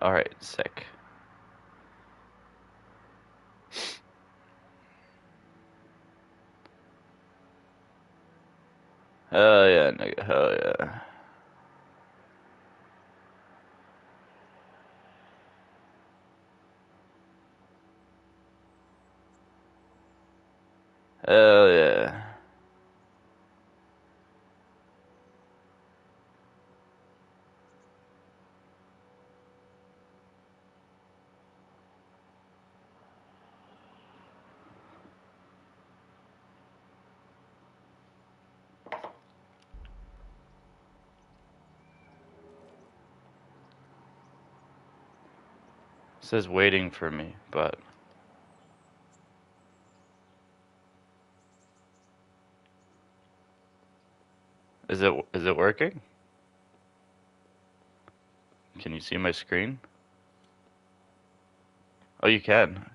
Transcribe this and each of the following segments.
Alright, sick. Hell yeah, nigga, hell yeah. Hell yeah. It says waiting for me, but is it working? Can you see my screen? Oh, you can.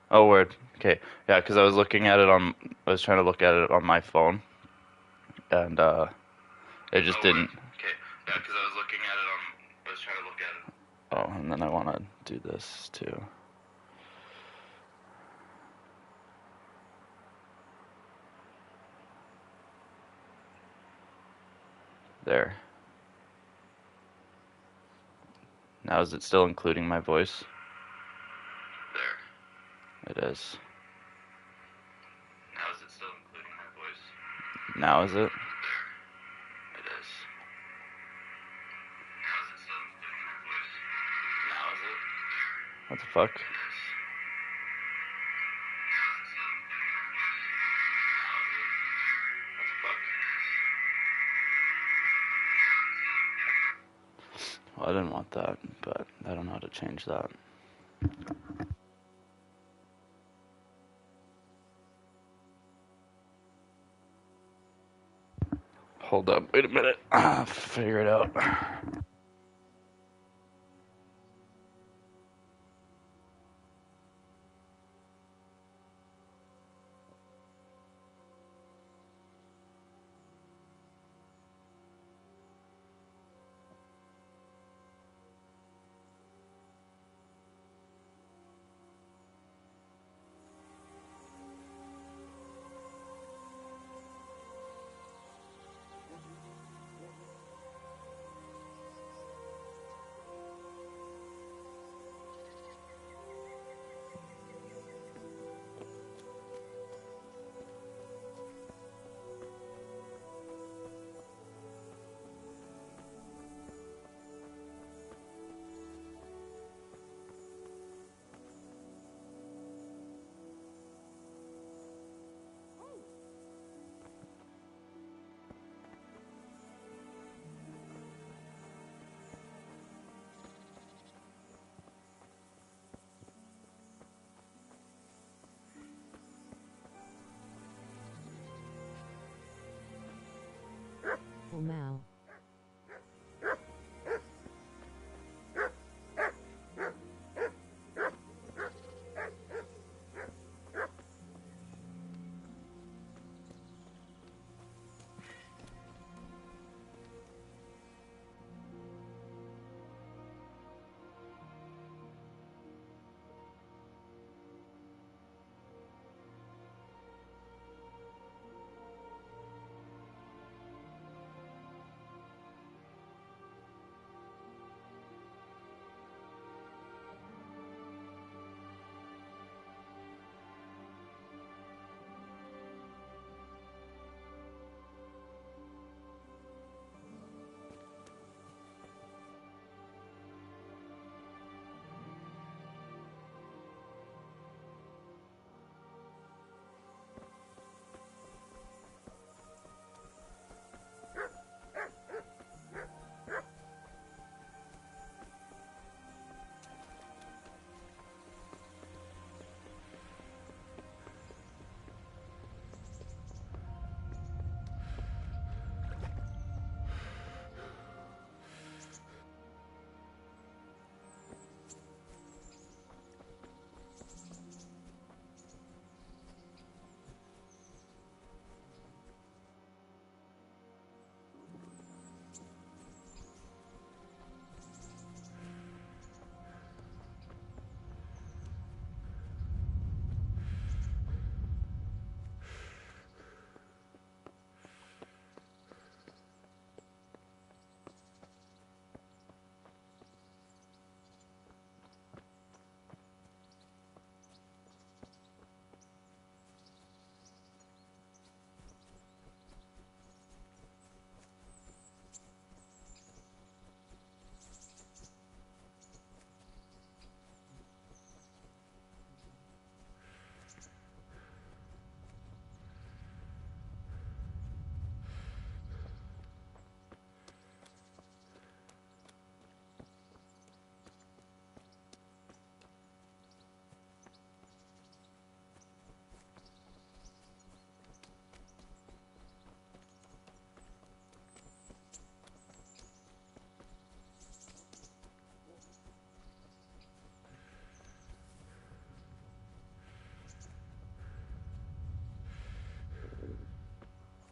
Oh, word. Okay. Yeah, because I was looking at it on, I was trying to look at it on my phone, and it just didn't. Okay. Yeah, because I was looking at it on, I was trying to look at it. Oh, and then I want to do this too. There. Now is it still including my voice? There. It is. Now is it still including my voice? Now is it? There. It is. Now is it still including my voice? Now is it? What the fuck? It is. Now is it still including my voice? Now is it? What the fuck? Well, I didn't want that, but I don't know how to change that. Hold up, wait a minute. Figure it out. Now.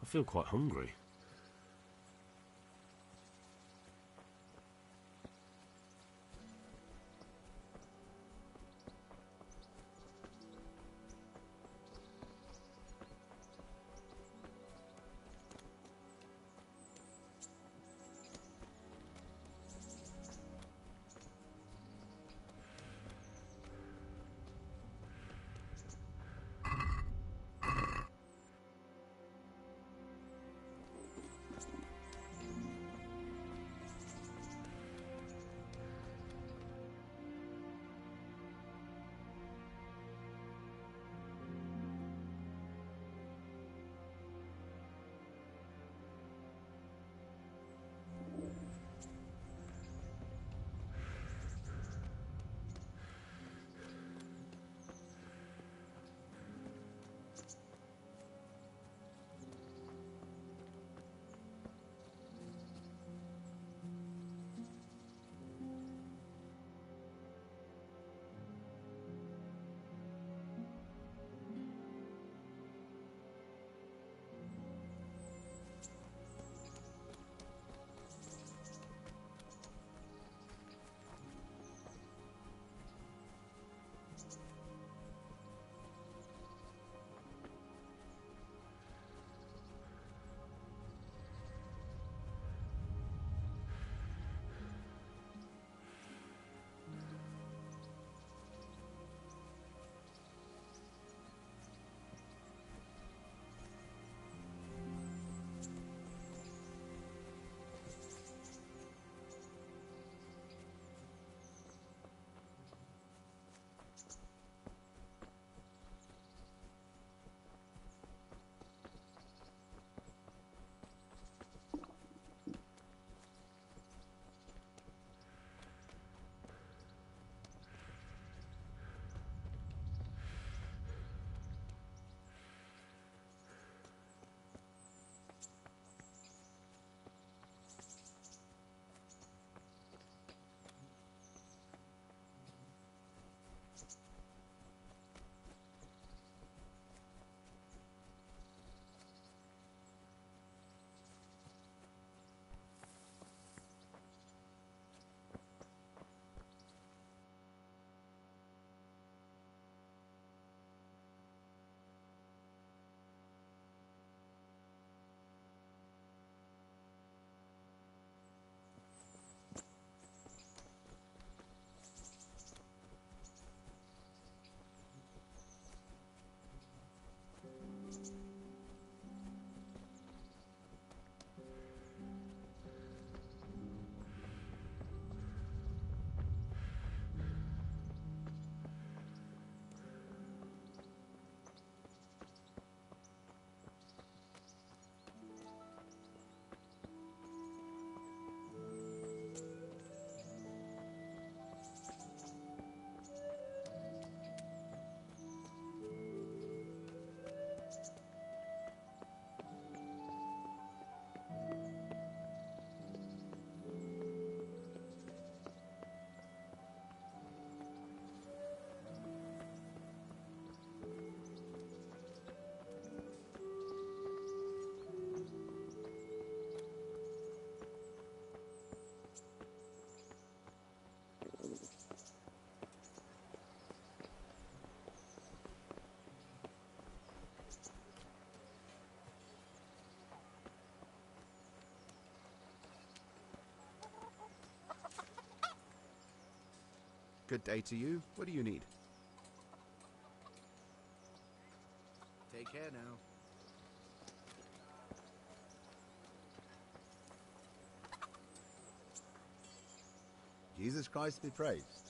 I feel quite hungry. Good day to you. What do you need? Take care now. Jesus Christ be praised.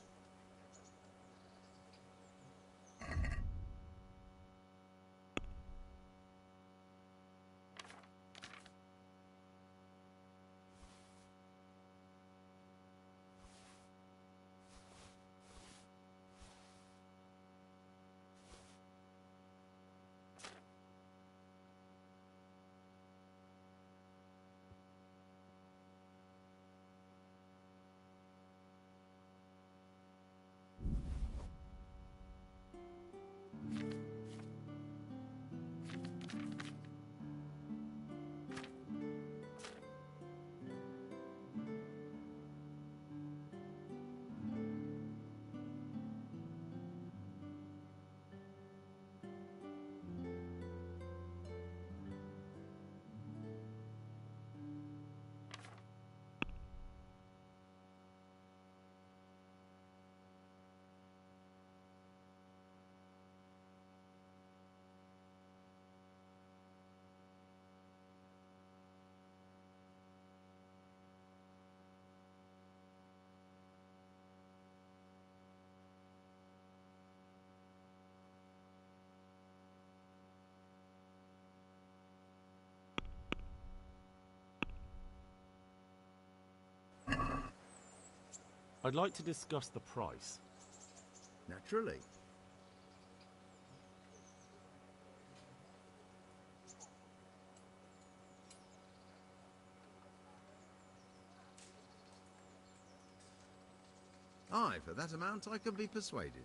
I'd like to discuss the price. Naturally. Aye, for that amount I can be persuaded.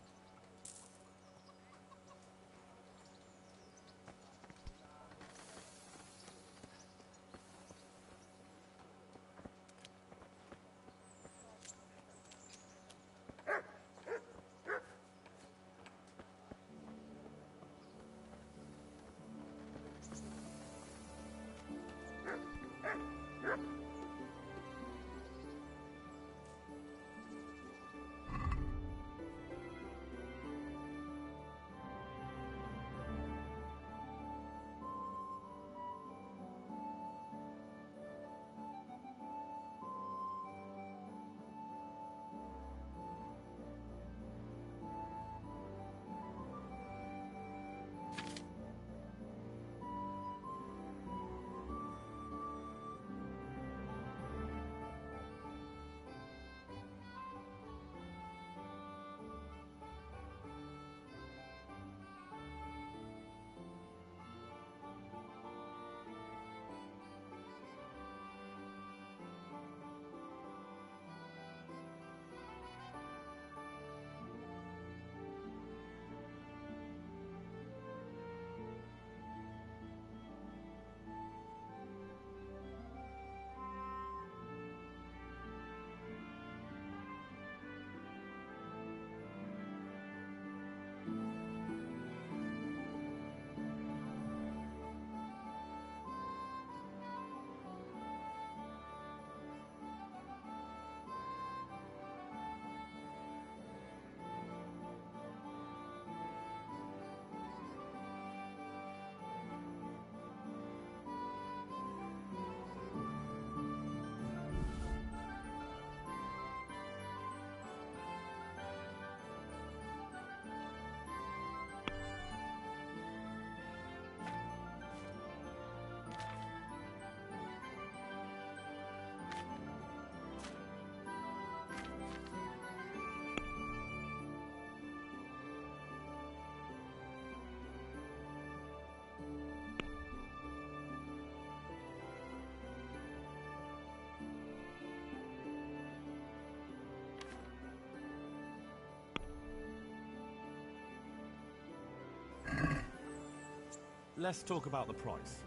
Let's talk about the price.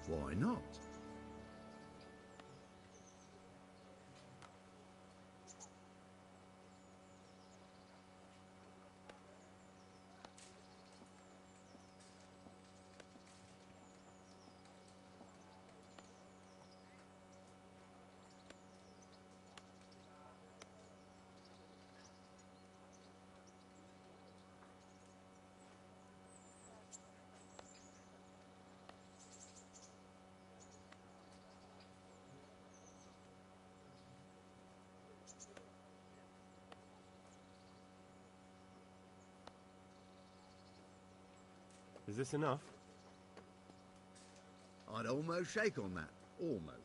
Why not? Is this enough? I'd almost shake on that. Almost.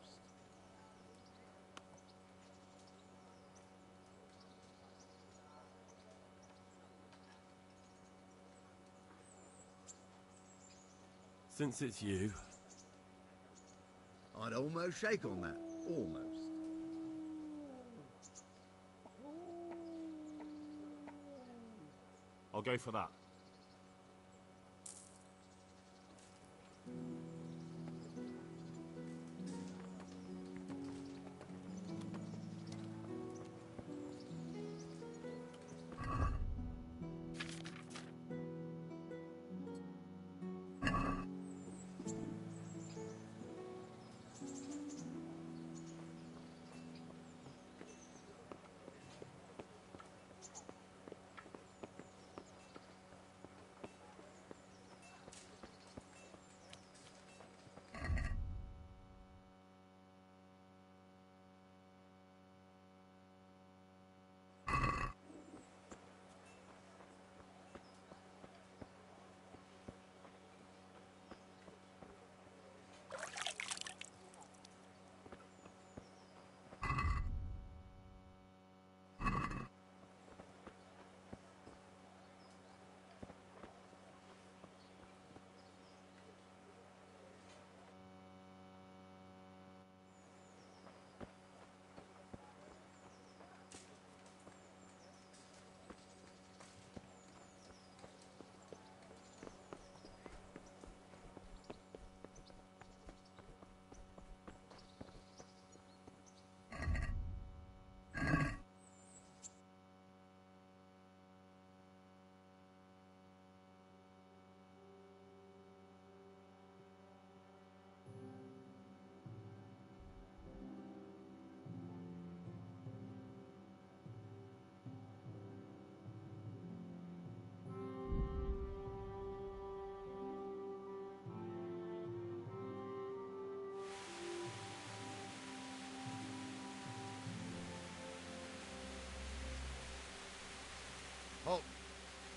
Since it's you. I'd almost shake on that. Almost. I'll go for that.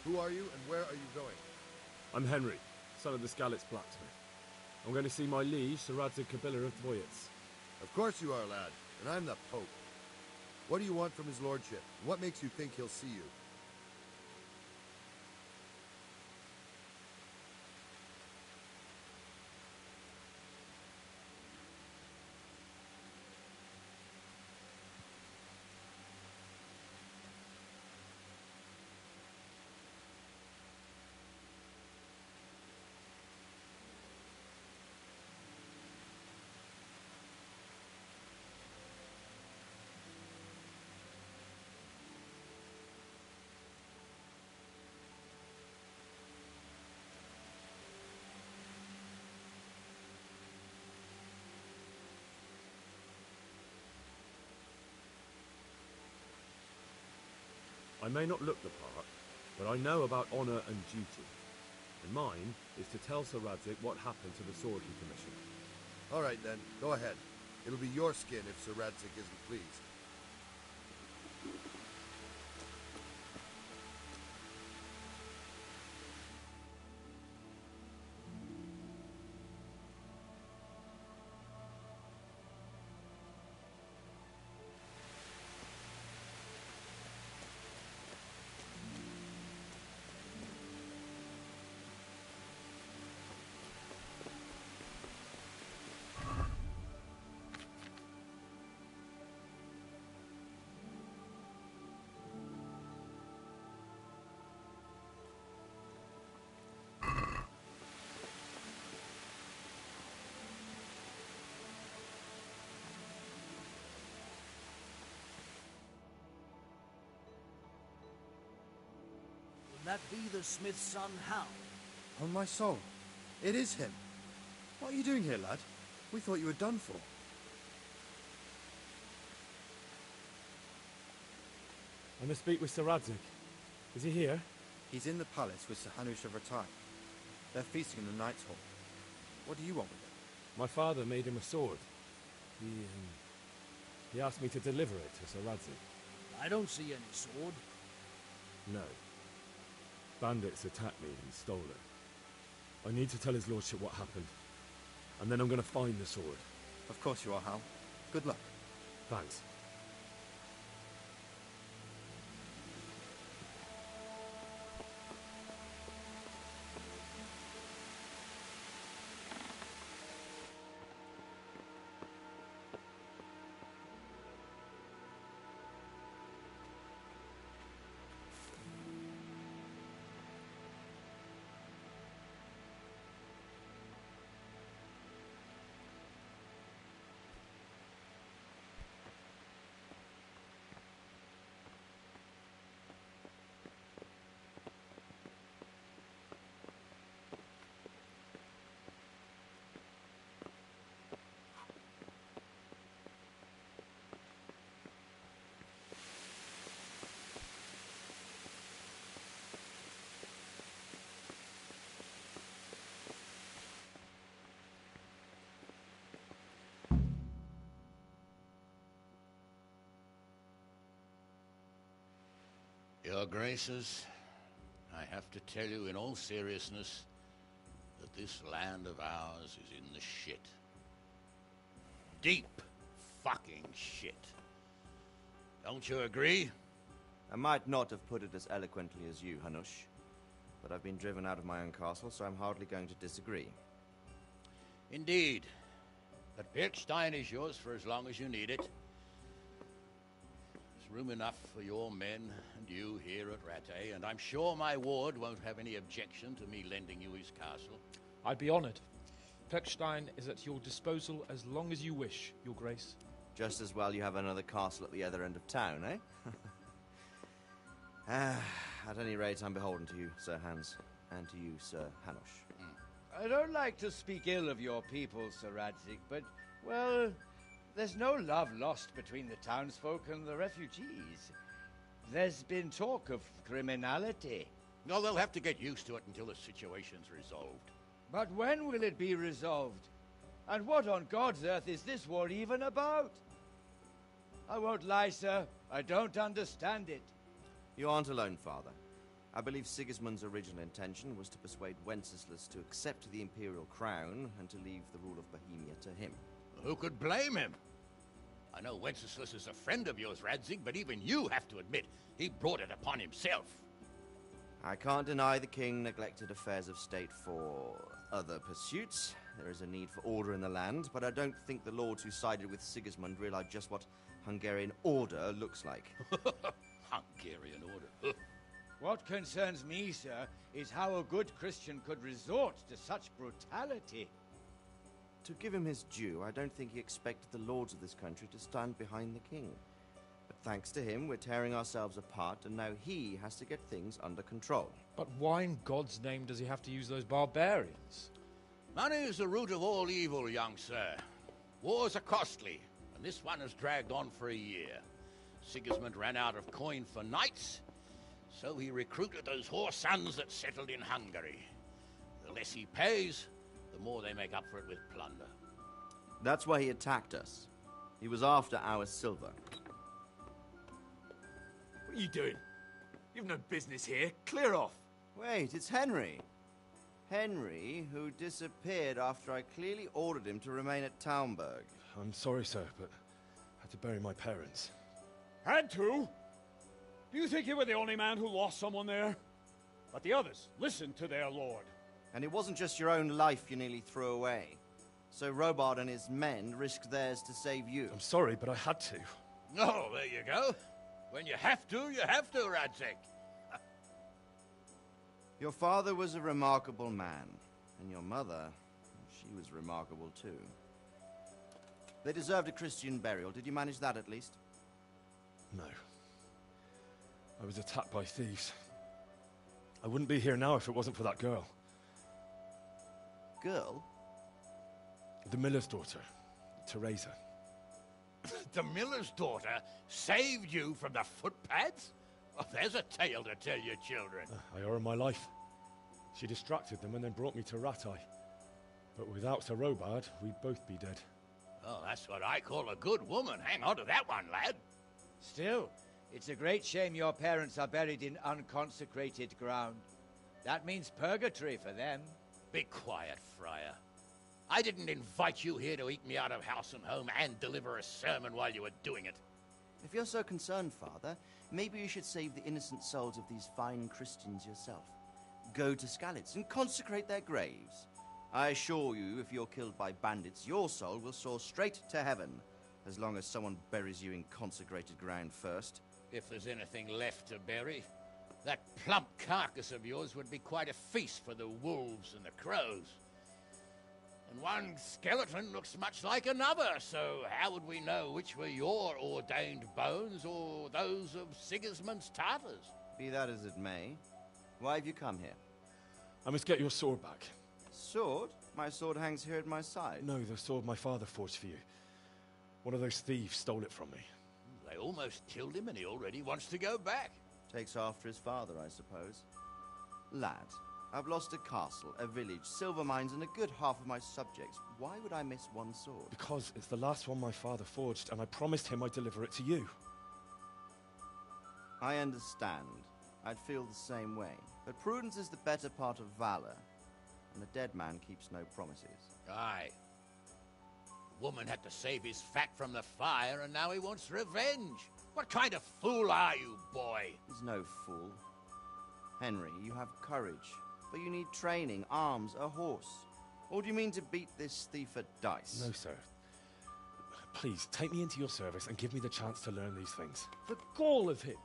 Who are you, and where are you going? I'm Henry, son of the Skalitz blacksmith. I'm going to see my liege, Sir Radzig Kobyla of Dvoyitz. Of course you are, lad, and I'm the Pope. What do you want from his lordship? What makes you think he'll see you? I may not look the part, but I know about honour and duty. And mine is to tell Sir Radzig what happened to the sword he commissioned. All right, then. Go ahead. It'll be your skin if Sir Radzig isn't pleased. Would that be the smith's son, Hal? On my soul, it is him. What are you doing here, lad? We thought you were done for. I must speak with Sir Radzig. Is he here? He's in the palace with Sir Hanush of Rattay. They're feasting in the Knight's Hall. What do you want with him? My father made him a sword. He asked me to deliver it to Sir Radzig. I don't see any sword. No. Bandits attacked me and stole it. I need to tell his lordship what happened. And then I'm going to find the sword. Of course you are, Hal. Good luck. Thanks. Your Graces, I have to tell you in all seriousness that this land of ours is in the shit. Deep fucking shit. Don't you agree? I might not have put it as eloquently as you, Hanush. But I've been driven out of my own castle, so I'm hardly going to disagree. Indeed. But Birkstein is yours for as long as you need it. There's room enough for your men and you here at Rattay, and I'm sure my ward won't have any objection to me lending you his castle. I'd be honored. Pechstein is at your disposal as long as you wish, Your Grace. Just as well you have another castle at the other end of town, eh? At any rate, I'm beholden to you, Sir Hans, and to you, Sir Hanush. I don't like to speak ill of your people, Sir Radzig, but, well, there's no love lost between the townsfolk and the refugees. There's been talk of criminality. No, they'll have to get used to it until the situation's resolved. But when will it be resolved? And what on God's earth is this war even about? I won't lie, sir. I don't understand it. You aren't alone, Father. I believe Sigismund's original intention was to persuade Wenceslas to accept the imperial crown and to leave the rule of Bohemia to him. Who could blame him? I know Wenceslas is a friend of yours, Radzig, but even you have to admit he brought it upon himself. I can't deny the king neglected affairs of state for other pursuits. There is a need for order in the land, but I don't think the lords who sided with Sigismund realized just what Hungarian order looks like. Hungarian order. What concerns me, sir, is how a good Christian could resort to such brutality. To give him his due, I don't think he expected the lords of this country to stand behind the king. But thanks to him, we're tearing ourselves apart, and now he has to get things under control. But why in God's name does he have to use those barbarians? Money is the root of all evil, young sir. Wars are costly, and this one has dragged on for a year. Sigismund ran out of coin for knights, so he recruited those whore sons that settled in Hungary. The less he pays, the more they make up for it with plunder. That's why he attacked us. He was after our silver. What are you doing? You've no business here. Clear off. Wait, it's Henry. Henry, who disappeared after I clearly ordered him to remain at Taumberg. I'm sorry, sir, but I had to bury my parents. Had to? Do you think you were the only man who lost someone there? But the others listened to their lord. And it wasn't just your own life you nearly threw away. So Robard and his men risked theirs to save you. I'm sorry, but I had to. Oh, there you go. When you have to, Radzig. Your father was a remarkable man, and your mother, she was remarkable too. They deserved a Christian burial. Did you manage that at least? No. I was attacked by thieves. I wouldn't be here now if it wasn't for that girl. Girl? The miller's daughter, Teresa. The miller's daughter saved you from the footpads? Oh, there's a tale to tell your children. I owe her my life. She distracted them and then brought me to Rattay. But without Sir Robard, we'd both be dead. Oh, that's what I call a good woman. Hang on to that one, lad. Still, it's a great shame your parents are buried in unconsecrated ground. That means purgatory for them. Be quiet, Friar. I didn't invite you here to eat me out of house and home and deliver a sermon while you were doing it. If you're so concerned, Father, maybe you should save the innocent souls of these fine Christians yourself. Go to Skalitz and consecrate their graves. I assure you, if you're killed by bandits, your soul will soar straight to heaven, as long as someone buries you in consecrated ground first. If there's anything left to bury, that plump carcass of yours would be quite a feast for the wolves and the crows. And one skeleton looks much like another, so how would we know which were your ordained bones or those of Sigismund's Tartars? Be that as it may, why have you come here? I must get your sword back. Sword? My sword hangs here at my side. No, the sword my father forged for you. One of those thieves stole it from me. They almost killed him and he already wants to go back. Takes after his father, I suppose. Lad, I've lost a castle, a village, silver mines, and a good half of my subjects. Why would I miss one sword? Because it's the last one my father forged, and I promised him I'd deliver it to you. I understand. I'd feel the same way. But prudence is the better part of valor, and a dead man keeps no promises. Aye. The woman had to save his fat from the fire, and now he wants revenge. What kind of fool are you, boy? He's no fool. Henry, you have courage, but you need training, arms, a horse. Or do you mean to beat this thief at dice? No, sir. Please, take me into your service and give me the chance to learn these things. The gall of him.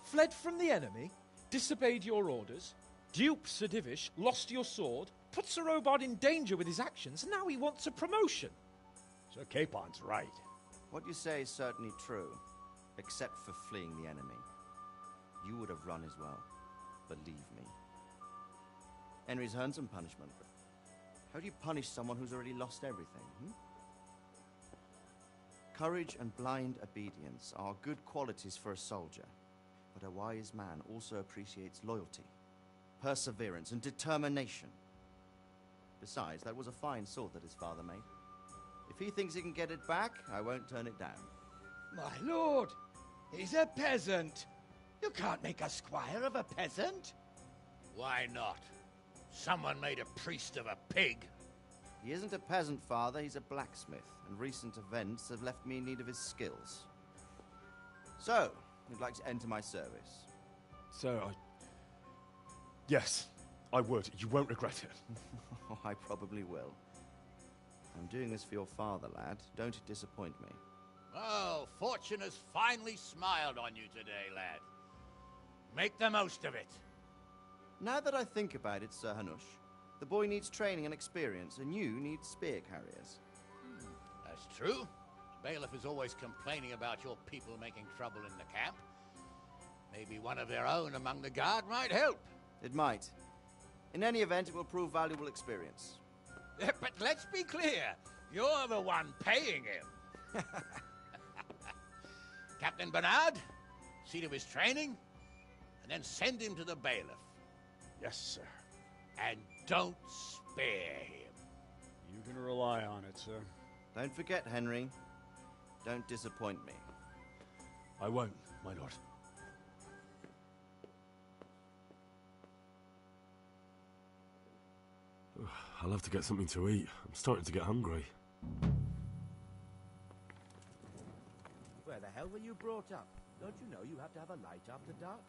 Fled from the enemy, disobeyed your orders, duped Sir Divish, lost your sword, put Sir Robard in danger with his actions, and now he wants a promotion. Sir Capon's right. What you say is certainly true, except for fleeing the enemy. You would have run as well, believe me. Henry's earned some punishment, but how do you punish someone who's already lost everything, Courage and blind obedience are good qualities for a soldier, but a wise man also appreciates loyalty, perseverance, and determination. Besides, that was a fine sword that his father made. If he thinks he can get it back, I won't turn it down. My lord, he's a peasant. You can't make a squire of a peasant. Why not? Someone made a priest of a pig. He isn't a peasant, Father. He's a blacksmith, and recent events have left me in need of his skills. So, you'd like to enter my service? Sir, Yes, I would. You won't regret it. Oh, I probably will. I'm doing this for your father, lad. Don't disappoint me. Oh, fortune has finally smiled on you today, lad. Make the most of it. Now that I think about it, Sir Hanush, the boy needs training and experience, and you need spear carriers. That's true. Bailiff is always complaining about your people making trouble in the camp. Maybe one of their own among the guard might help. It might. In any event, it will prove valuable experience. But let's be clear. You're the one paying him. Captain Bernard, see to his training, and then send him to the bailiff. Yes, sir. And don't spare him. You can rely on it, sir. Don't forget, Henry. Don't disappoint me. I won't, my lord. I'll have to get something to eat. I'm starting to get hungry. Where the hell were you brought up? Don't you know you have to have a light after dark?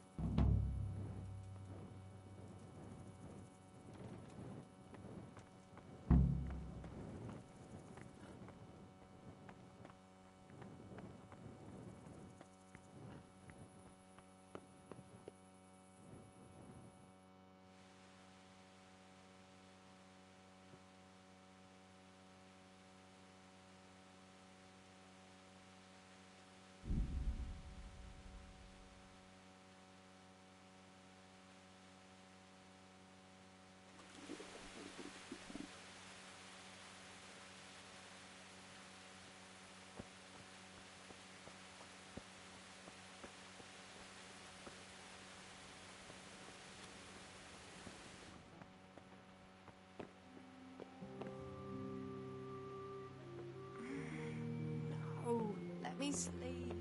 Oh, let me sleep.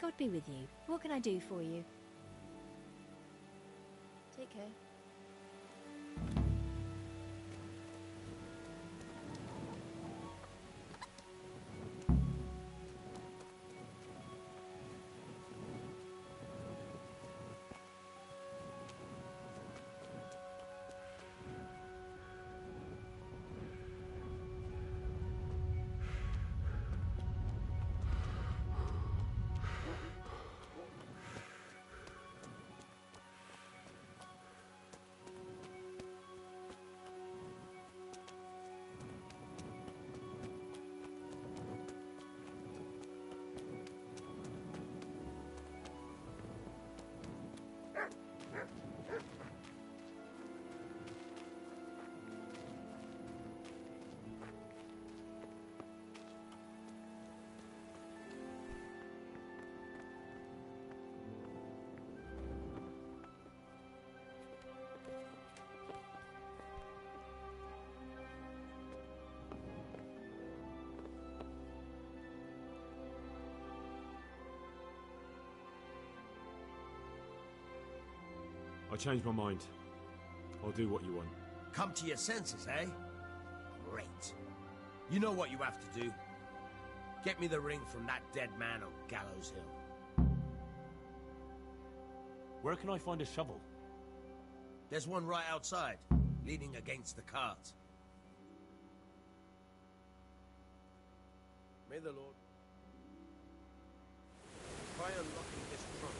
God be with you. What can I do for you? Take care. I changed my mind. I'll do what you want. Come to your senses, eh? Great. You know what you have to do. Get me the ring from that dead man on Gallows Hill. Where can I find a shovel? There's one right outside, leaning against the cart. May the Lord... Try unlocking this trunk.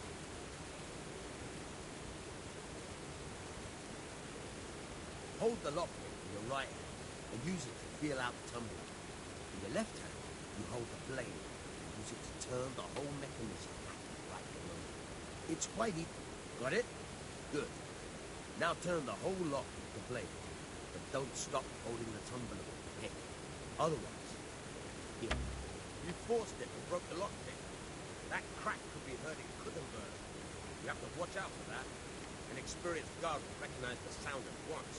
Hold the lockpick in your right hand and use it to feel out the tumbler. In your left hand, you hold the blade and use it to turn the whole mechanism right below. It's quite easy. Got it? Good. Now turn the whole lock with the blade, but don't stop holding the tumbler with the pick. Otherwise, here, you forced it and broke the lockpick. That crack could be hurting Kuttenberg. You have to watch out for that. An experienced guard will recognize the sound at once.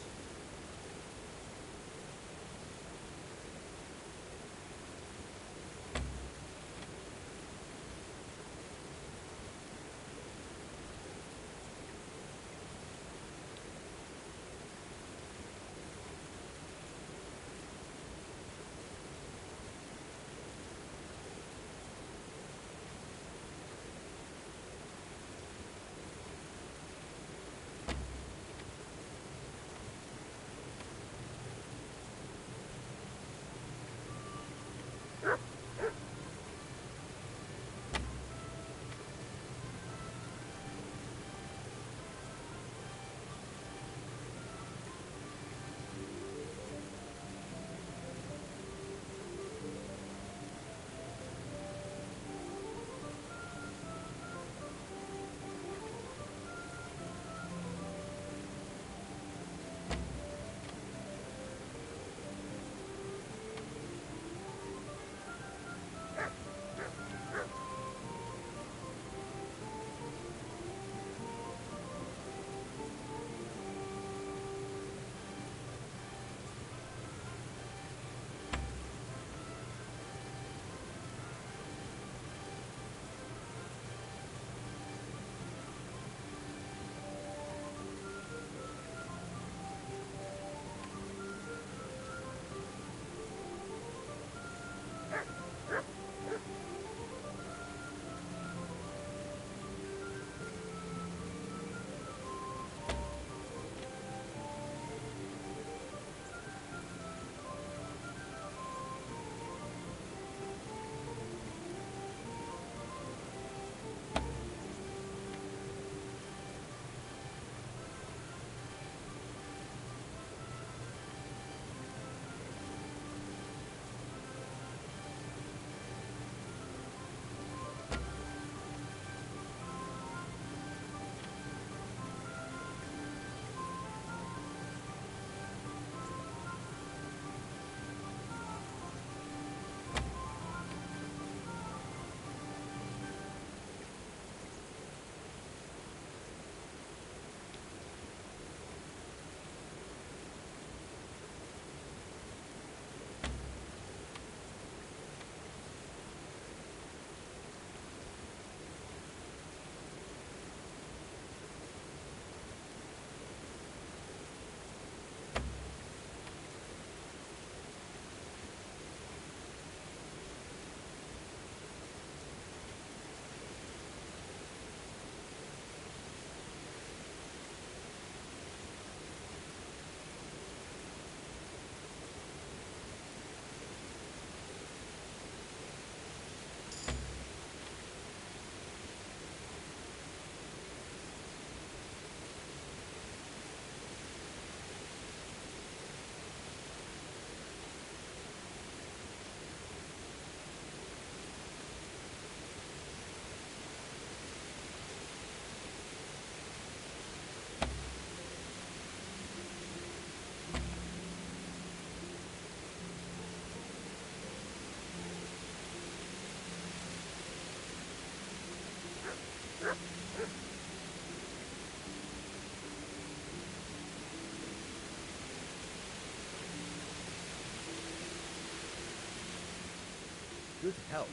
Good health.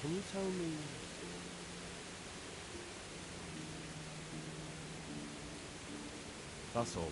Can you tell me... That's all.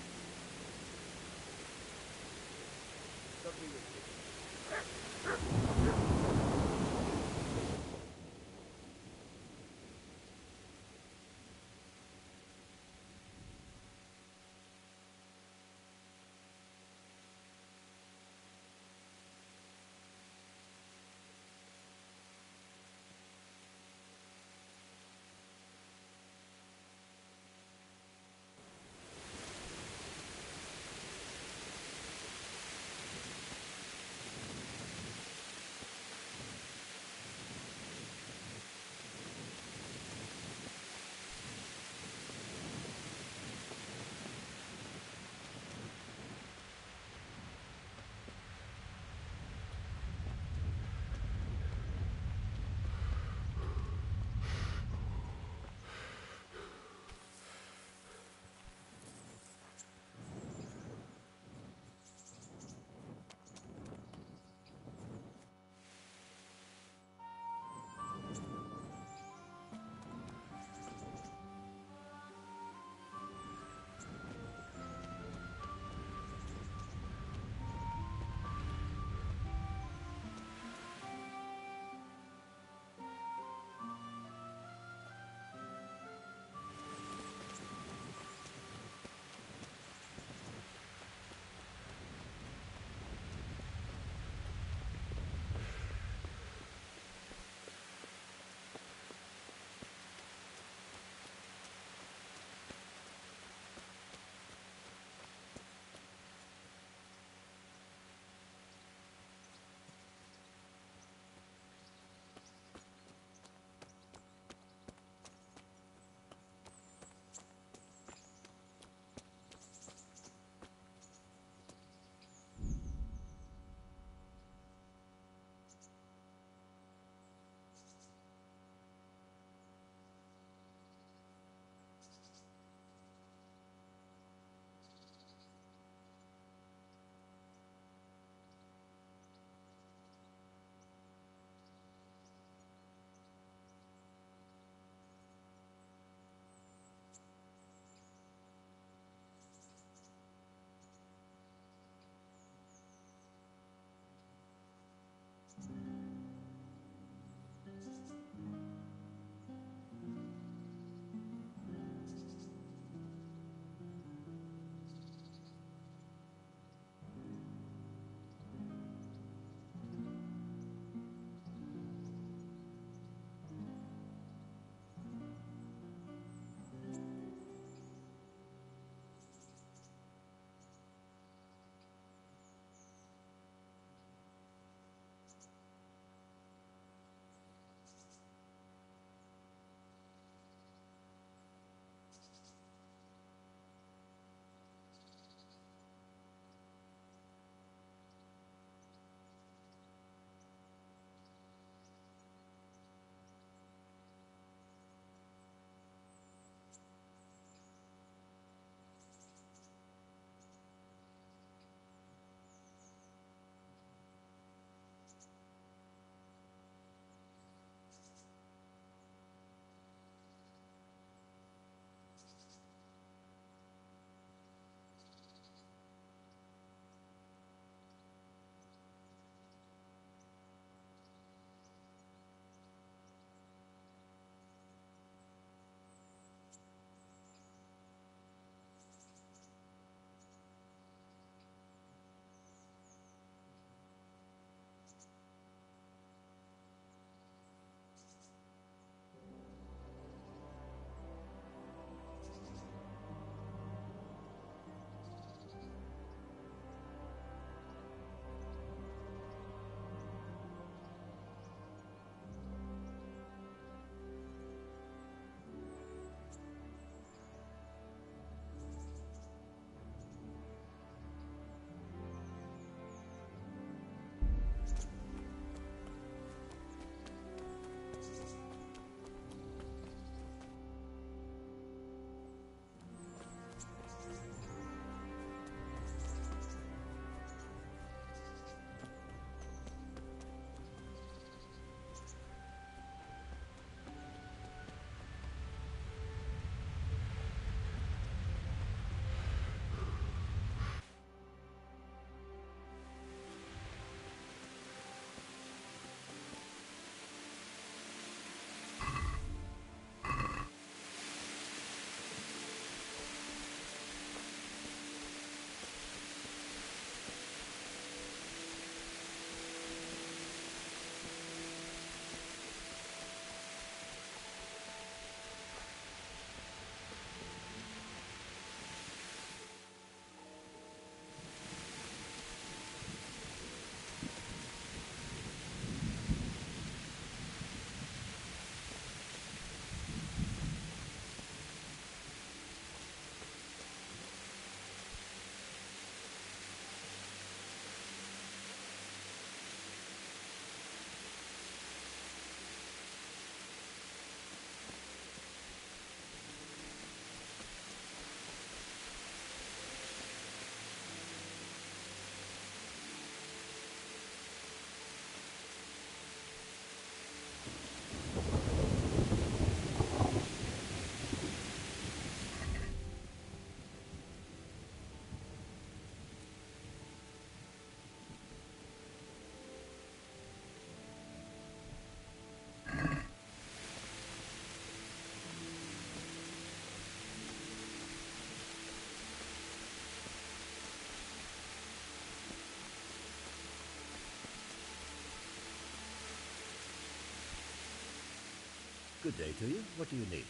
Good day to you. What do you need?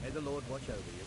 May the Lord watch over you.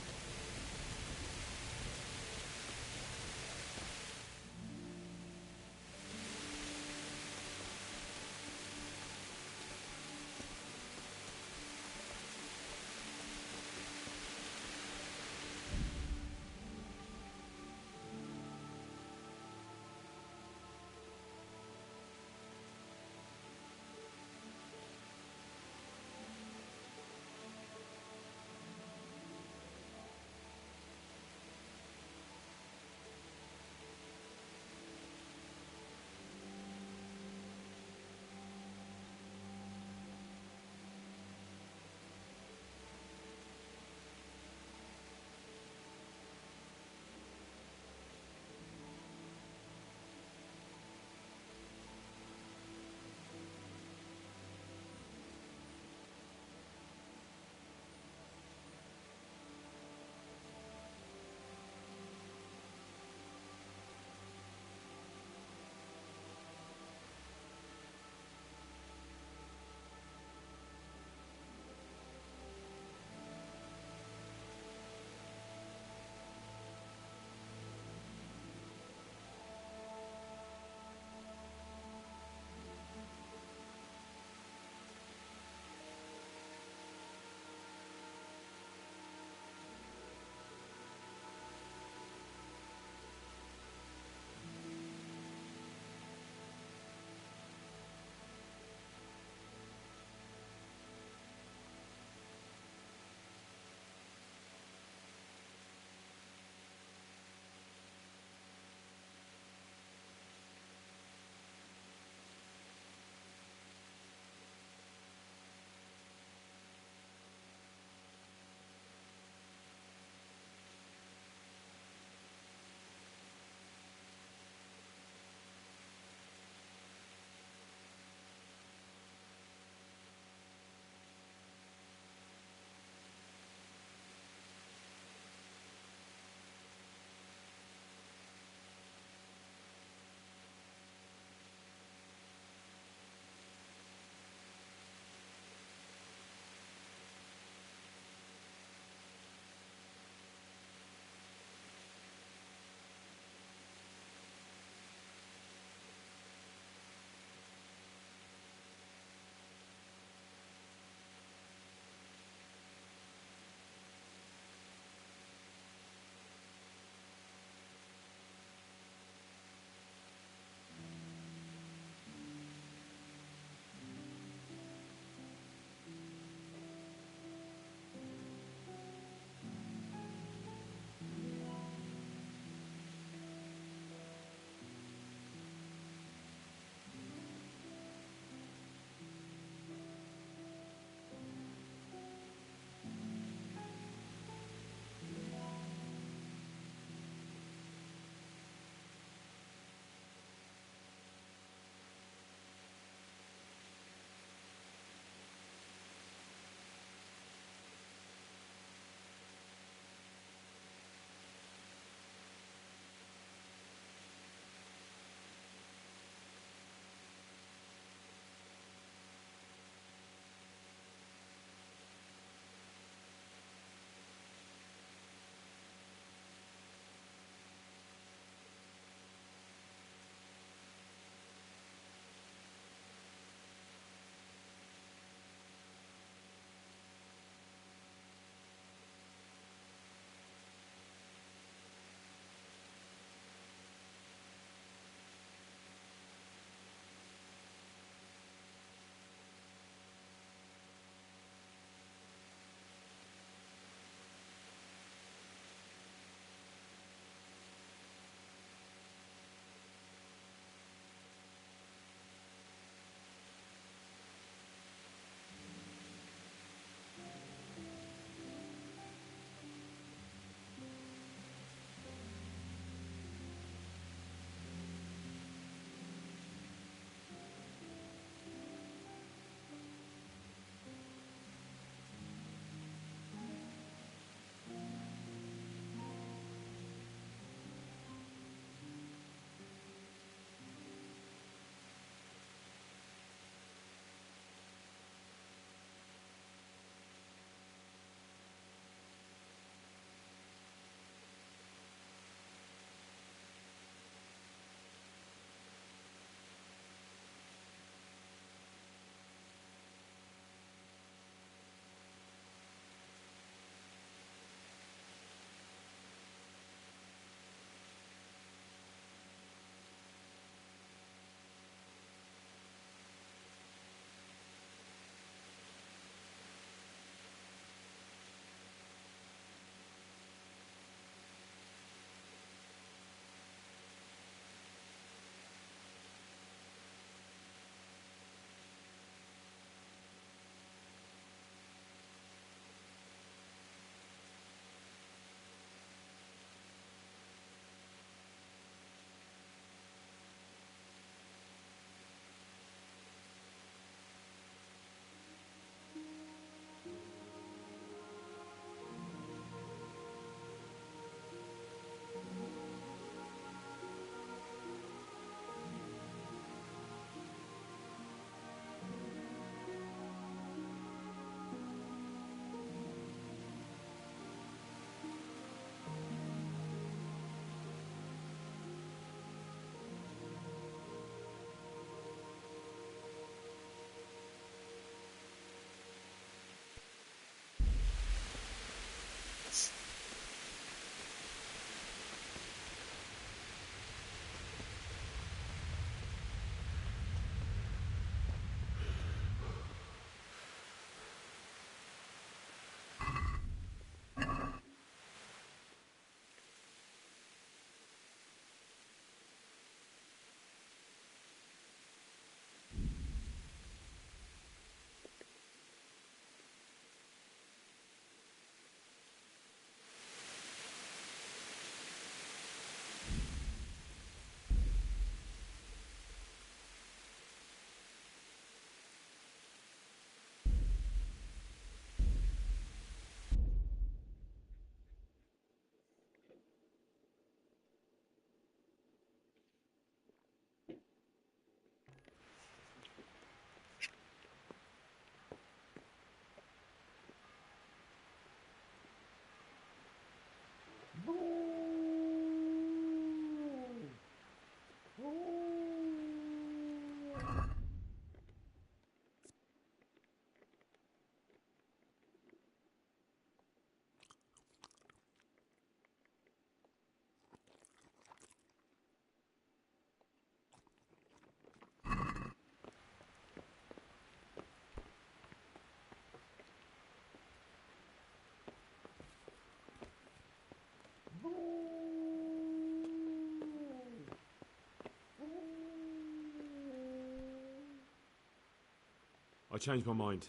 changed my mind.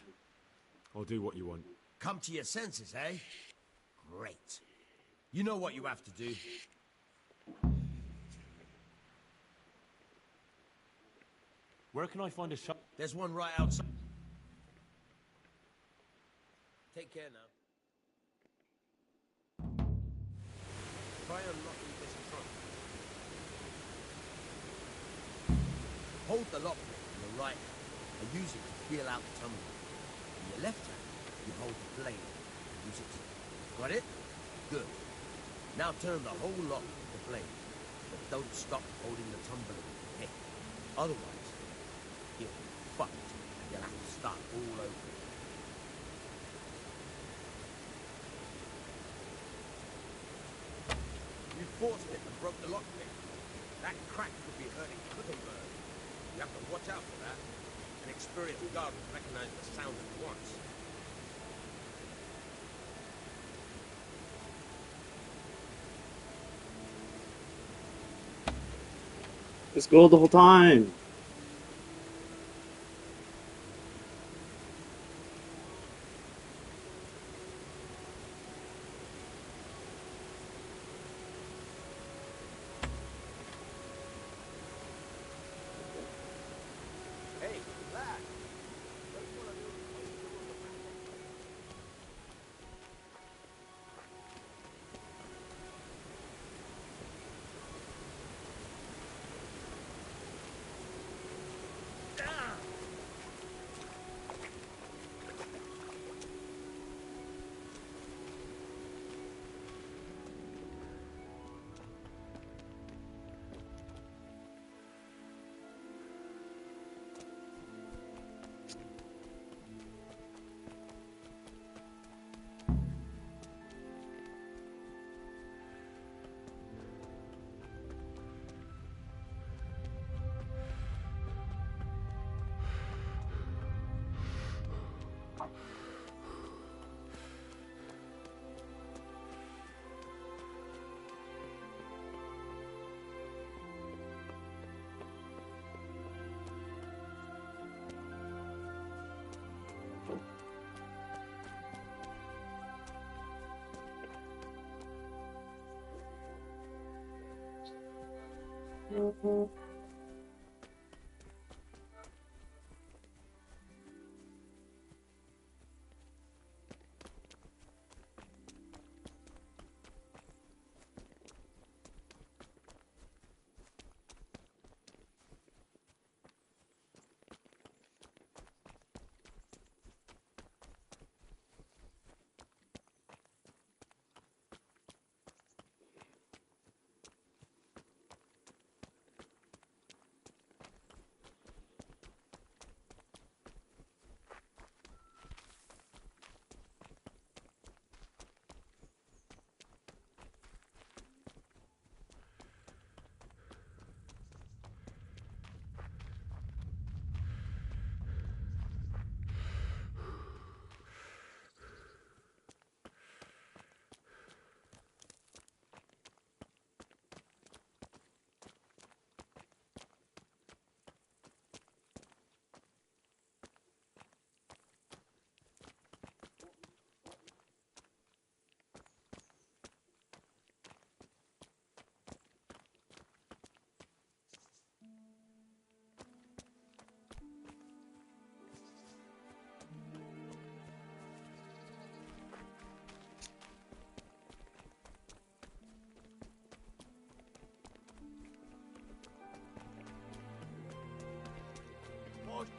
I'll do what you want. Come to your senses, eh? Great. You know what you have to do. Where can I find a shop? There's one right outside. Take care now. Try unlocking this trunk. Hold the lockpick in your right hand and use it to feel out the tumbler. In your left hand, you hold the blade and use it to... Got it? Good. Now turn the whole lock with the blade, but don't stop holding the tumbler with your head. Otherwise, you'll be fucked and you'll have to start all over. You forced it and broke the lockpick. That crack could be hurting Clittenberg. You have to watch out for that. An experienced guard will recognize the sound at once. Let's go the whole time. Hey, lad.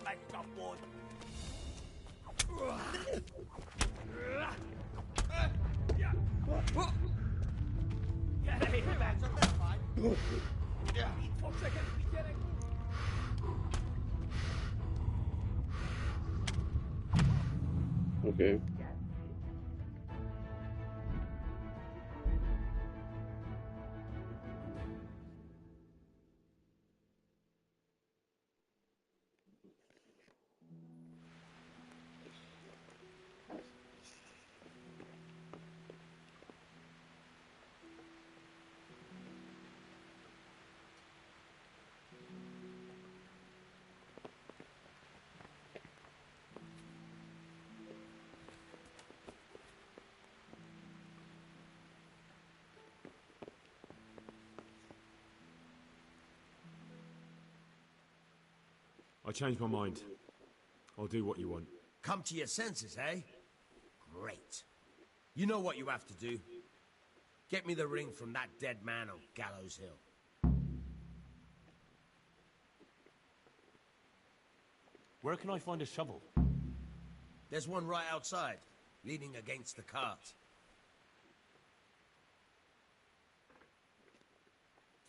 Like someone. Okay. I changed my mind. I'll do what you want. Come to your senses, eh? Great. You know what you have to do. Get me the ring from that dead man on Gallows Hill. Where can I find a shovel? There's one right outside, leaning against the cart.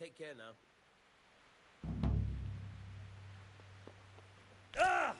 Take care now. Ah!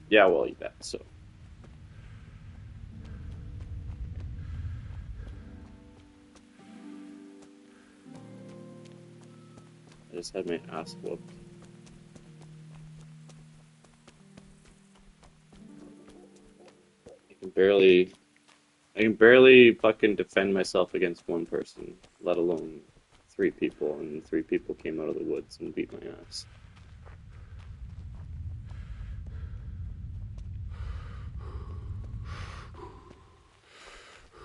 Yeah, well, you bet. So. I just had my ass whooped. I can barely fucking defend myself against one person, let alone 3 people, and 3 people came out of the woods and beat my ass.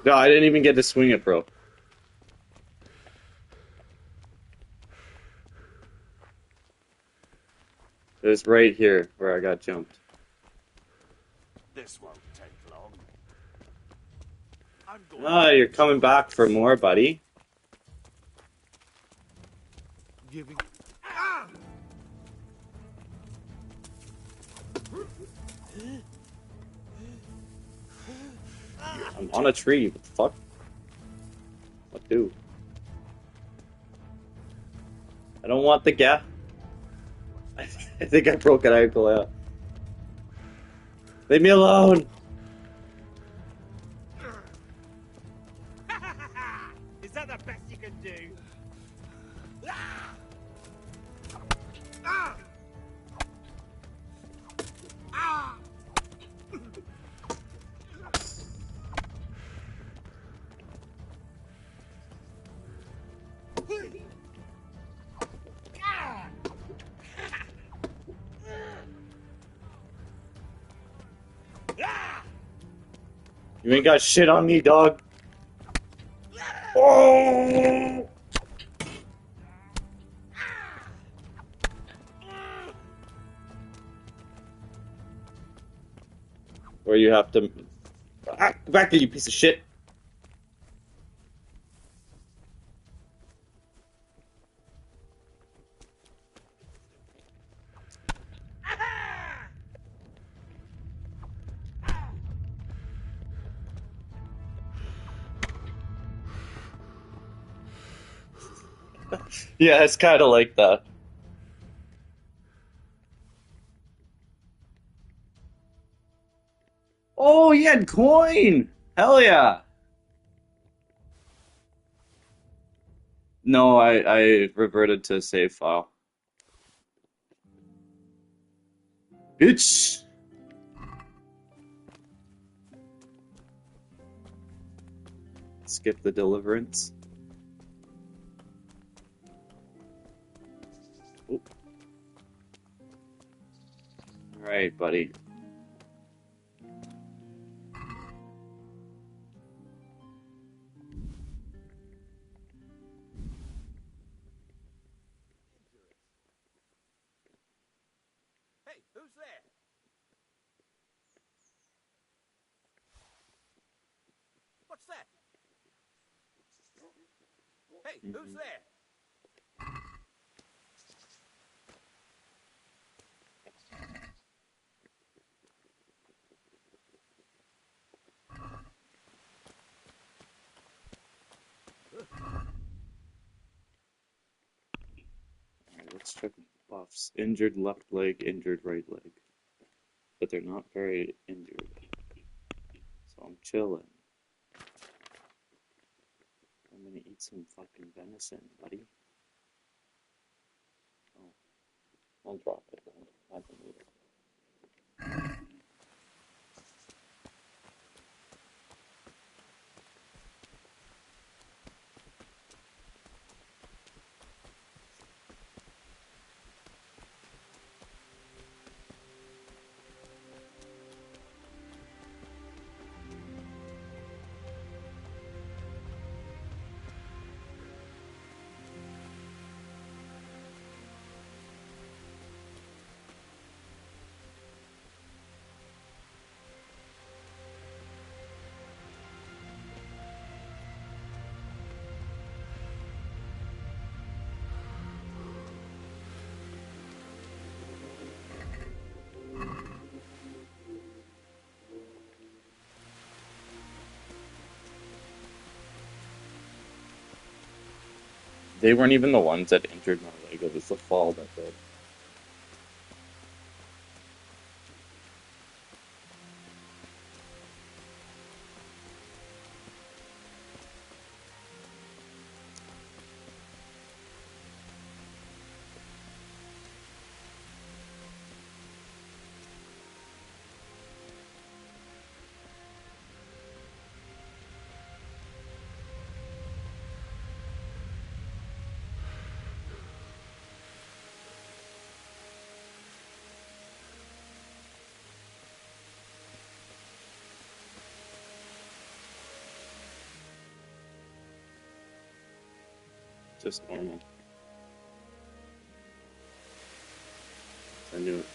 No, I didn't even get to swing it, bro. It was right here where I got jumped. This won't take long. Ah, you're coming back for more, buddy. Giving. I'm on a tree. What the fuck? What do? I don't want the gap. I think I broke an ankle out. Leave me alone! Is that the best you can do? You ain't got shit on me, dog. Oh! Where you have to... Ah, back there, you piece of shit. Yeah, it's kind of like that. Oh, he had coin! Hell yeah! No, I reverted to save file. Bitch! Skip the deliverance. Alright, buddy. Hey, who's there? What's that? Hey, who's there? Alright, let's check buffs. Injured left leg, injured right leg. But they're not very injured. So I'm chilling. I'm gonna eat some fucking venison, buddy. Oh. I'll drop it then. I can eat it. They weren't even the ones that injured my leg. It was the fall that did. Just normal. I knew it.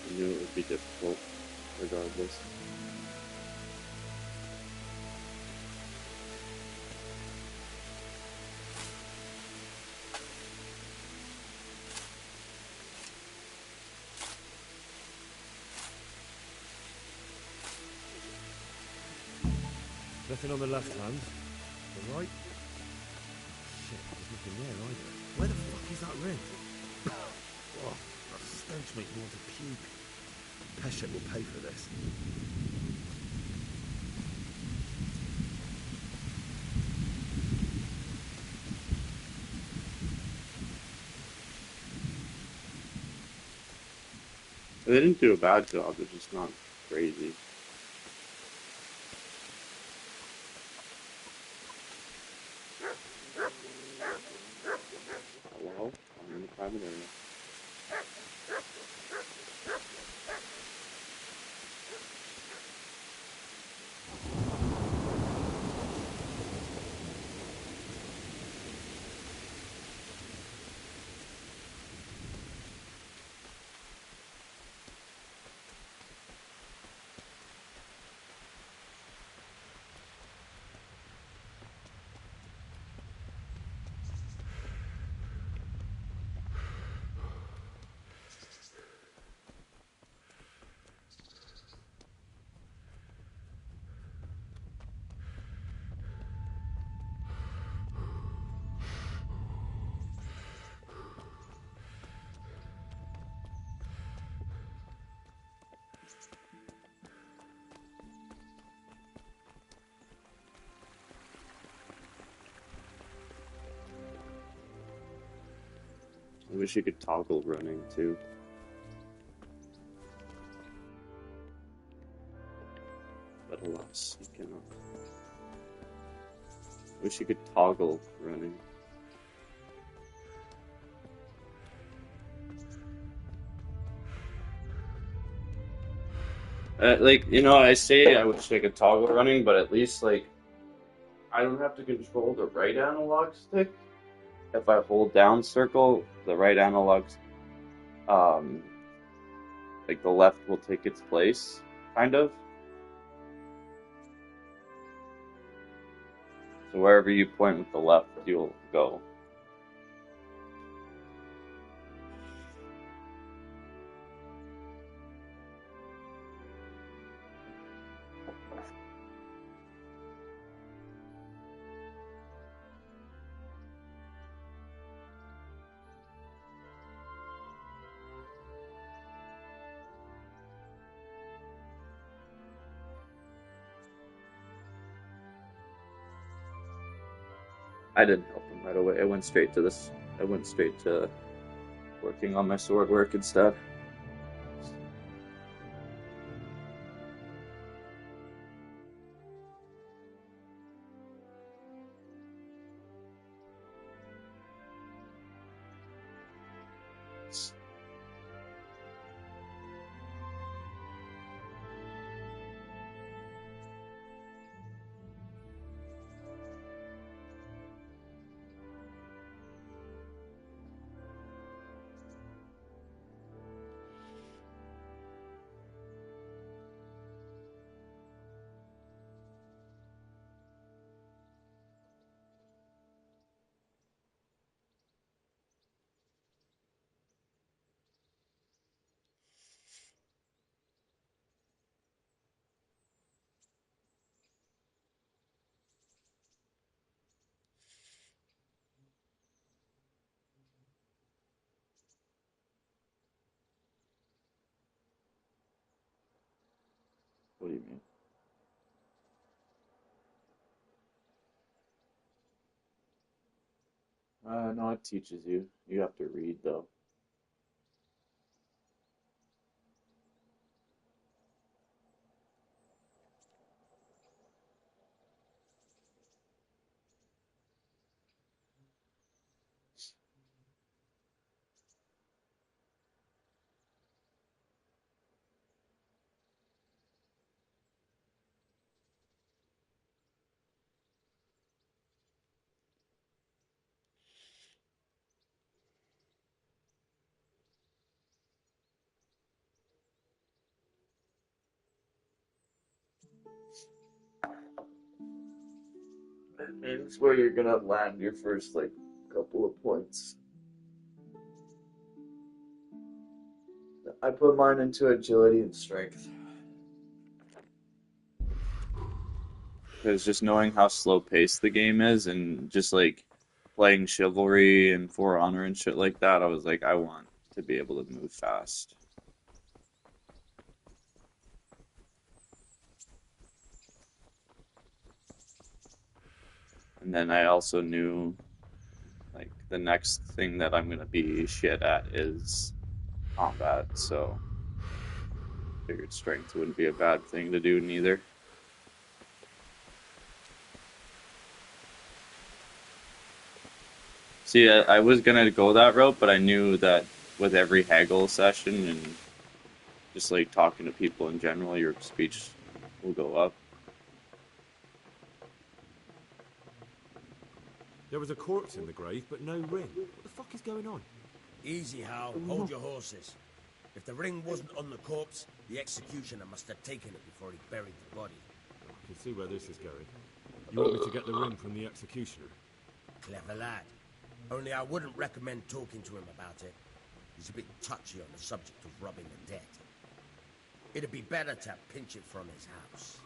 I knew it would be difficult, regardless. Nothing on the left hand. The right? Shit, there's nothing there either. Where the fuck is that ring? Oh, that stench makes me want to puke. Peshet will pay for this. They didn't do a bad job, they're just not crazy. Hello? I'm in the private area. I wish you could toggle running too. But alas, you cannot. I wish you could toggle running. Like, you know, I say I wish I could toggle running, but at least, like, I don't have to control the right analog stick. If I hold down circle, the right analog, like the left will take its place, kind of. So wherever you point with the left, you'll go. I didn't help him right away. I went straight to this. I went straight to working on my sword work instead. What do you mean? No, it teaches you. You have to read, though. It means where you're gonna land your first, like, couple of points. I put mine into agility and strength. Because just knowing how slow paced the game is, and just like playing Chivalry and For Honor and shit like that, I was like, I want to be able to move fast. And then I also knew, like, the next thing that I'm gonna be shit at is combat, so figured strength wouldn't be a bad thing to do neither. See, I was gonna go that route, but I knew that with every haggle session and just like talking to people in general, your speech will go up. There was a corpse in the grave, but no ring. What the fuck is going on? Easy, Hal. Hold your horses. If the ring wasn't on the corpse, the executioner must have taken it before he buried the body. I can see where this is going. You want me to get the ring from the executioner? Clever lad. Only I wouldn't recommend talking to him about it. He's a bit touchy on the subject of robbing the dead. It'd be better to pinch it from his house.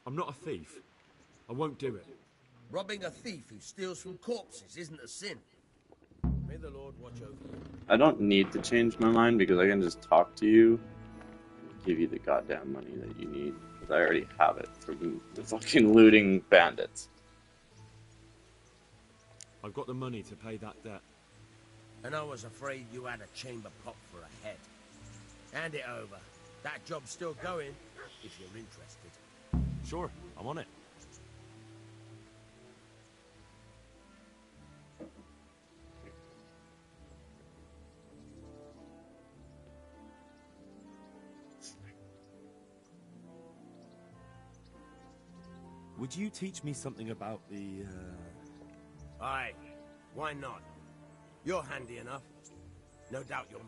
I'm not a thief. I won't do it. Robbing a thief who steals from corpses isn't a sin. May the Lord watch over you. I don't need to change my mind because I can just talk to you and give you the goddamn money that you need. Because I already have it from the fucking looting bandits. I've got the money to pay that debt. And I was afraid you had a chamber pot for a head. Hand it over. That job's still going, if you're interested. Sure, I'm on it. Would you teach me something about the, Aye, why not? You're handy enough. No doubt you're...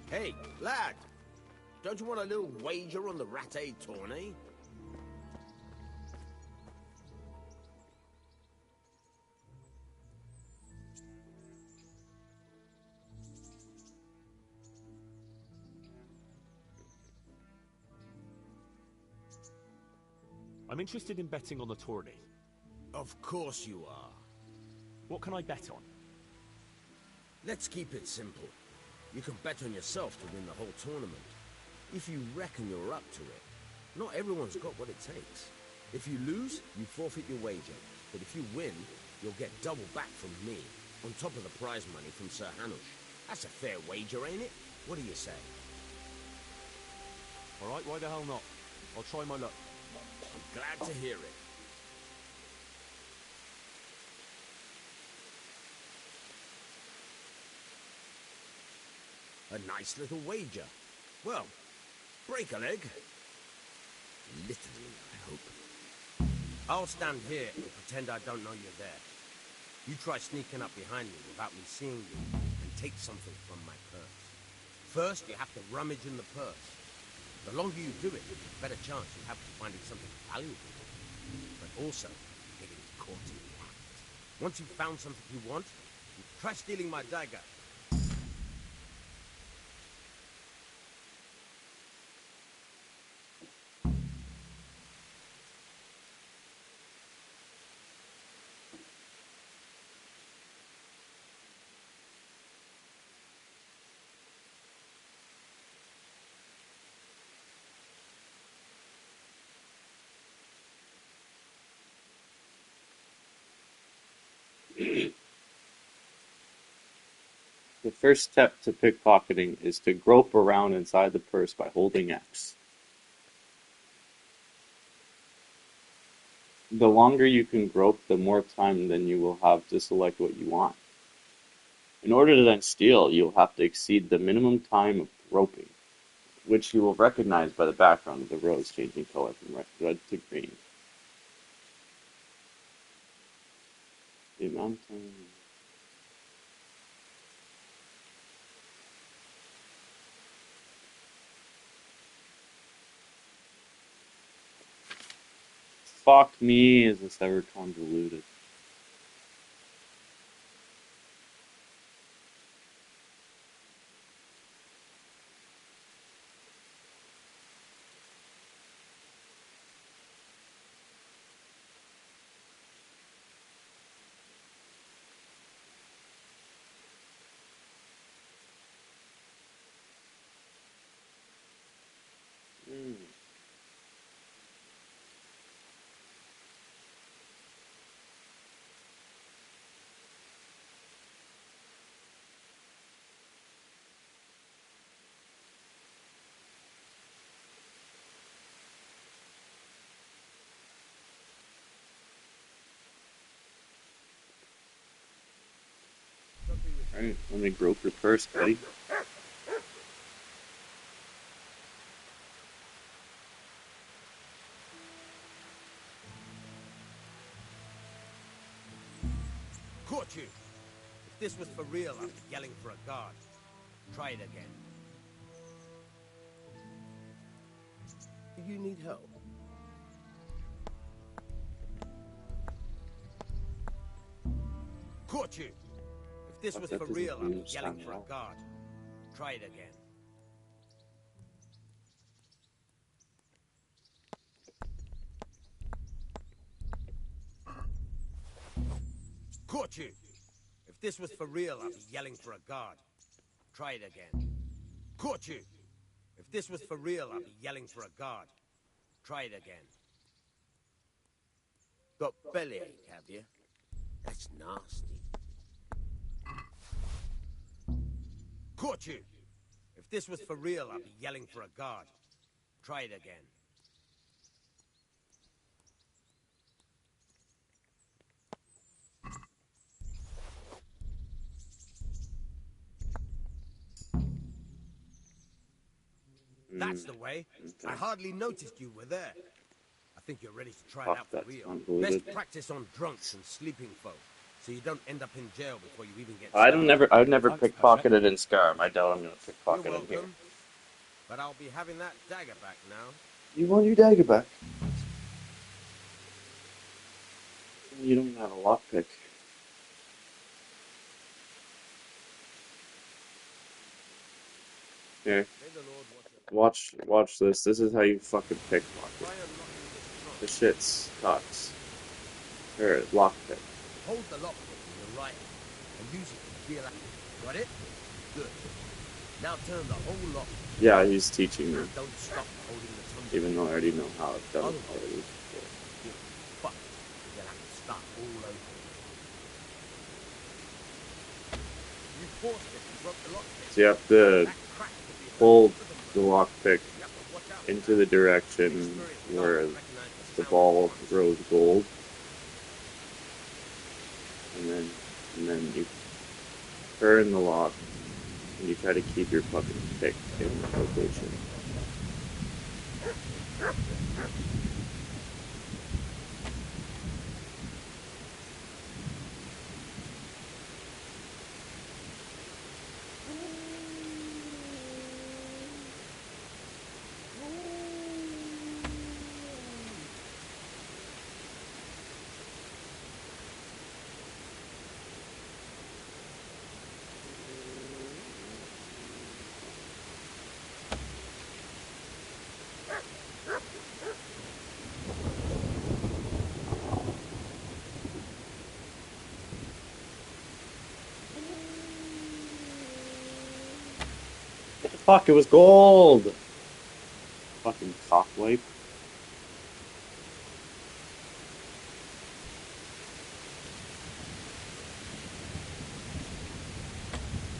Hey, lad! Don't you want a little wager on the Rattay tourney? I'm interested in betting on the tourney. Of course you are. What can I bet on? Let's keep it simple. You can bet on yourself to win the whole tournament. If you reckon you're up to it. Not everyone's got what it takes. If you lose, you forfeit your wager. But if you win, you'll get double back from me, on top of the prize money from Sir Hanush. That's a fair wager, ain't it? What do you say? Alright, why the hell not? I'll try my luck. I'm glad to hear it. A nice little wager. Well, break a leg. Literally, I hope. I'll stand here and pretend I don't know you're there. You try sneaking up behind me without me seeing you and take something from my purse. First, you have to rummage in the purse. The longer you do it, the better chance you have of finding something valuable. But also, getting caught in the act. Once you've found something you want, you try stealing my dagger. The first step to pickpocketing is to grope around inside the purse by holding X. The longer you can grope, the more time then you will have to select what you want. In order to then steal, you'll have to exceed the minimum time of groping, which you will recognize by the background of the rose changing color from red to green. The amount of time... Fuck me, is this ever convoluted? Alright, let me grope your purse, buddy. Caught you! If this was for real, I'd be yelling for a guard. Try it again. Do you need help? Caught you! If this was for real, I'd be yelling for a guard. Try it again. Caught you! If this was for real, I'd be yelling for a guard. Try it again. Caught you! If this was for real, I'd be yelling for a guard. Try it again. Got bellyache, have you? That's nasty. Caught you! If this was for real, I'd be yelling for a guard. Try it again. That's the way. I hardly noticed you were there. I think you're ready to try it out for real. Best practice on drunks and sleeping folk, so you don't end up in jail before you even get started. I've never pickpocketed in Skyrim. I doubt I'm gonna pickpocket in here. But I'll be having that dagger back now. You want your dagger back? You don't even have a lockpick. Here. Watch this. This is how you fucking pickpocket. This shit's cocks. Here, lockpick. Hold the lockpick in your right hand and use it to feel out. Got it? Good. Now turn the whole lock. Yeah, he's teaching me. Don't stop holding the tongue. Even though I already know how I've done it already. But you'll have to start all over. You forced it and broke the lockpick. So you have to pull the lockpick into the direction where the ball throws gold, and then you turn the lock and you try to keep your fucking pick in the location. Fuck, it was gold! Fucking cockwipe.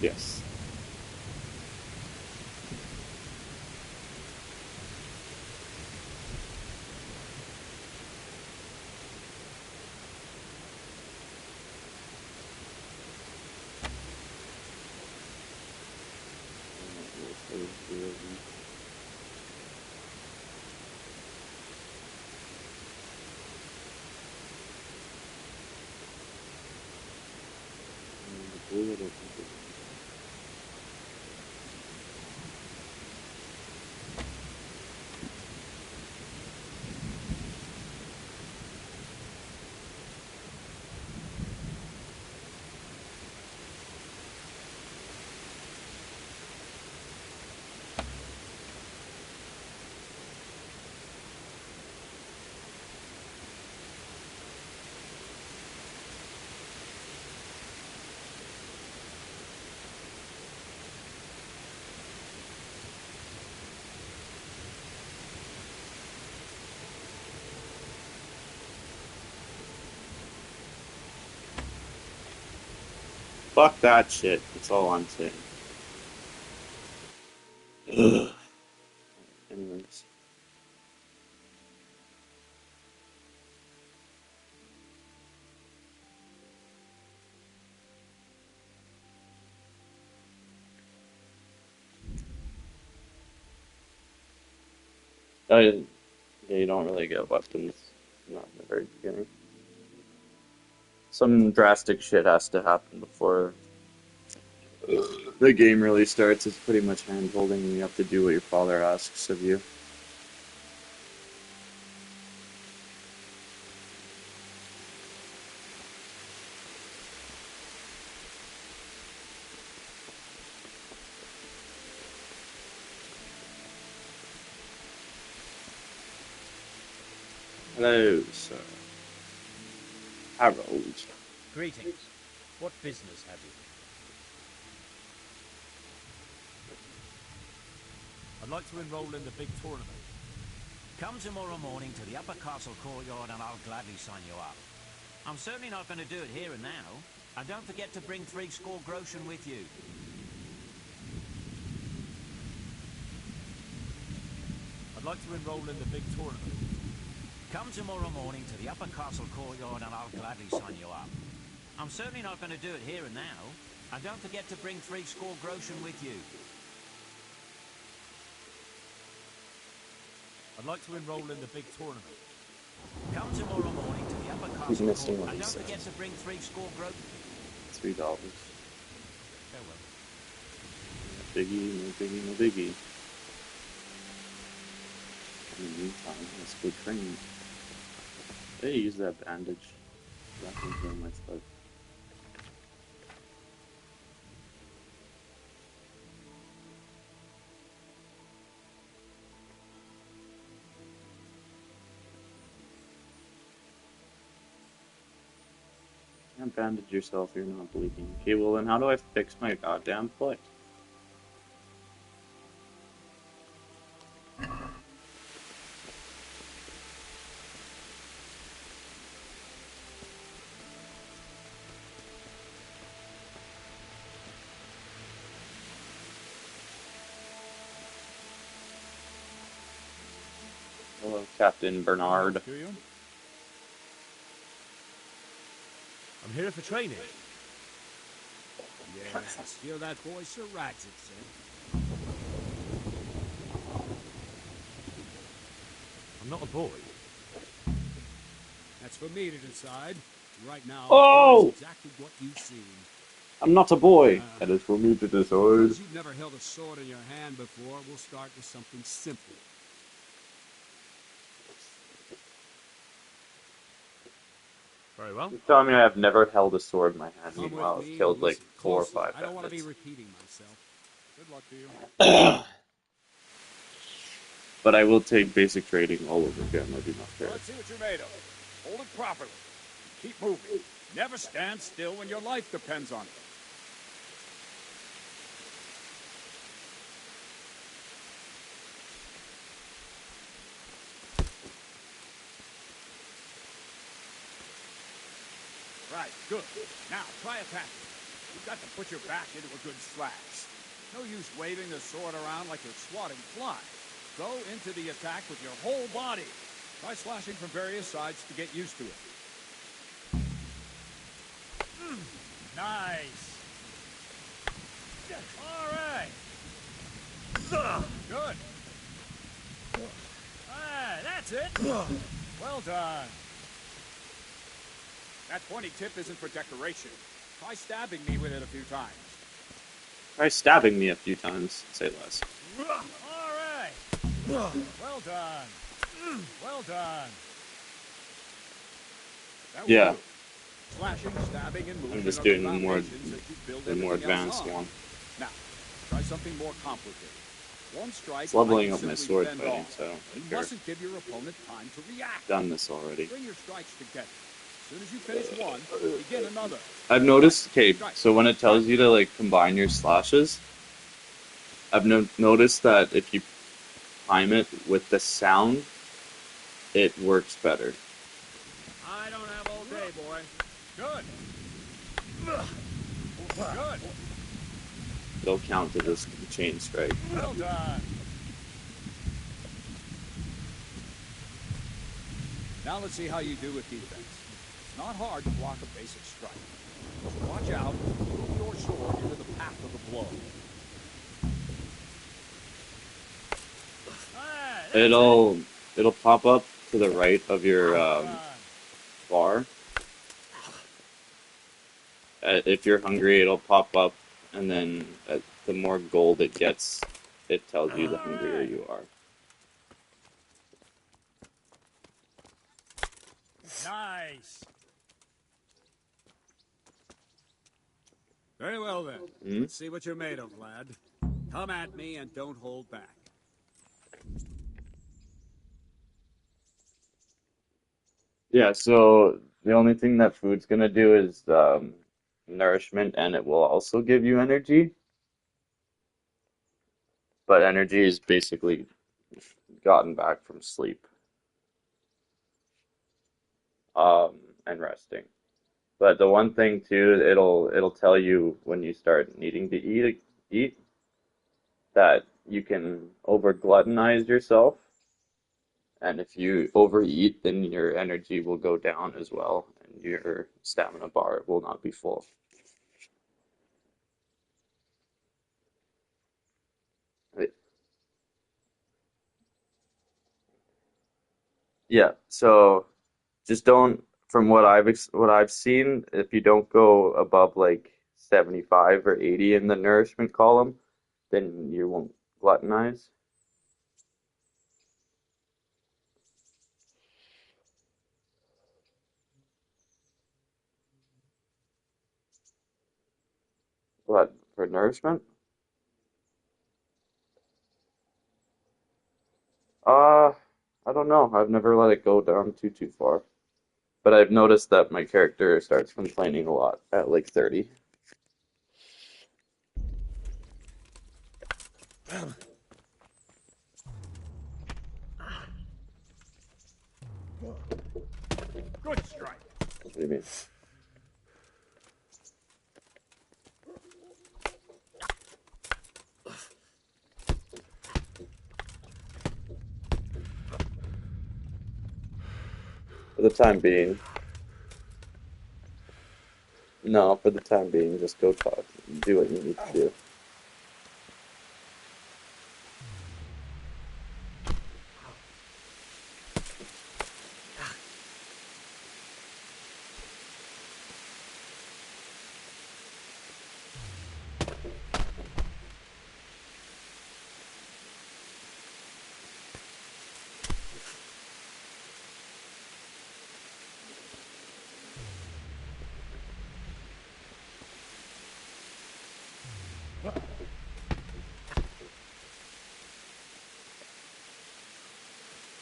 Yes. Fuck that shit. That's all I'm saying. Ugh. Anyways. Yeah, you don't really get weapons, not in the very beginning. Some drastic shit has to happen before the game really starts. It's pretty much hand-holding, and you have to do what your father asks of you. Hello, sir. Harold. Greetings. What business have you? I'd like to enroll in the big tournament. Come tomorrow morning to the upper castle courtyard and I'll gladly sign you up. I'm certainly not going to do it here and now. And don't forget to bring 60 groschen with you. I'd like to enroll in the big tournament. Come tomorrow morning to the upper castle courtyard and I'll gladly sign you up. I'm certainly not going to do it here and now. And don't forget to bring 60 groschen with you. I'd like to enroll in the big tournament. Come tomorrow morning to the upper He's castle missing courtyard what and he don't said. forget to bring 60 groschen. $3. Farewell. Biggie, no biggie, no biggie. In the meantime, let's go train. Hey, use that bandage. That can heal my foot. Can't bandage yourself, you're not bleeding. Okay, well then how do I fix my goddamn foot? Hello, Captain Bernard. Do you? I'm here for training. Yes, hear that voice, Sir Radzik said. I'm not a boy. That's for me to decide. Right now, Oh! it's exactly what you seem. I'm not a boy. That is for me to decide. Because you've never held a sword in your hand before, we'll start with something simple. Very well. You're telling me I have never held a sword in my hand, Come meanwhile with I've me killed and like listen 4 or closely. 5 I don't want to be bandits. repeating myself. Good luck to you. But I will take basic trading all over again, I do not care. Let's see what you're made of. Hold it properly. Keep moving. Never stand still when your life depends on it. Right, good. Now, try attacking. You've got to put your back into a good slash. No use waving the sword around like you're swatting flies. Go into the attack with your whole body. Try slashing from various sides to get used to it. Nice. All right. Good. Ah, that's it. Well done. That pointy tip isn't for decoration. Try stabbing me with it a few times. Try stabbing me a few times, say less. All right. Well done. Well done. That will Yeah. do. Slashing, stabbing, and moving I'm just are doing the the more, foundations that you build the more everything else advanced on. one. Now, try something more complicated. One strike. It's leveling might up my simply sword fend fighting, off. so I don't You care. mustn't give your opponent time to react. Done this already. Bring your strikes together. As soon as you finish one, begin another. I've noticed, okay, so when it tells you to like combine your slashes, I've noticed that if you time it with the sound, it works better. I don't have all day, boy. Good. We'll Good. It'll count as a chain strike. Well done. Now let's see how you do with defense. It's not hard to block a basic strike. Just watch out and move your sword into the path of the blow. It'll pop up to the right of your bar. If you're hungry, it'll pop up, and then the more gold it gets, it tells you the hungrier you are. Nice. Very well then. Let's see what you're made of, lad. Come at me and don't hold back. Yeah, so the only thing that food's gonna do is nourishment, and it will also give you energy. But energy is basically gotten back from sleep and resting. But the one thing too, it'll tell you when you start needing to eat that you can over gluttonize yourself. And if you overeat, then your energy will go down as well, and your stamina bar will not be full. Yeah, so just don't, from what I've seen, if you don't go above like 75 or 80 in the nourishment column, then you won't gluttonize. What, for nourishment? I don't know. I've never let it go down too far. But I've noticed that my character starts complaining a lot at like 30. Good strike. What do you mean? For the time being. No, for the time being, just go talk. Do what you need to do.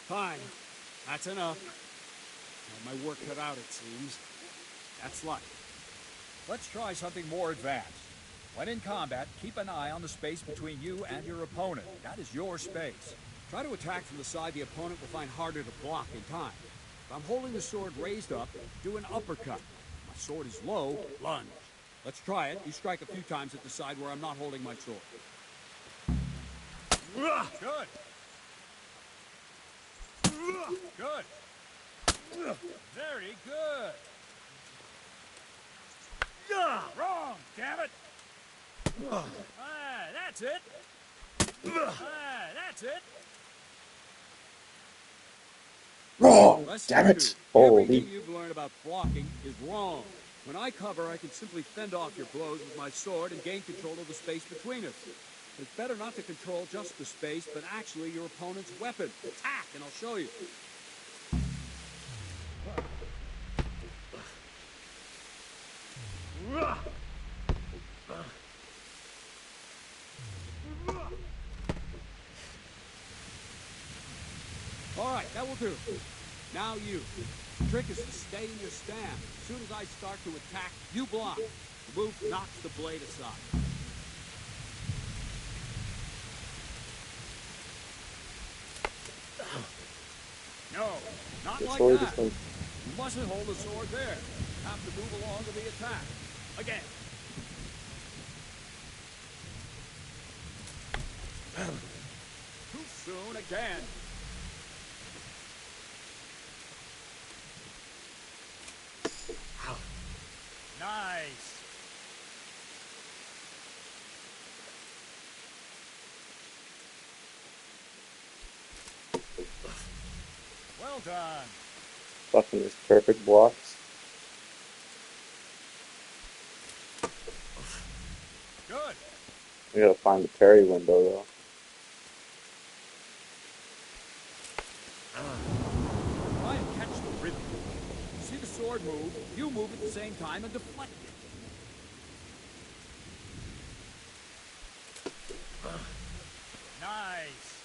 Fine. That's enough. Well, my work cut out, it seems. That's life. Let's try something more advanced. When in combat, keep an eye on the space between you and your opponent. That is your space. Try to attack from the side the opponent will find harder to block in time. If I'm holding the sword raised up, do an uppercut. If my sword is low, lunge. Let's try it. You strike a few times at the side where I'm not holding my sword. Good. Good. Very good. Wrong, damn it. That's it. That's it. Wrong, Lesson damn it. 2. Holy. Everything you've learned about blocking is wrong. When I cover, I can simply fend off your blows with my sword and gain control of the space between us. It's better not to control just the space, but actually your opponent's weapon. Attack, and I'll show you. All right, that will do. Now you. The trick is to stay in your stand. As soon as I start to attack, you block. The move knocks the blade aside. No, not like that. You mustn't hold the sword there. You have to move along to the attack. Again. Too soon again. Nice. Well done. Fucking these perfect blocks. Good. We gotta find the parry window though. Try and catch the rhythm. See the sword move, you move at the same time and deflect it. Nice.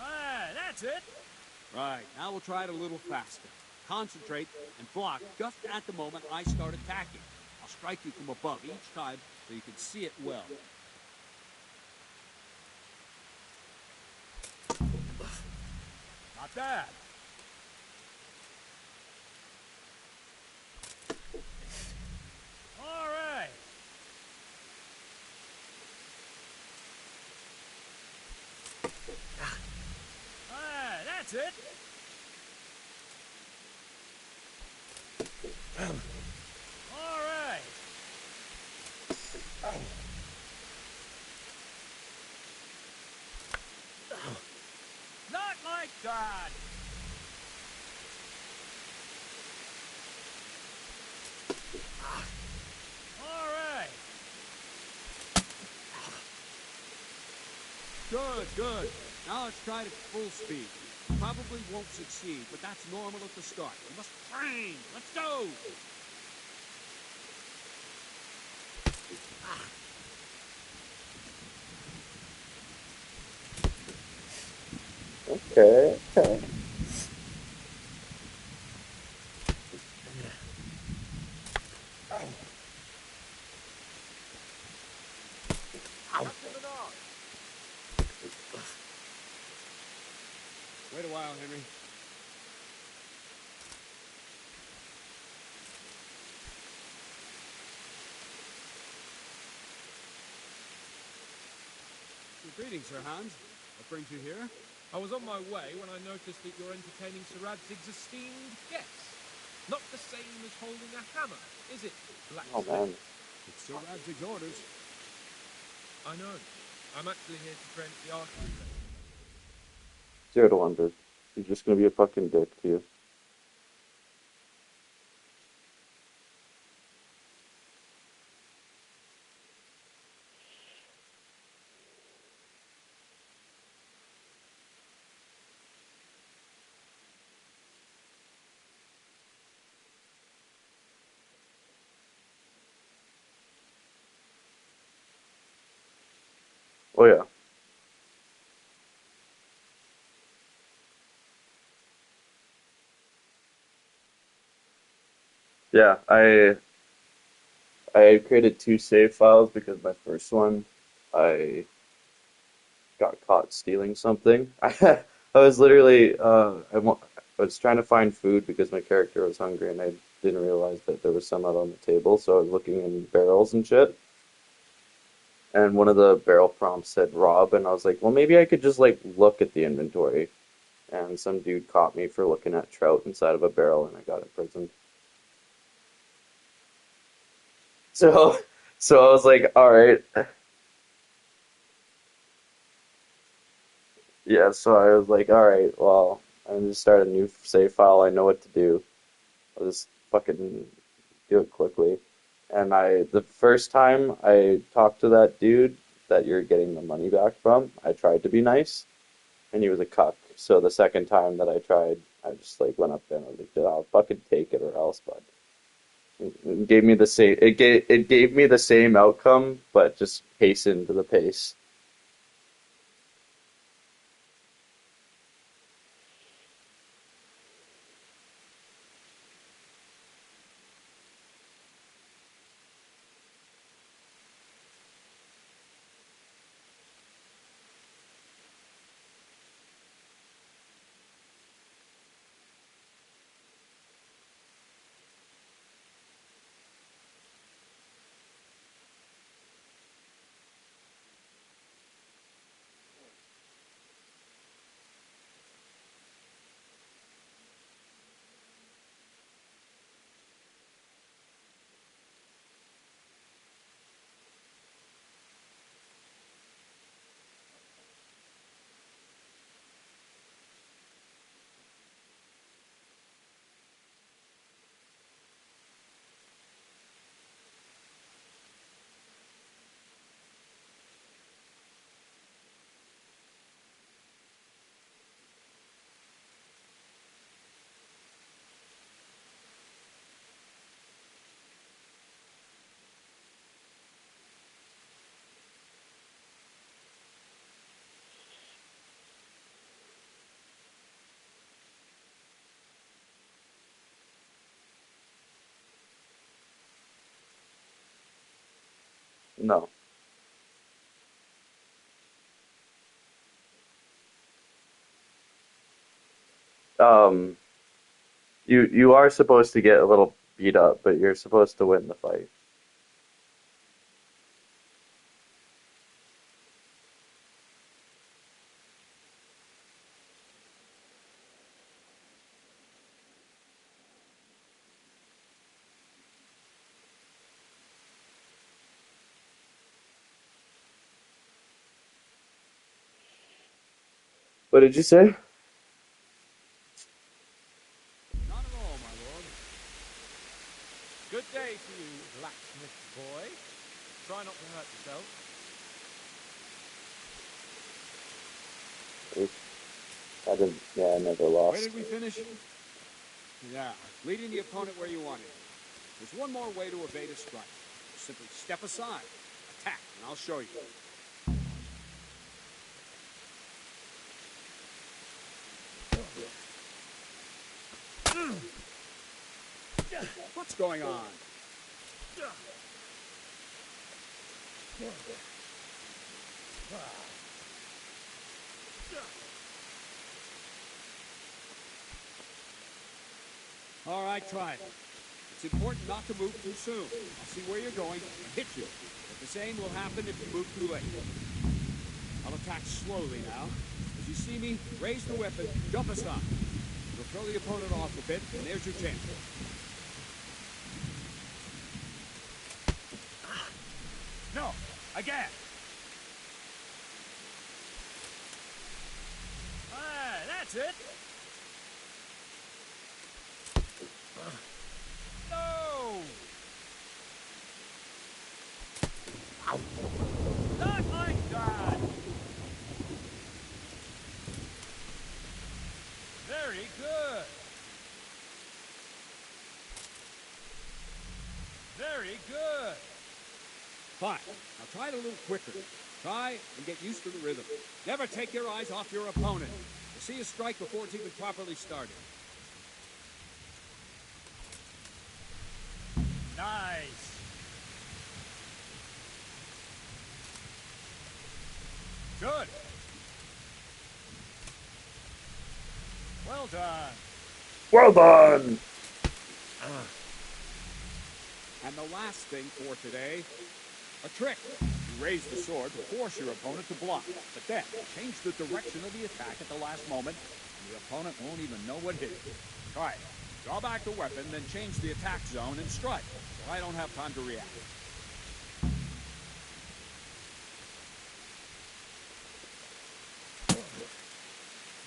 Ah, that's it. Right, now we'll try it a little faster. Concentrate and block just at the moment I start attacking. I'll strike you from above each time so you can see it well. Not bad. All right. Ah, that's it. All right. Not like that. All right. Good, good. Now let's try it at full speed. Probably won't succeed, but that's normal at the start. We must train. Let's go. Okay, okay. Wait a while, Henry. Greetings, Sir Hans. What brings you here? I was on my way when I noticed that you're entertaining Sir Radzig's esteemed guests. Not the same as holding a hammer, is it, Oh blacksmith? man. It's Sir Radzig's orders. I know. I'm actually here to train at the archery range. 0 to 100. He's just gonna be a fucking dick to you. Oh yeah. Yeah, I created 2 save files because my first one I got caught stealing something. I was literally I was trying to find food because my character was hungry and I didn't realize that there was some out on the table, so I was looking in barrels and shit. And one of the barrel prompts said rob, and I was like, well, maybe I could just like look at the inventory. And some dude caught me for looking at trout inside of a barrel, and I got imprisoned. So, so I was like, all right. Yeah, so I was like, all right, well, I'm just start a new save file. I know what to do. I'll just fucking do it quickly. And the first time I talked to that dude that you're getting the money back from, I tried to be nice, and he was a cuck. So the second time that I tried, I just like went up there and I was like, I'll fucking take it or else, bud. It gave me the same. It gave me the same outcome, but just hastened the pace. No. Um, you are supposed to get a little beat up, but you're supposed to win the fight. What did you say? Not at all, my lord. Good day to you, blacksmith boy. Try not to hurt yourself. I didn't. Yeah, I never lost. Where did we finish? Yeah, leading the opponent where you wanted. There's one more way to evade a strike. Simply step aside, attack, and I'll show you. What's going on? All right, try it. It's important not to move too soon. I'll see where you're going and hit you. But the same will happen if you move too late. I'll attack slowly now. As you see me, raise the weapon, jump aside. You'll throw the opponent off a bit, and there's your chance. No, again. Ah, that's it. No. Not like that. Very good. Very good. Fine. Now try it a little quicker. Try and get used to the rhythm. Never take your eyes off your opponent. You'll see a strike before it's even properly started. Nice. Good. Well done. Well done. And the last thing for today, a trick. You raise the sword to force your opponent to block, but then change the direction of the attack at the last moment, and the opponent won't even know what hit you. Try it. Draw back the weapon, then change the attack zone and strike, so I don't have time to react.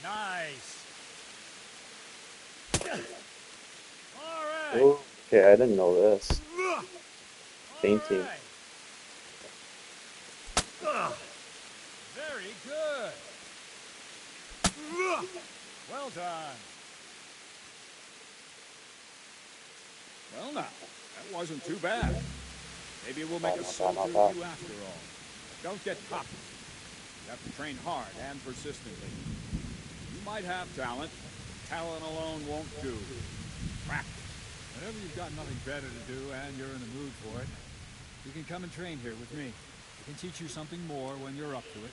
Nice. All right. Oh, okay, I didn't know this. Painting. Very good. Well done. Well now, that wasn't too bad. Maybe we'll make a soldier of you after all. Don't get cocky. You have to train hard and persistently. You might have talent. Talent alone won't do. Practice. Whenever you've got nothing better to do and you're in the mood for it, you can come and train here with me. I can teach you something more when you're up to it.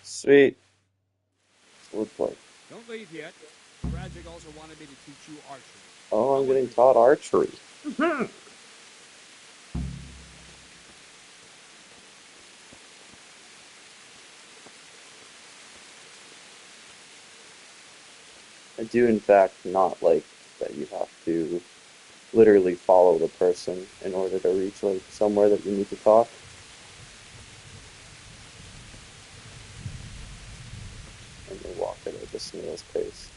Sweet. Woodplay. Don't leave yet. Radzik also wanted me to teach you archery. Oh, I'm getting taught archery. I do, in fact, not like that you have to literally follow the person in order to reach like somewhere that you need to talk. And they walk at a snail's pace.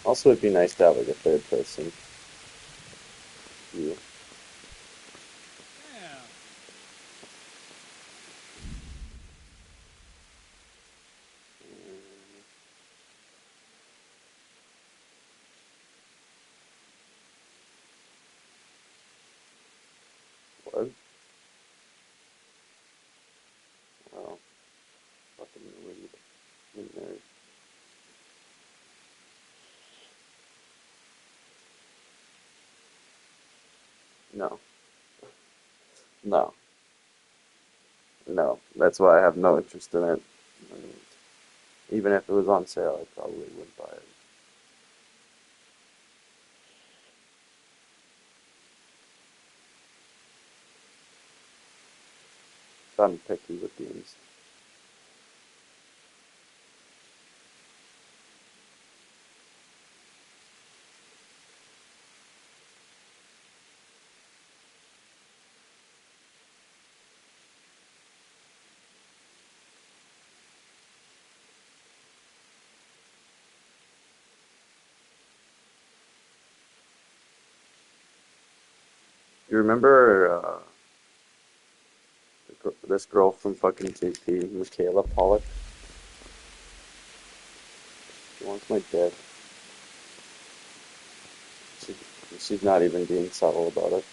Also, it'd be nice to have like a third person view. No. No. No. That's why I have no interest in it. And even if it was on sale, I probably wouldn't buy it. I'm picky with games. You remember this girl from fucking JP, Michaela Pollock? She wants my dick. She's not even being subtle about it.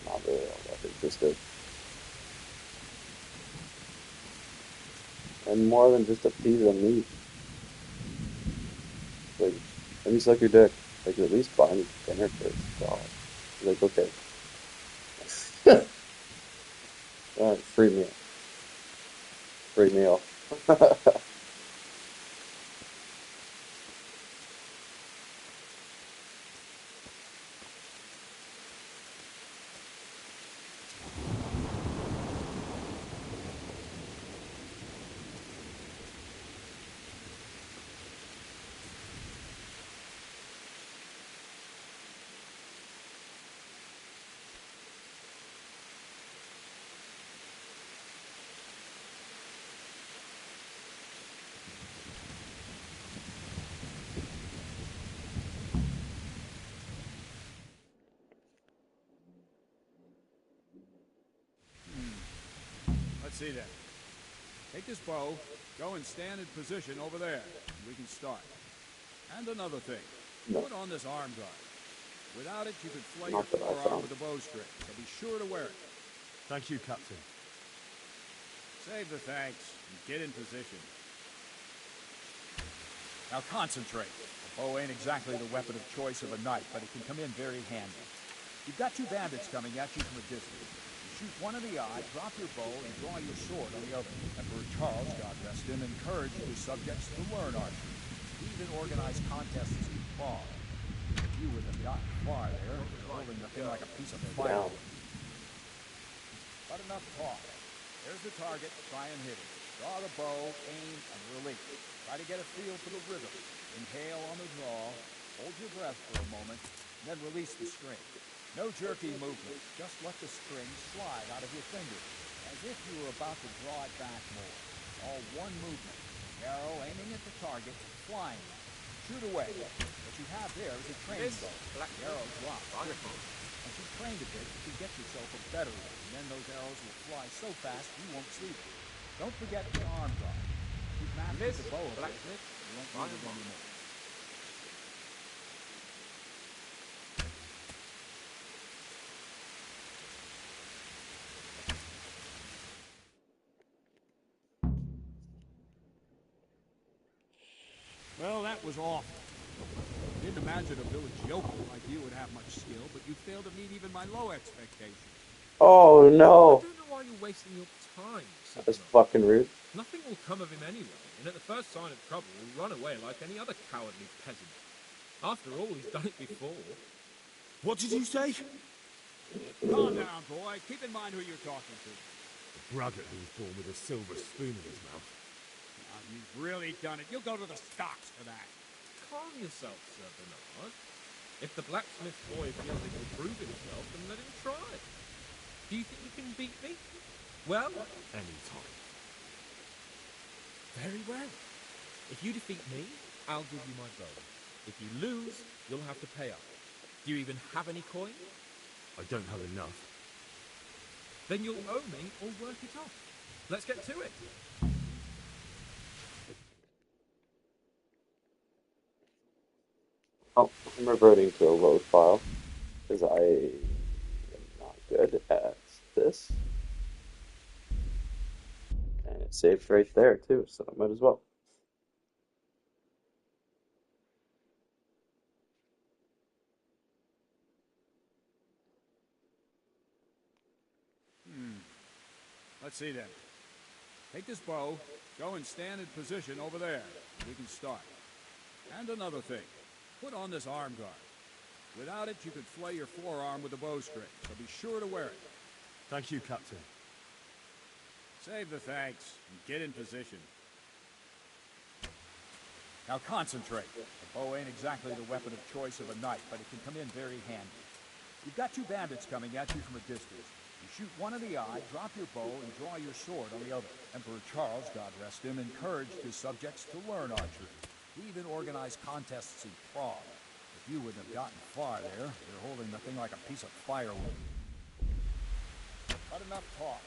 Not really all that interested. And more than just a piece of meat. Like, let me suck your dick. Like, at least buy me dinner first. God. Like, okay. Alright, free meal. Free meal. Let's see then. Take this bow, go and stand in position over there, and we can start. And another thing, put on this arm guard. Without it, you could flay your forearm with a bowstring, so be sure to wear it. Thank you, Captain. Save the thanks, and get in position. Now concentrate. The bow ain't exactly the weapon of choice of a knight, but it can come in very handy. You've got two bandits coming at you from a distance. Shoot one in the eye, drop your bow, and draw your sword on the other. Emperor Charles, God rest him, encouraged his subjects to learn archery. He even organized contests to fall. You were the guy far there, holding the thing like a piece of firewood. But enough talk. There's the target. Try and hit it. Draw the bow, aim, and release. Try to get a feel for the rhythm. Inhale on the draw, hold your breath for a moment, and then release the string. No jerky movement, just let the string slide out of your fingers, as if you were about to draw it back more. All one movement. Arrow aiming at the target, flying. Shoot away. What you have there is a training bow. The arrow drops quickly. As you trained a bit, you can get yourself a better one, and then those arrows will fly so fast you won't see them. Don't forget the arm guard. Keep mastering the bow a bit, you won't need it anymore. Well, that was awful. Didn't imagine a village yokel like you would have much skill, but you failed to meet even my low expectations. Oh no! I don't know why you're wasting your time, That's fucking rude. Nothing will come of him anyway, and at the first sign of trouble, he'll run away like any other cowardly peasant. After all, he's done it before. What did you say? Calm down, boy. Keep in mind who you're talking to. The braggart who was born with a silver spoon in his mouth. Now, you've really done it. You'll go to the stocks for that. Calm yourself, Sir Bernard. If the blacksmith boy feels he can prove himself, then let him try. Do you think you can beat me? Well, Any time. very well. If you defeat me, I'll give you my bow. If you lose, you'll have to pay up. Do you even have any coin? I don't have enough. Then you'll owe me or work it off. Let's get to it. Oh, I'm reverting to a load file because I am not good at this. And it saved right there too, so I might as well. Let's see then. Take this bow, go and stand in position over there. We can start. And another thing. Put on this arm guard. Without it, you could flay your forearm with a bowstring, so be sure to wear it. Thank you, Captain. Save the thanks and get in position. Now concentrate. The bow ain't exactly the weapon of choice of a knight, but it can come in very handy. You've got two bandits coming at you from a distance. You shoot one in the eye, drop your bow, and draw your sword on the other. Emperor Charles, God rest him, encouraged his subjects to learn archery. He even organized contests in Prague. If you wouldn't have gotten far there, you're holding the thing like a piece of firewood. Not enough talk.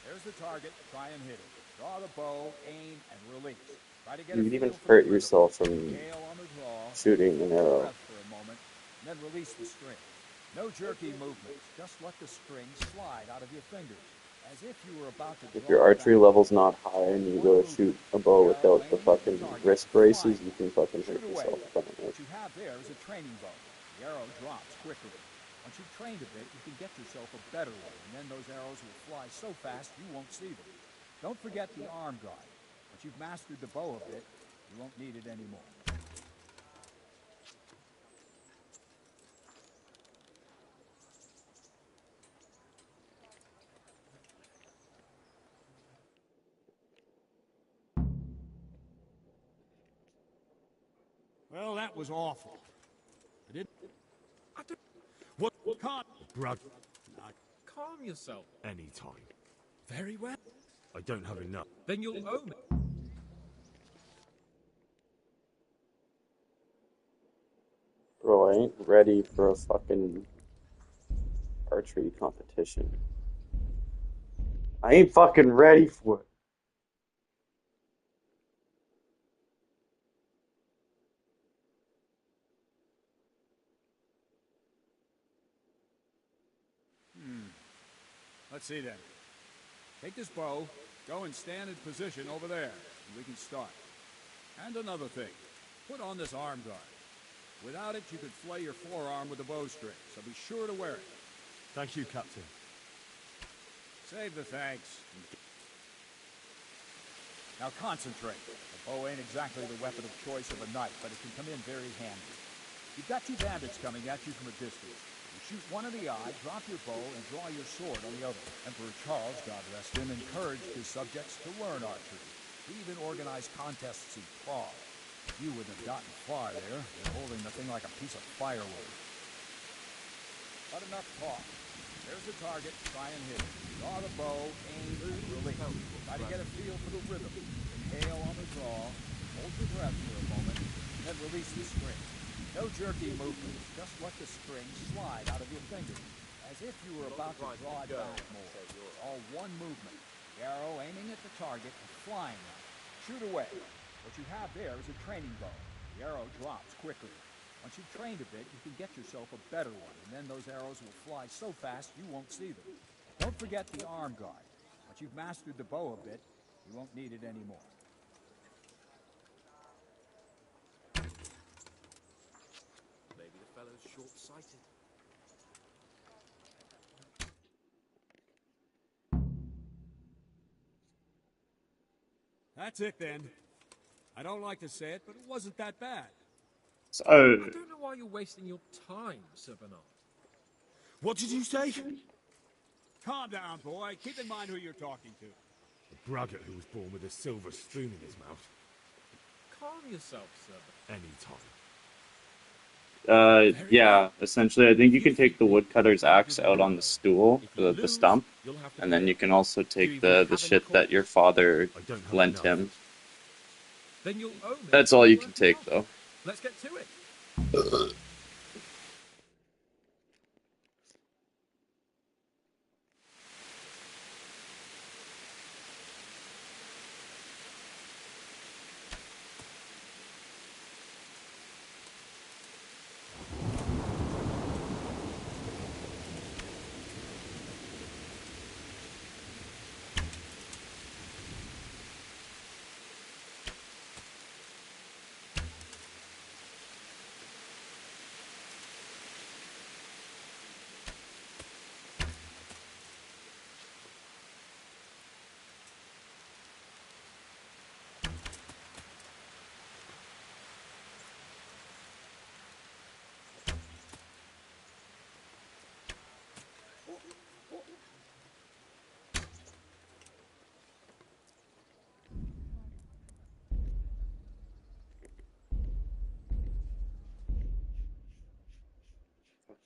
There's the target. Try and hit it. Draw the bow, aim, and release. Try to get You could even hurt yourself from shooting an arrow. For a moment, and then release the string. No jerky movements. Just let the string slide out of your fingers, as if you were about to. If your archery level's not high and you go to shoot a bow without the fucking wrist braces, you can fucking hurt yourself. What you have there is a training bow. The arrow drops quickly. Once you've trained a bit, you can get yourself a better one, and then those arrows will fly so fast you won't see them. Don't forget the arm guard. Once you've mastered the bow a bit, you won't need it anymore. Well, that was awful. I didn't... What? Can't... Brad, Calm yourself. anytime. Very well. I don't have enough. Then you'll own it. Bro, I ain't ready for a fucking archery competition. I ain't fucking ready for it. Let's see then. Take this bow, go and stand in position over there, and we can start. And another thing. Put on this arm guard. Without it, you could flay your forearm with a bowstring, so be sure to wear it. Thank you, Captain. Save the thanks. Now concentrate. The bow ain't exactly the weapon of choice of a knight, but it can come in very handy. You've got two bandits coming at you from a distance. You shoot one in the eye, drop your bow, and draw your sword on the other. Emperor Charles, God rest him, encouraged his subjects to learn archery. He even organized contests in Prague. If you wouldn't have gotten far there, you're holding the thing like a piece of firewood. Not enough talk. There's the target. Try and hit it. Draw the bow, aim, and release. Try to get a feel for the rhythm. Inhale on the draw. Hold your breath for a moment, and then release the string. No jerky movements. Just let the string slide out of your fingers, as if you were about to draw it back more. All one movement. The arrow aiming at the target and flying at it. Shoot away. What you have there is a training bow. The arrow drops quickly. Once you've trained a bit, you can get yourself a better one, and then those arrows will fly so fast you won't see them. Don't forget the arm guard. Once you've mastered the bow a bit, you won't need it anymore. Maybe the fellow's short-sighted. That's it then. I don't like to say it, but it wasn't that bad. So, I don't know why you're wasting your time, Sir Bernard. What did you say? Calm down, boy. Keep in mind who you're talking to. A braggart who was born with a silver spoon in his mouth. Calm yourself, sir. Anytime. Yeah, essentially, I think you can take the woodcutter's axe out on the stool, the stump, and then you can also take the shit that your father lent him. Then you'll own it. That's all you can take, though. Let's get to it.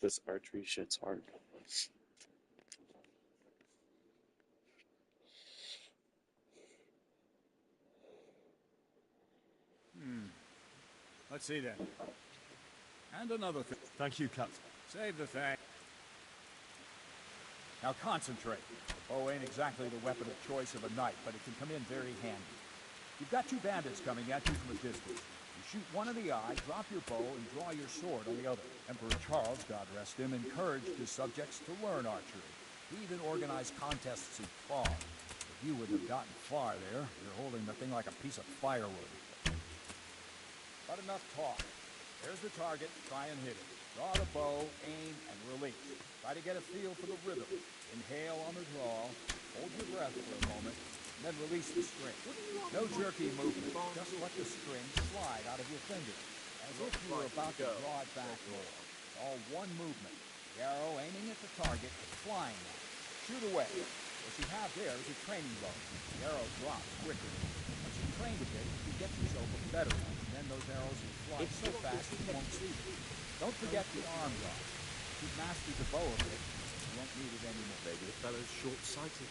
This archery shit's hard. Let's see then. And another thing. Thank you, Captain. Save the thing. Now concentrate. The bow ain't exactly the weapon of choice of a knight, but it can come in very handy. You've got two bandits coming at you from a distance. You shoot one in the eye, drop your bow, and draw your sword on the other. Emperor Charles, God rest him, encouraged his subjects to learn archery. He even organized contests in Prague. If you wouldn't have gotten far there, you're holding the thing like a piece of firewood. But enough talk. There's the target. Try and hit it. Draw the bow, aim, and release. Try to get a feel for the rhythm. Inhale on the draw. Hold your breath for a moment. And then release the string. No jerky movement. Just let the string slide out of your fingers. As if you were about to draw it back more. All one movement. The arrow aiming at the target, flying now. Shoot away. What you have there is a training bow. The arrow drops quicker. Once you trained a bit, you get yourself a better one. Then those arrows will fly so fast you won't see them. Don't forget the arm guard. If you've mastered the bow a bit, you won't need it anymore. Maybe the fellow's short-sighted.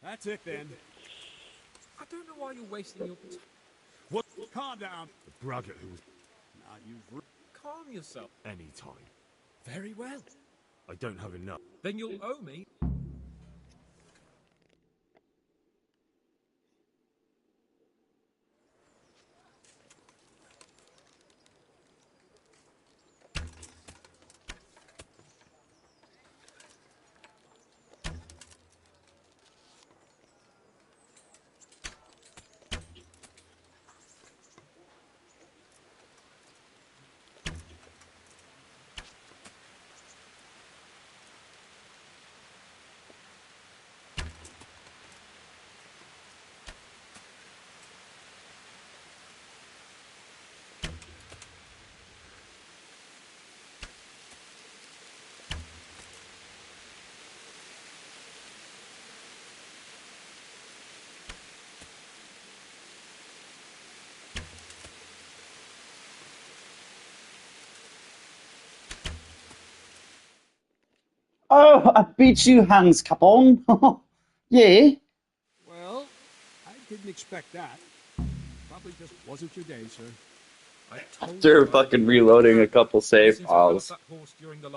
That's it then. I don't know why you're wasting your time. What? Calm down. The braggart who was... Now you've... Calm yourself. Any time. Very well. I don't have enough. Then you'll owe me. Oh, I beat you, Hans Capon. Yeah. Well, I didn't expect that. Probably just wasn't your day, sir. After fucking reloading a couple save files,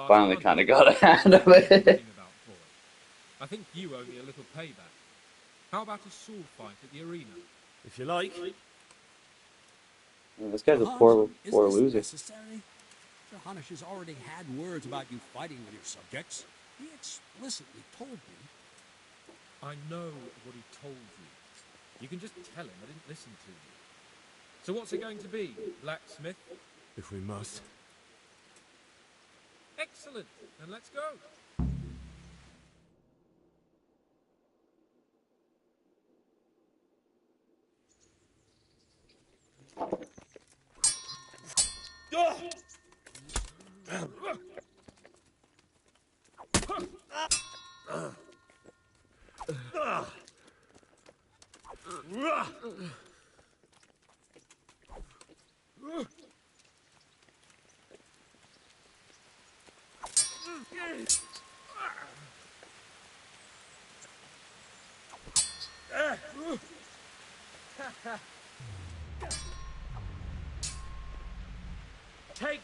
finally kind of got a hand of it. I think you owe me a little payback. How about a sword fight at the arena? If you like. Yeah, this guy's a poor loser. Necessary? Sir Hanush has already had words about you fighting with your subjects. He explicitly told me. I know what he told you. You can just tell him I didn't listen to you. So what's it going to be, blacksmith? If we must. Excellent. Then let's go. Take.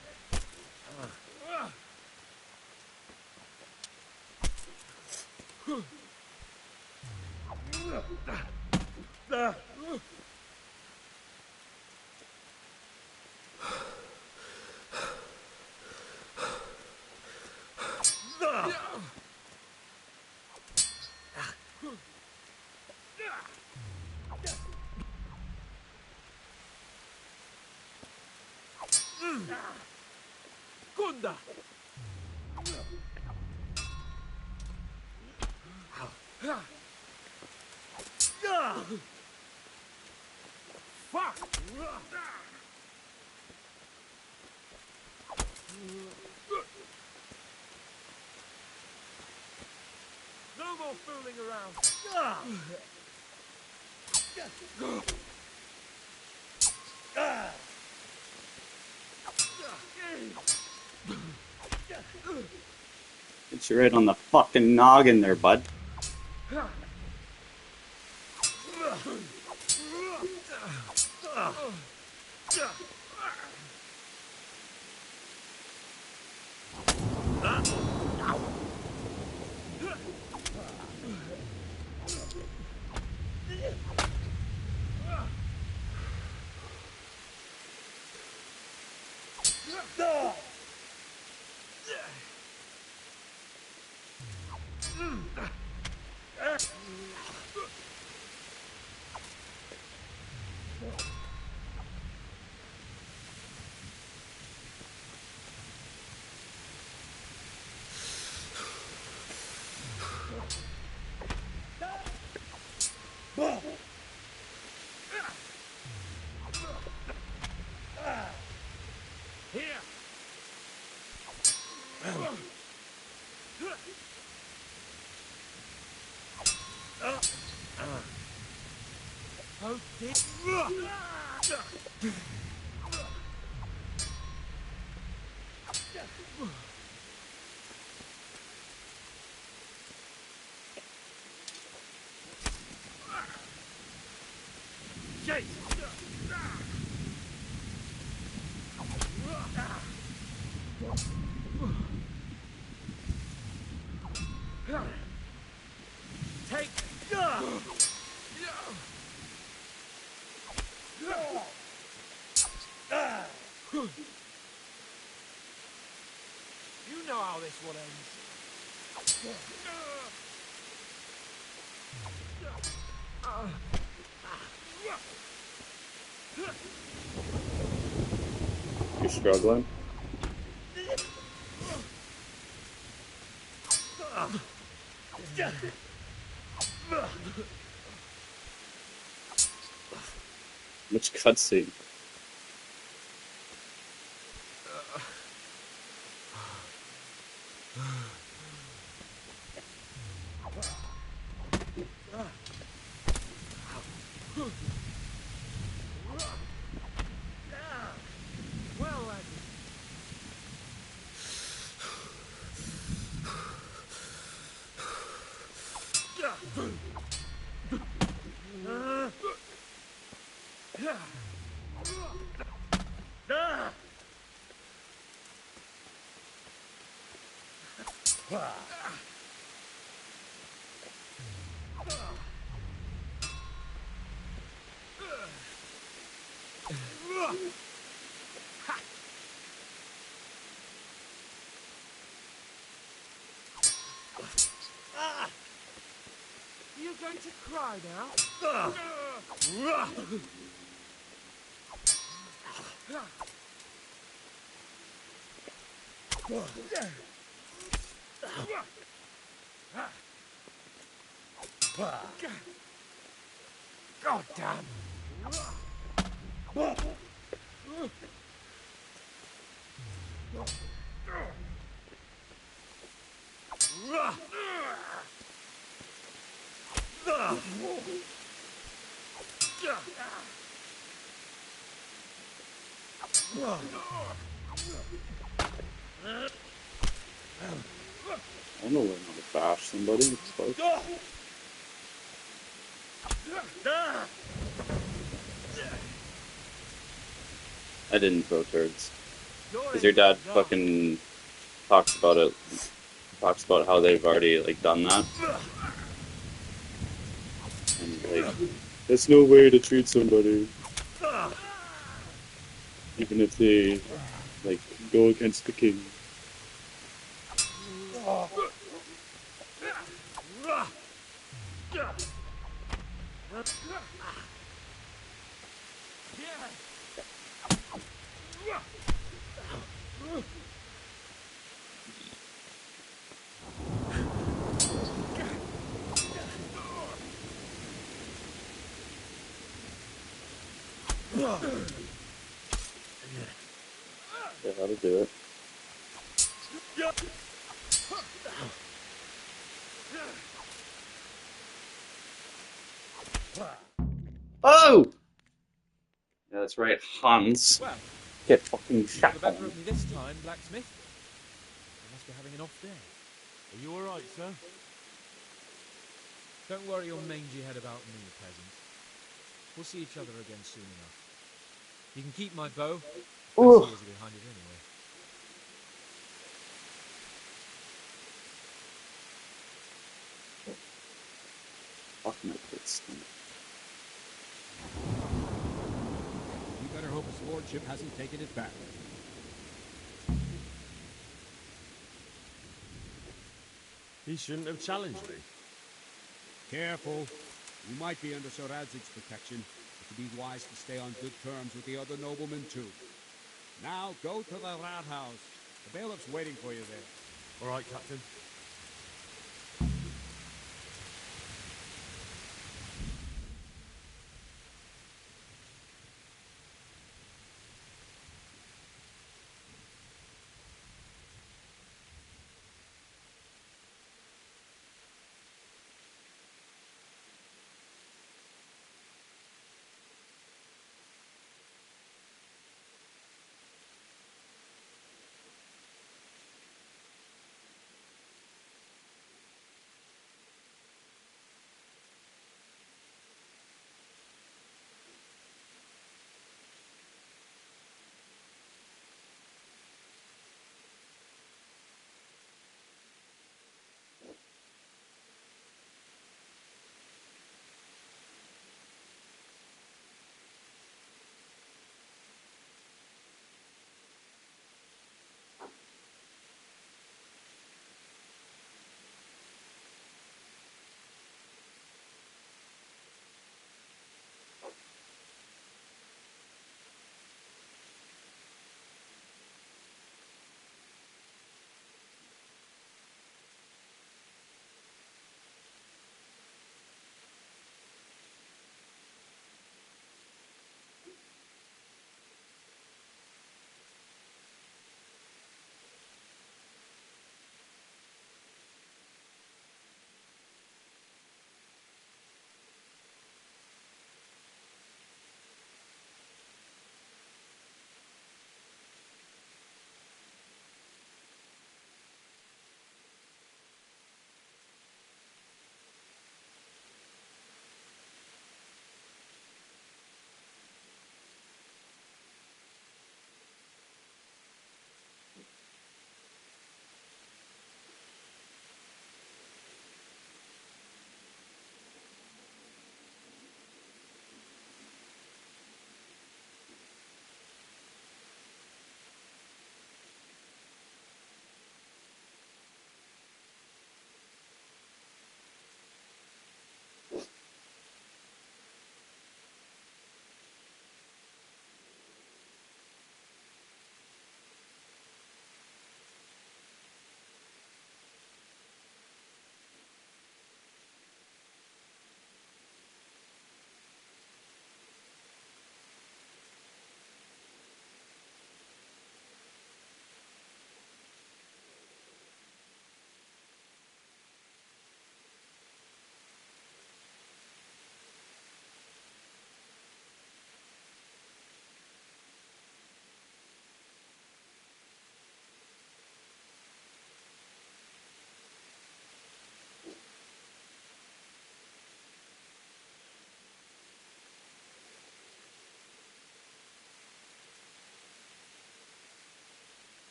Gunda. Fuck. more fooling around. Hit you right on the fucking noggin there, bud. Here. Oh, this. Take. You know how this one You're struggling? Which cutscene? Well, lad. You're going to cry now? God damn. I don't know how to bash somebody. It's close. I didn't throw turds. Because your dad fucking talks about it. Talks about how they've already, like, done that. And, like, there's no way to treat somebody. Even if they, like, go against the king. Yeah, how to do it. Oh! Yeah, that's right, Hans. Well, Get fucking you got shot the better on. of me this time, blacksmith. You must be having an off day. Are you all right, sir? Don't worry your mangy head about me, peasant. We'll see each other again soon enough. You can keep my bow. Bessie is behind it anyway. Fuck my kids. You better hope his lordship hasn't taken it back. He shouldn't have challenged me. Careful. You might be under Sir Radzig's protection, but you'd be wise to stay on good terms with the other noblemen too. Now go to the rat house. The bailiff's waiting for you there. All right, Captain.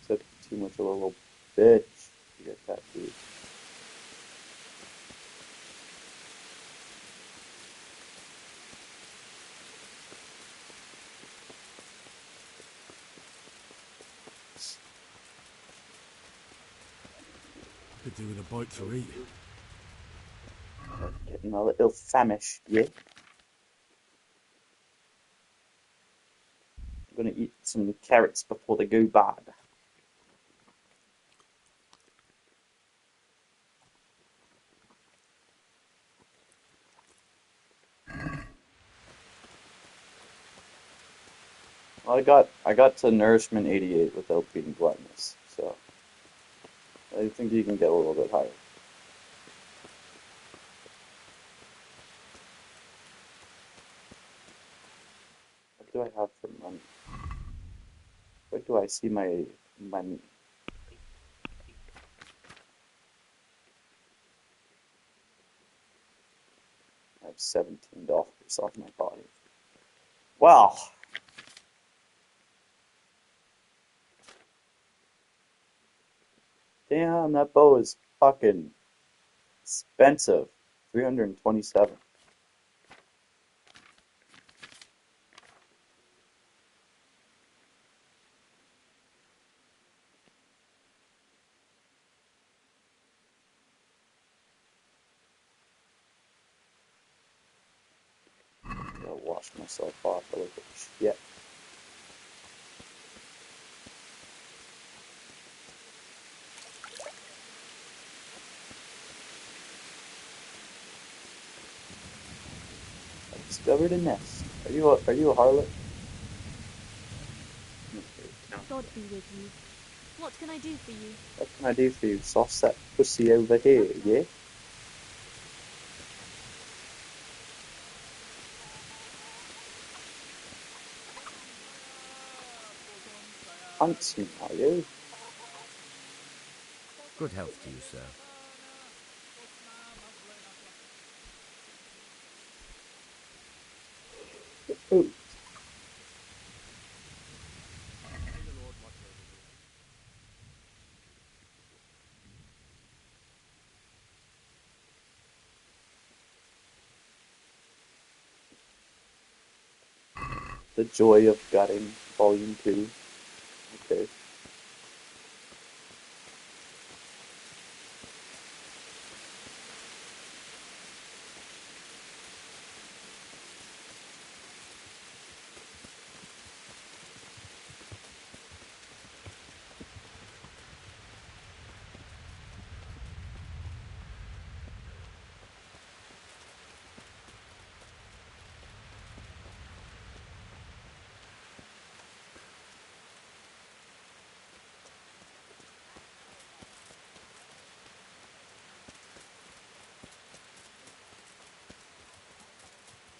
Said too much of a little bitch to get tattooed. Could do with a bite to eat. Getting a little famished, yeah. I'm gonna eat some carrots before they go bad. Well, I got to nourishment 88 without being gluttonous, so I think you can get a little bit higher. What do I have for money? Where do I see my money? I have $17 off my body. Wow. Damn, that bow is fucking expensive. 327. I gotta wash myself off. I look like shit. I discovered a nest. Are you a harlot? God be with you. What can I do for you? What can I do for you? Sauce that pussy over here, yeah? Huntsman, are you? Good health to you, sir. Ooh. The Joy of Gutting, Volume 2. Okay.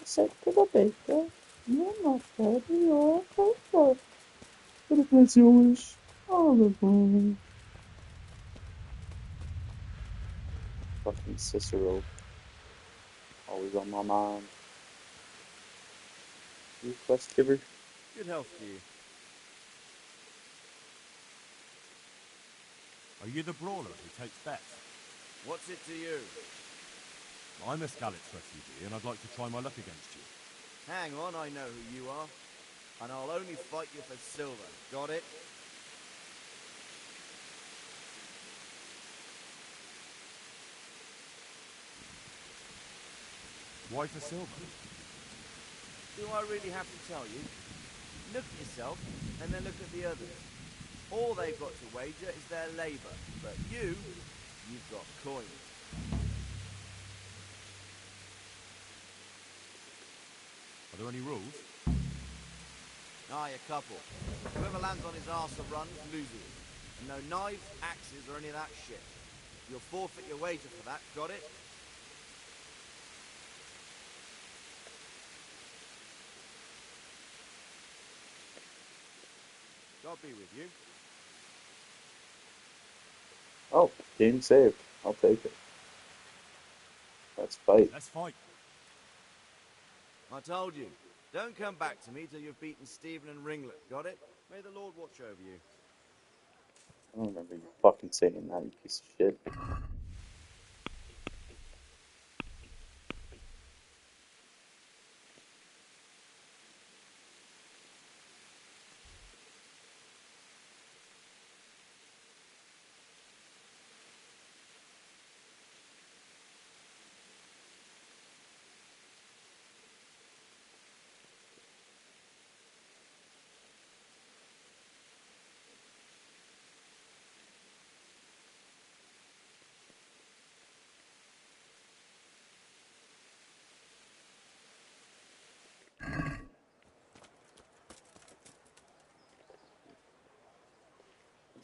Said to the baker, you're not dead, you're a baker. But if that's your wish, I'll live on. Fucking Cicero. Always on my mind. You quest giver? Good health to you. Are you the brawler who takes bets? What's it to you? I'm a Skalitz refugee, and I'd like to try my luck against you. Hang on, I know who you are. And I'll only fight you for silver. Got it? Why for silver? Do I really have to tell you? Look at yourself, and then look at the others. All they've got to wager is their labour. But you've got coins. Are there any rules? Aye, a couple. Whoever lands on his arse or runs, loses. And no knives, axes, or any of that shit. You'll forfeit your wager for that, got it? God be with you. Oh, game saved. I'll take it. Let's fight. Let's fight. I told you. Don't come back to me till you've beaten Stephen and Ringlet, got it? May the Lord watch over you. I don't remember you fucking saying that, you piece of shit.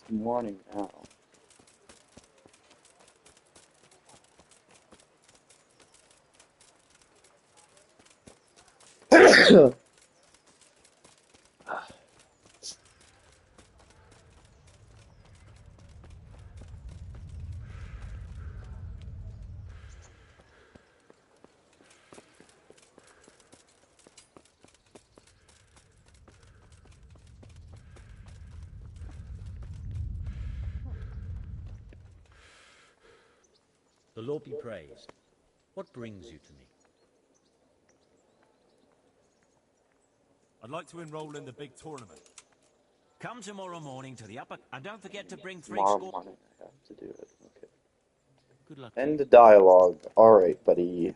morning now. The Lord be praised. What brings you to me? I'd like to enroll in the big tournament. Come tomorrow morning to the upper... And don't forget to bring 3 Tomorrow score... morning I have to do it. Okay. Good luck. End the dialogue. Alright, buddy.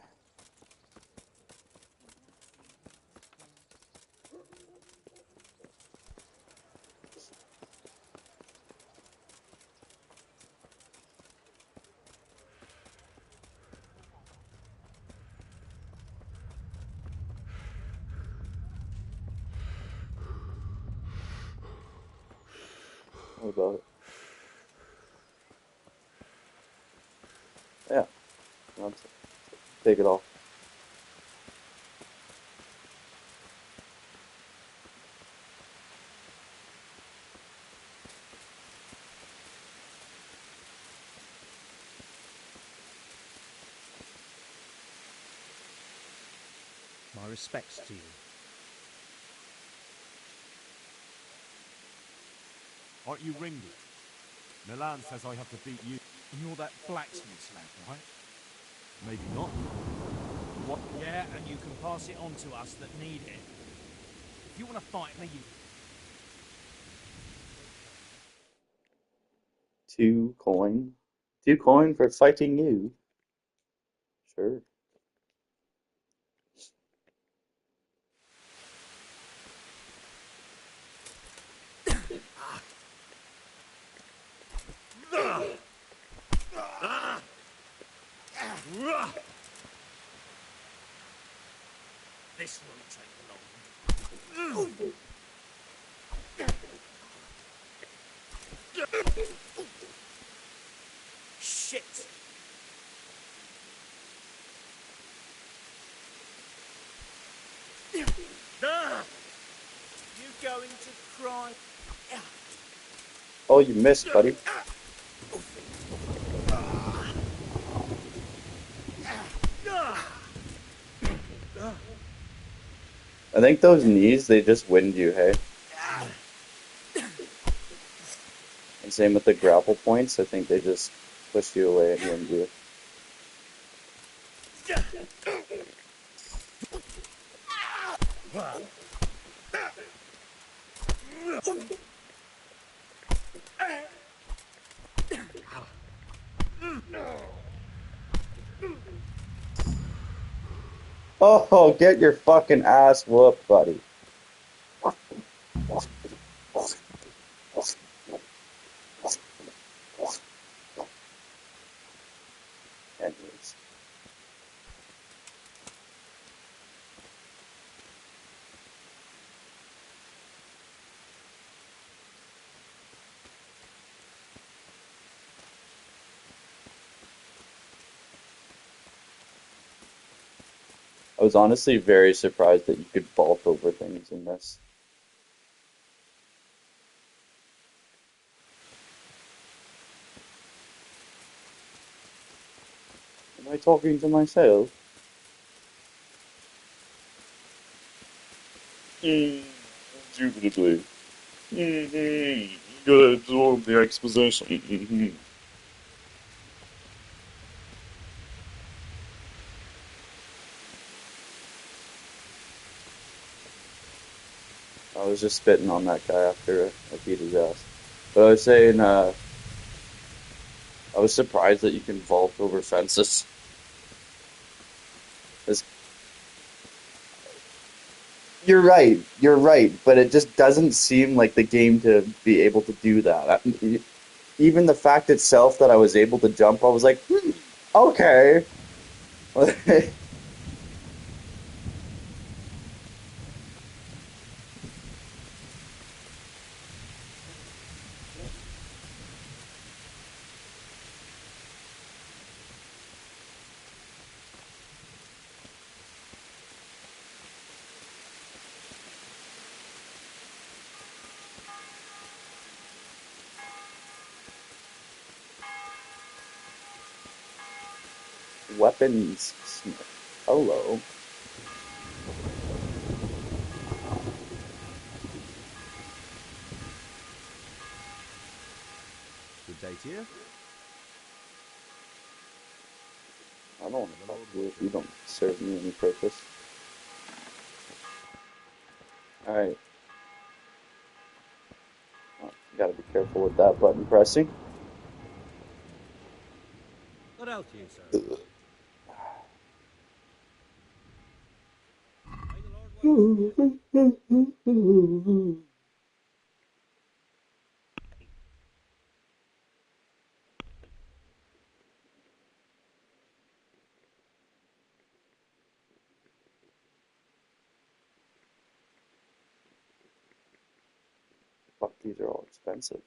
What about it? Yeah. That's it. Take it off. My respects to you. Aren't you Ringlet? Milan says I have to beat you. You're that blacksmith's lad, right? Maybe not. What? Yeah, and you can pass it on to us that need it. If you want to fight me, you... 2 coin. 2 coin for fighting you. Sure. This won't take long. Shit! You going to cry? Oh, you missed, buddy. I think those knees, they just wind you, hey? And same with the grapple points, I think they just push you away and wind you. Oh, get your fucking ass whooped, buddy. Anyways. I was honestly very surprised that you could vault over things in this. Am I talking to myself? Indubitably. Gotta absorb the exposition. I was just spitting on that guy after I beat his ass. But I was saying, I was surprised that you can vault over fences. You're right, but it just doesn't seem like the game to be able to do that. Even the fact itself that I was able to jump, I was like, okay. Weapons Smith. Hello. Good day to you. I don't want to talk to you if you don't serve me any purpose. Alright. Oh, gotta be careful with that button pressing. What else do you, sir? Fuck, these are all expensive.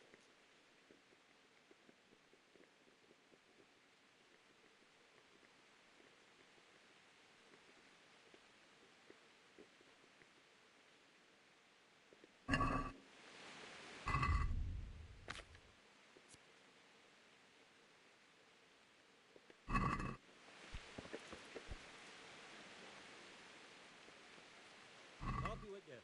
I'll be with you.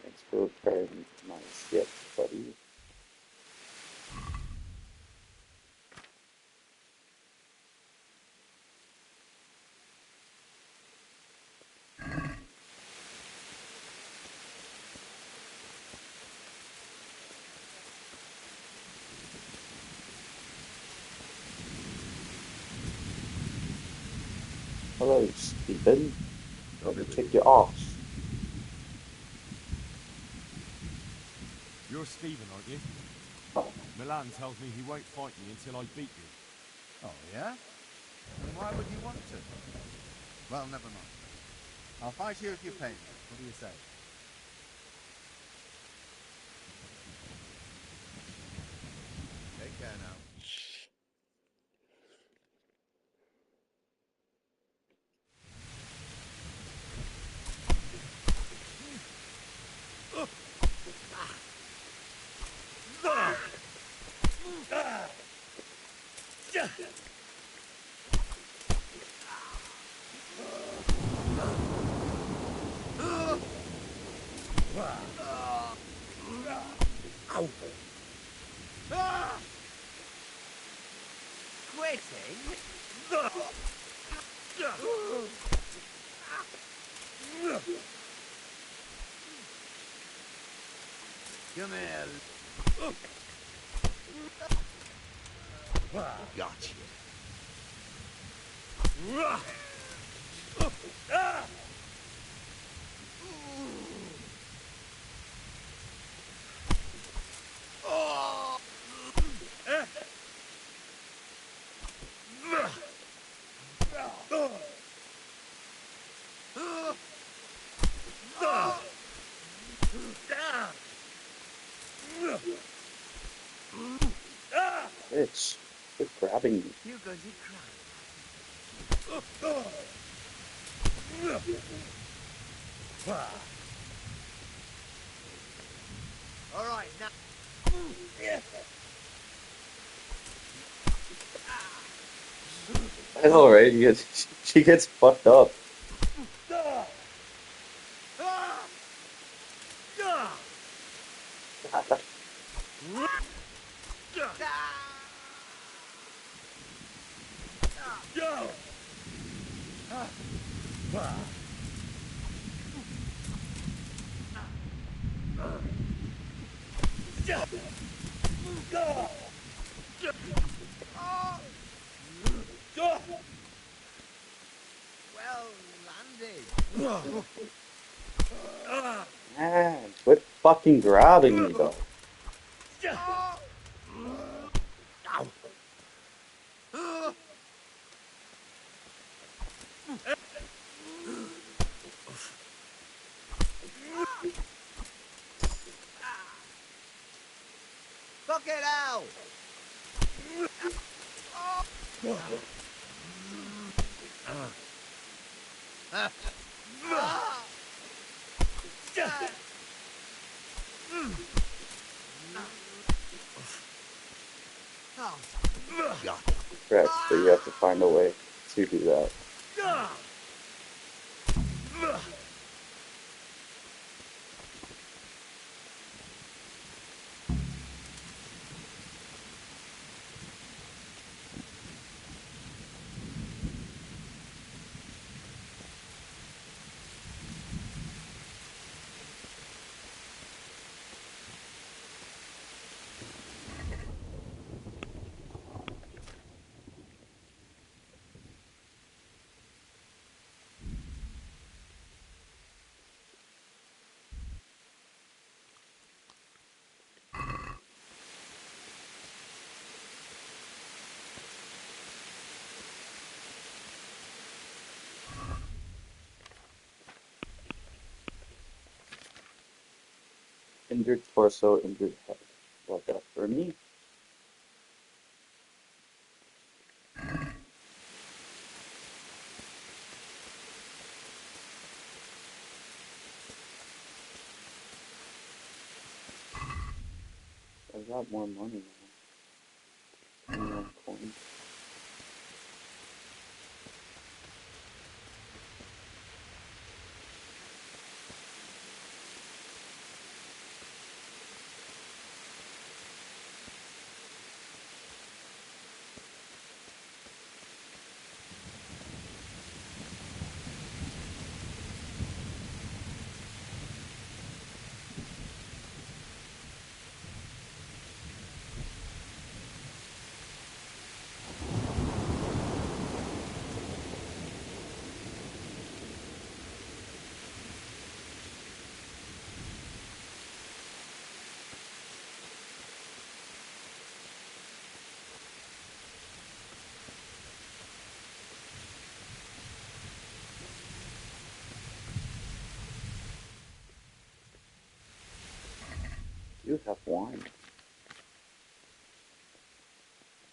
Thanks for repairing my ship, buddy. Hello, Stephen. Let me check you off. You're Stephen, aren't you? Milan tells me he won't fight me until I beat you. Oh, yeah? Then why would you want to? Well, never mind. I'll fight you if you pay me. What do you say? Take care now. Come here. Gotcha. Bitch, quit grabbing me. You go to cry. All right, now. I know, right? She gets fucked up. Well landed. Man, quit fucking grabbing me, though. Fuck it out. Correct, but you have to find a way to do that. Injured torso, injured head. Well, that for me. I got more money now. 21 coins. You have wine.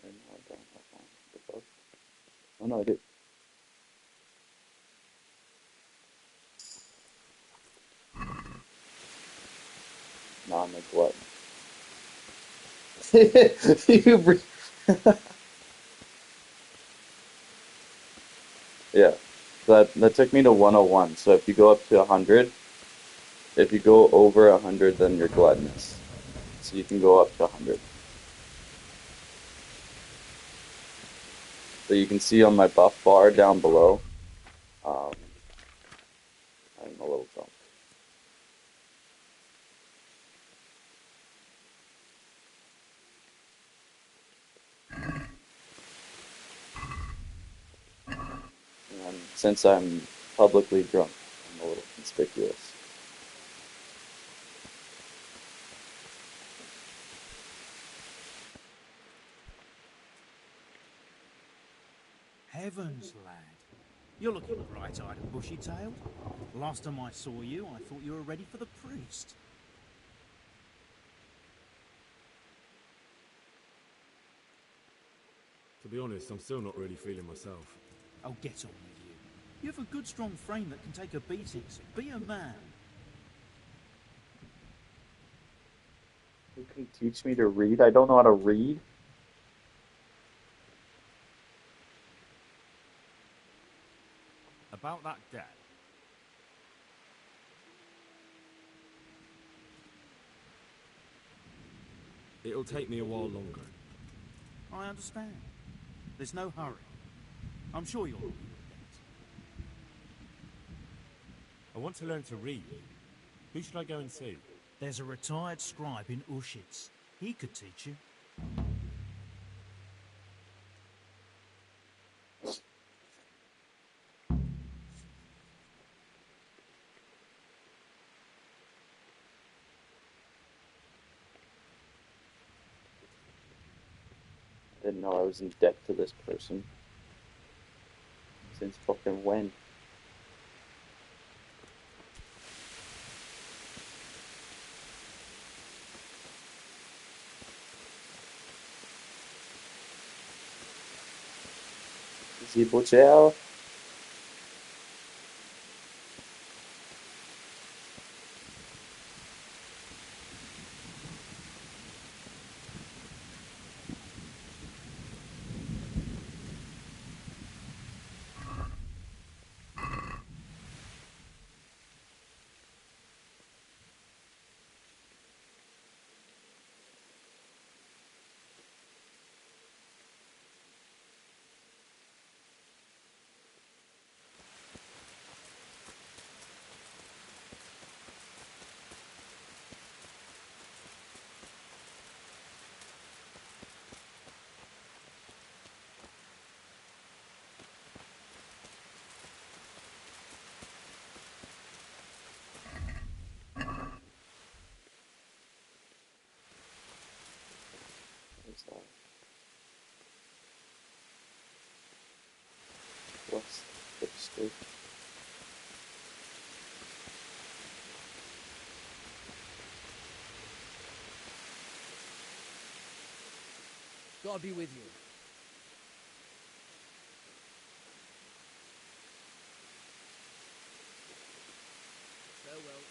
Or no, I don't have wine. The fuck? Oh no, I do. Nah, I'm a glutton. You yeah. That took me to 101. So if you go up to 100, if you go over 100, then you're gluttonous. So you can go up to 100. So you can see on my buff bar down below, I'm a little drunk. And since I'm publicly drunk, I'm a little conspicuous. Heavens, lad. You're looking bright-eyed and bushy-tailed. Last time I saw you, I thought you were ready for the priest. To be honest, I'm still not really feeling myself. Oh, get on with you. You have a good, strong frame that can take a beating, so be a man. You can teach me to read? I don't know how to read. About that debt. It'll take me a while longer. I understand. There's no hurry. I'm sure you'll. I want to learn to read. Who should I go and see? There's a retired scribe in Ushitz. He could teach you. I didn't know I was in debt to this person. Since fucking when? Tipo jail. What's hipster? God be with you. Farewell.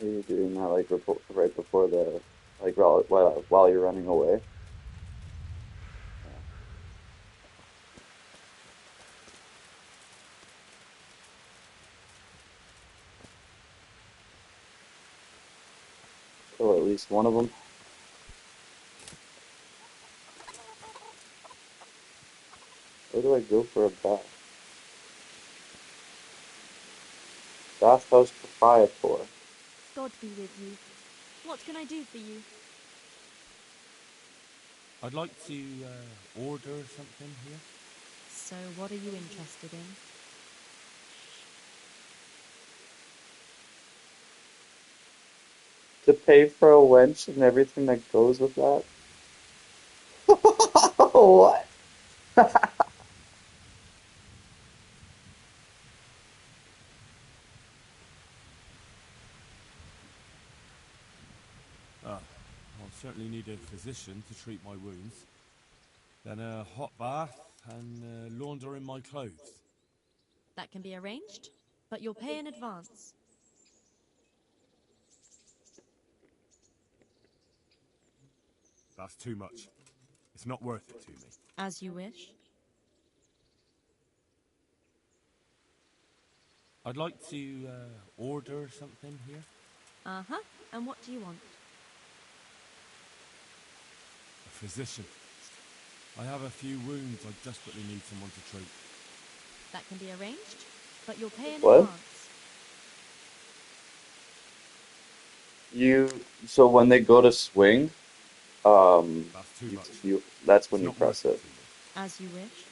Are you doing that like right before the like while you're running away? Kill at least one of them. Where do I go for a bath? Bathhouse proprietor. God be with you. What can I do for you? I'd like to order something here. So what are you interested in? To pay for a wench and everything that goes with that? What? I'll certainly need a physician to treat my wounds. Then a hot bath and laundering my clothes. That can be arranged, but you'll pay in advance. That's too much. It's not worth it to me. As you wish. I'd like to order something here. Uh-huh. And what do you want? A physician. I have a few wounds I desperately need someone to treat. That can be arranged, but you'll pay in What? advance. So when they go to swing, That's too much. that's when It's you not worth press it. to me. As you wish.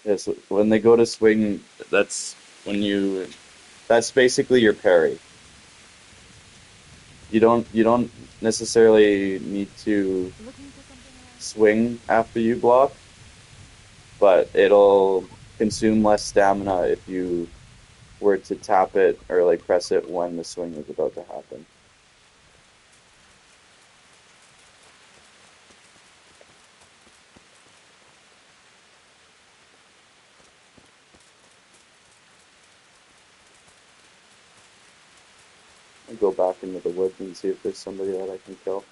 Yeah, so when they go to swing, that's basically your parry. You don't necessarily need to swing after you block, but it'll consume less stamina if you were to tap it or like press it when the swing is about to happen. back into the woods and see if there's somebody that I can kill.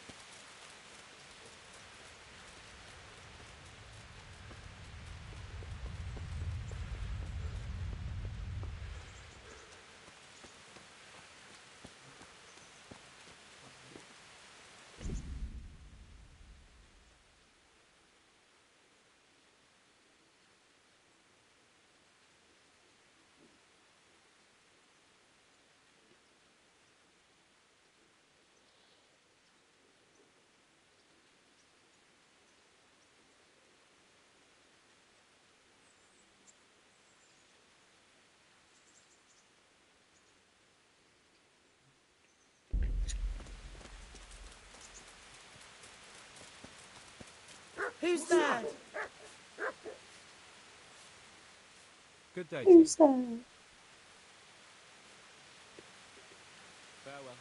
Who's there? Good day. Who's there? Farewell.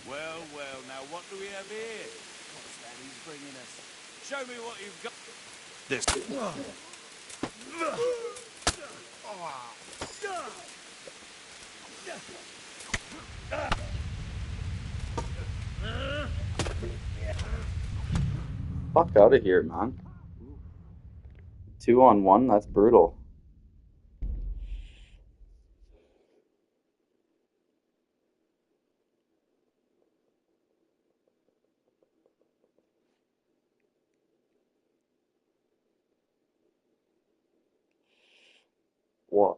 Well, well, now what do we have here? What's that he's bringing us? Show me what you've got. This. Fuck out of here, man. 2-on-1, that's brutal. What?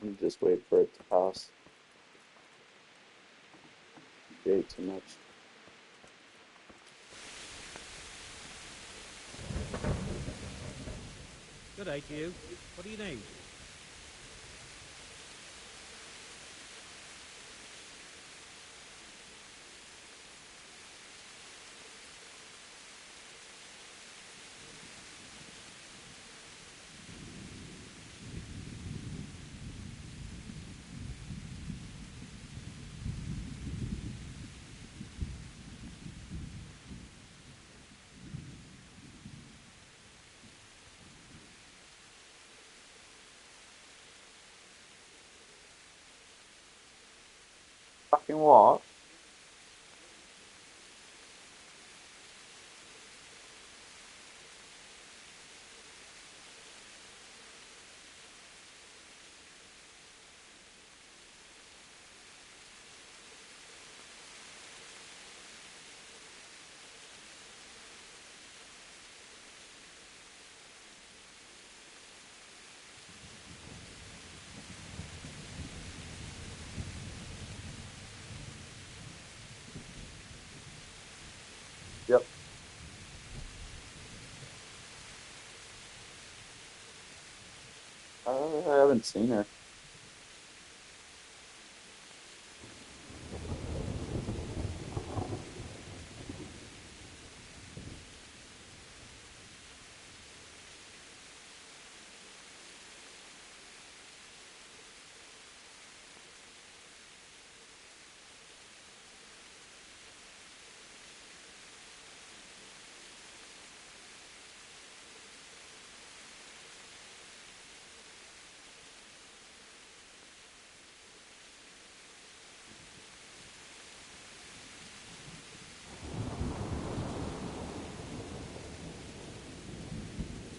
I'm just wait for it to pass. You ate too much. Good day to you. What do you need? fucking what? Yep. I haven't seen her.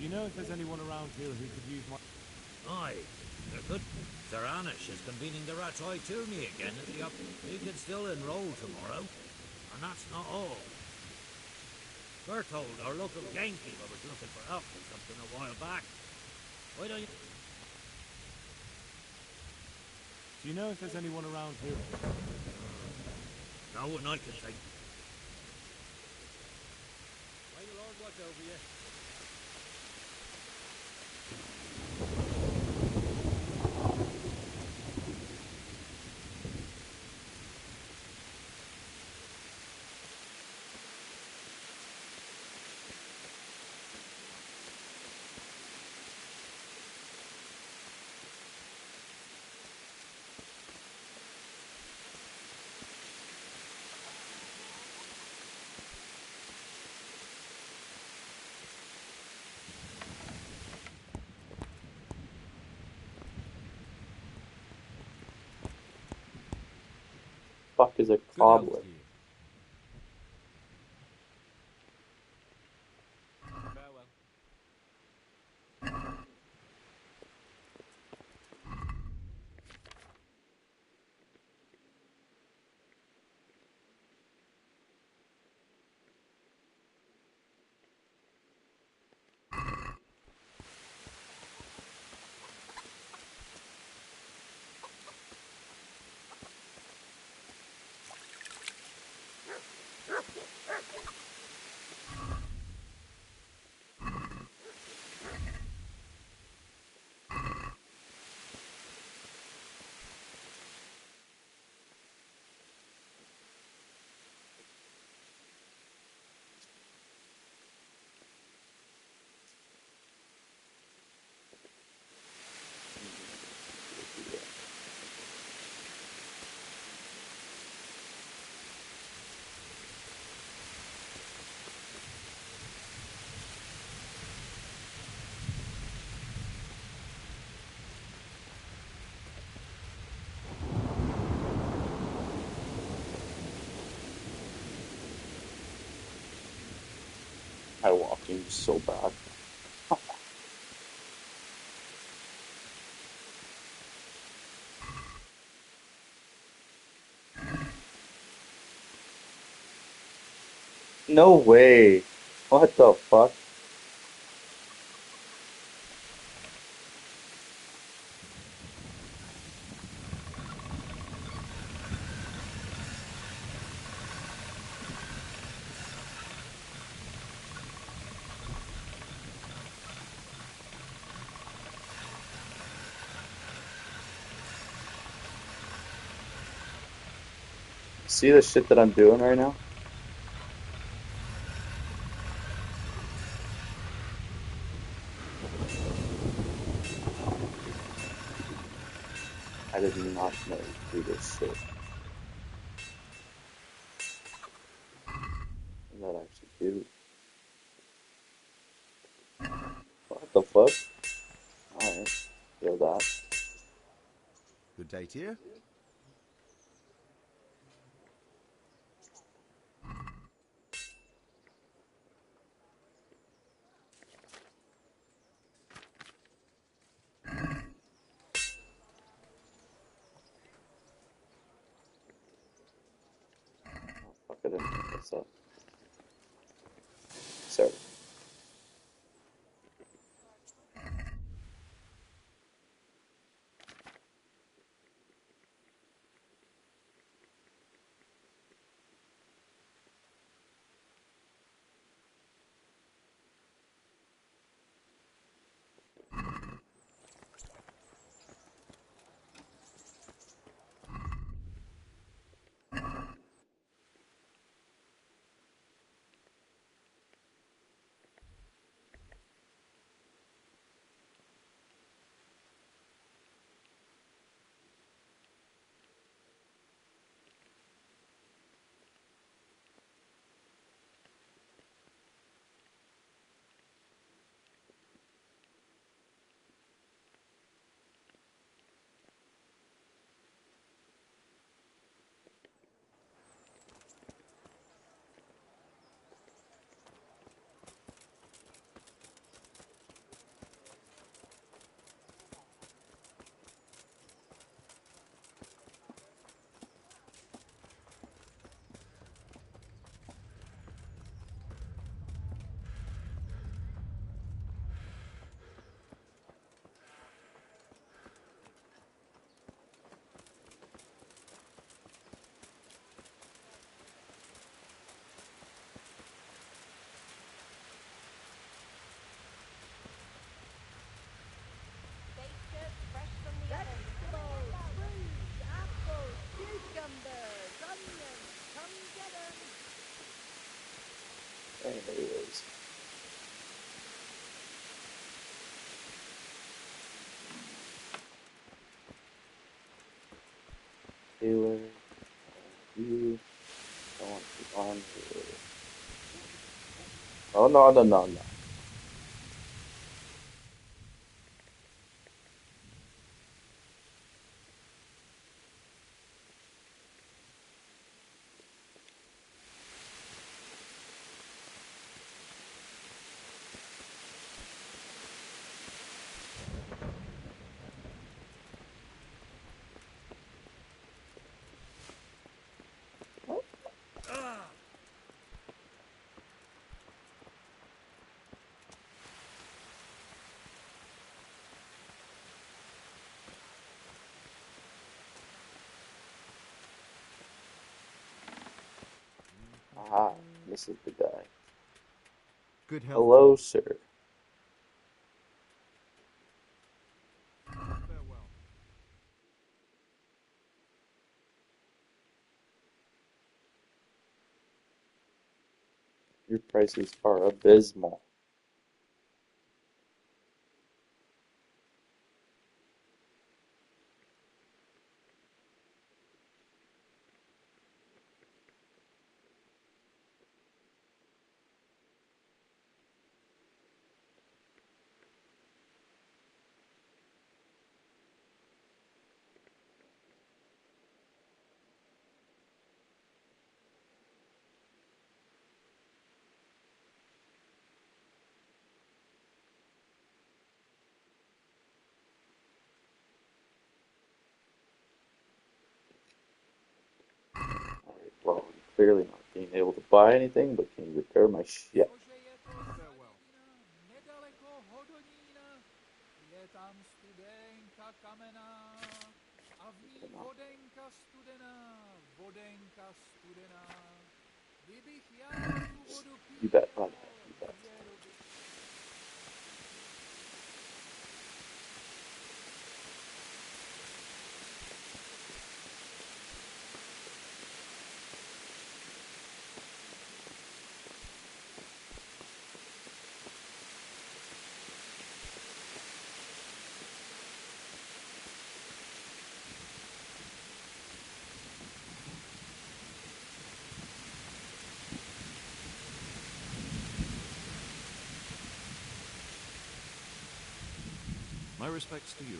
Do you know if there's anyone around here who could use my... Aye, they're good. Sir Anish is convening the Rattoi tourney again at the up. He can still enroll tomorrow. And that's not all. Berthold, our local gamekeeper, was looking for help with something a while back. Why don't you... Do you know if there's anyone around here? No one I can think. May the Lord watch over you. Fuck is a cobbler? My walking is so bad. No way. What the fuck? See the shit that I'm doing right now? I did not know to do this shit. What did I actually do? What the fuck? Alright, feel that. Good day to you. so. Sorry. There he is. Taylor, you don't want to be on here. Oh, no. Aha, this is the guy. Good health. Hello, sir. Farewell. Your prices are abysmal. Well, I'm clearly not being able to buy anything, but can you repair my shit? You bet, buddy. You bet. My respects to you.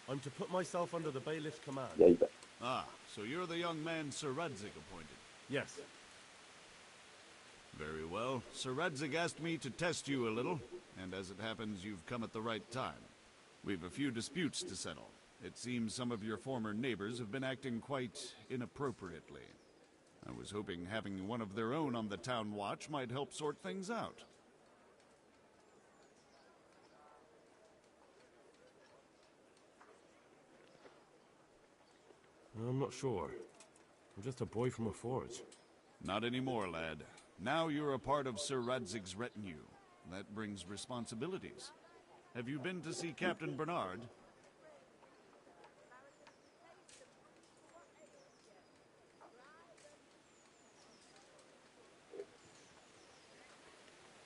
I'm to put myself under the bailiff's command. Yeah, you bet. Ah, so you're the young man Sir Radzig appointed? Yes. Very well. Sir Radzig asked me to test you a little, and as it happens, you've come at the right time. We've a few disputes to settle. It seems some of your former neighbors have been acting quite inappropriately. I was hoping having one of their own on the town watch might help sort things out. I'm not sure. I'm just a boy from a forge. Not anymore, lad. Now you're a part of Sir Radzig's retinue. That brings responsibilities. Have you been to see Captain Bernard?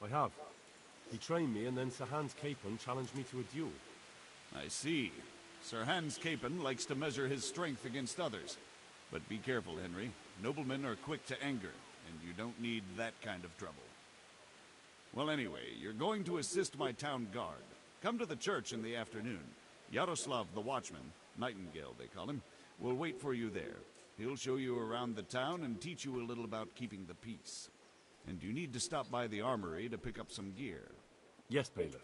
I have. He trained me, and then Sir Hans Capon challenged me to a duel. I see. Sir Hans Capon likes to measure his strength against others. But be careful, Henry. Noblemen are quick to anger, and you don't need that kind of trouble. Well, anyway, you're going to assist my town guard. Come to the church in the afternoon. Yaroslav the Watchman, Nightingale they call him, will wait for you there. He'll show you around the town and teach you a little about keeping the peace. And you need to stop by the armory to pick up some gear. Yes, Bailiff.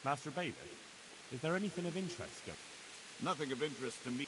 Master Bailiff, is there anything of interest going? Nothing of interest to me.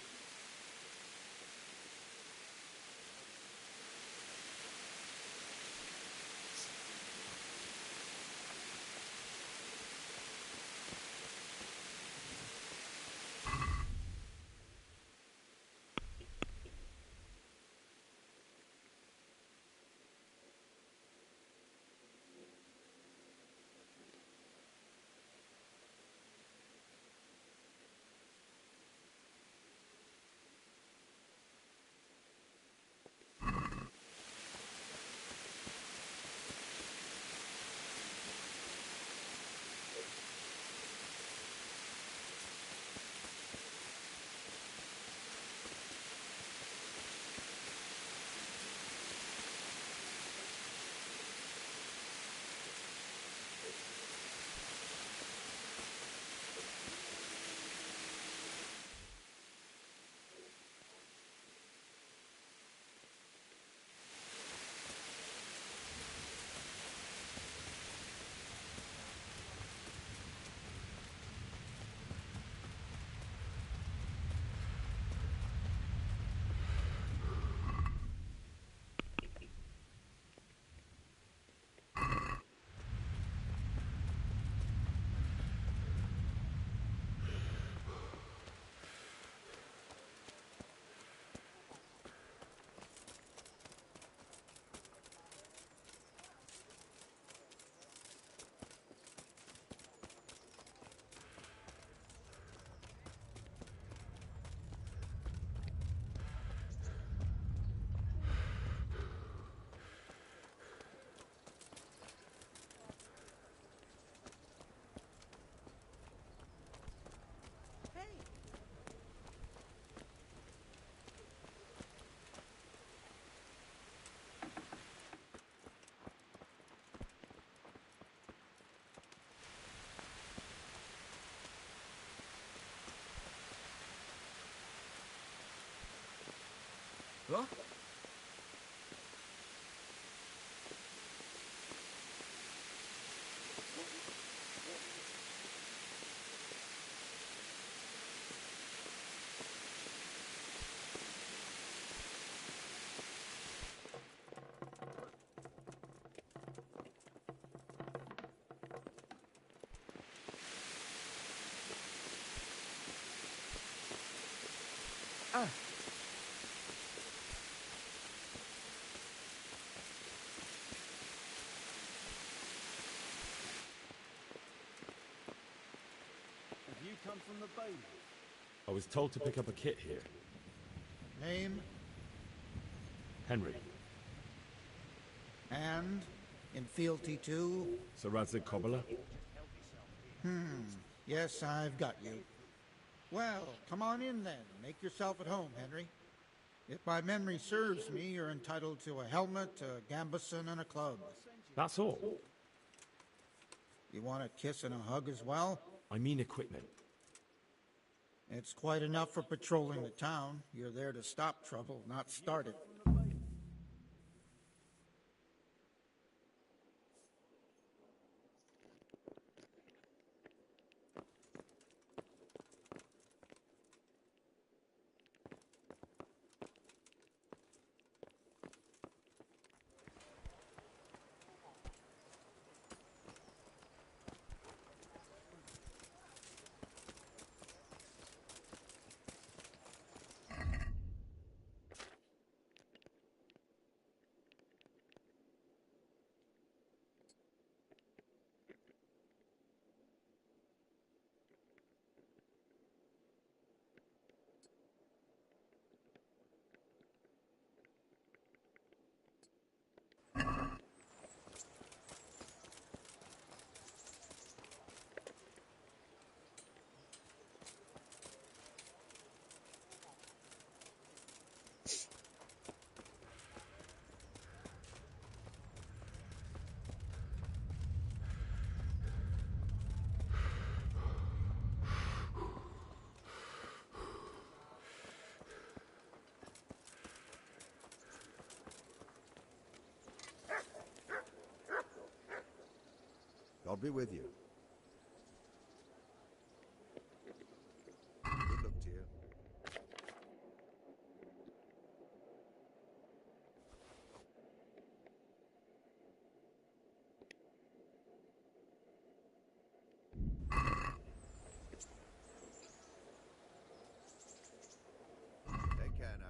What? Have you come from the Bay? I was told to pick up a kit here. Name Henry. and in fealty to? Sir Radzig Kobyla. Yes, I've got you. Well, come on in then. Make yourself at home, Henry. If my memory serves me, you're entitled to a helmet, a gambeson, and a club. That's all. You want a kiss and a hug as well? I mean equipment. It's quite enough for patrolling the town. You're there to stop trouble, not start it. God be with you. Good luck to you. Take care now.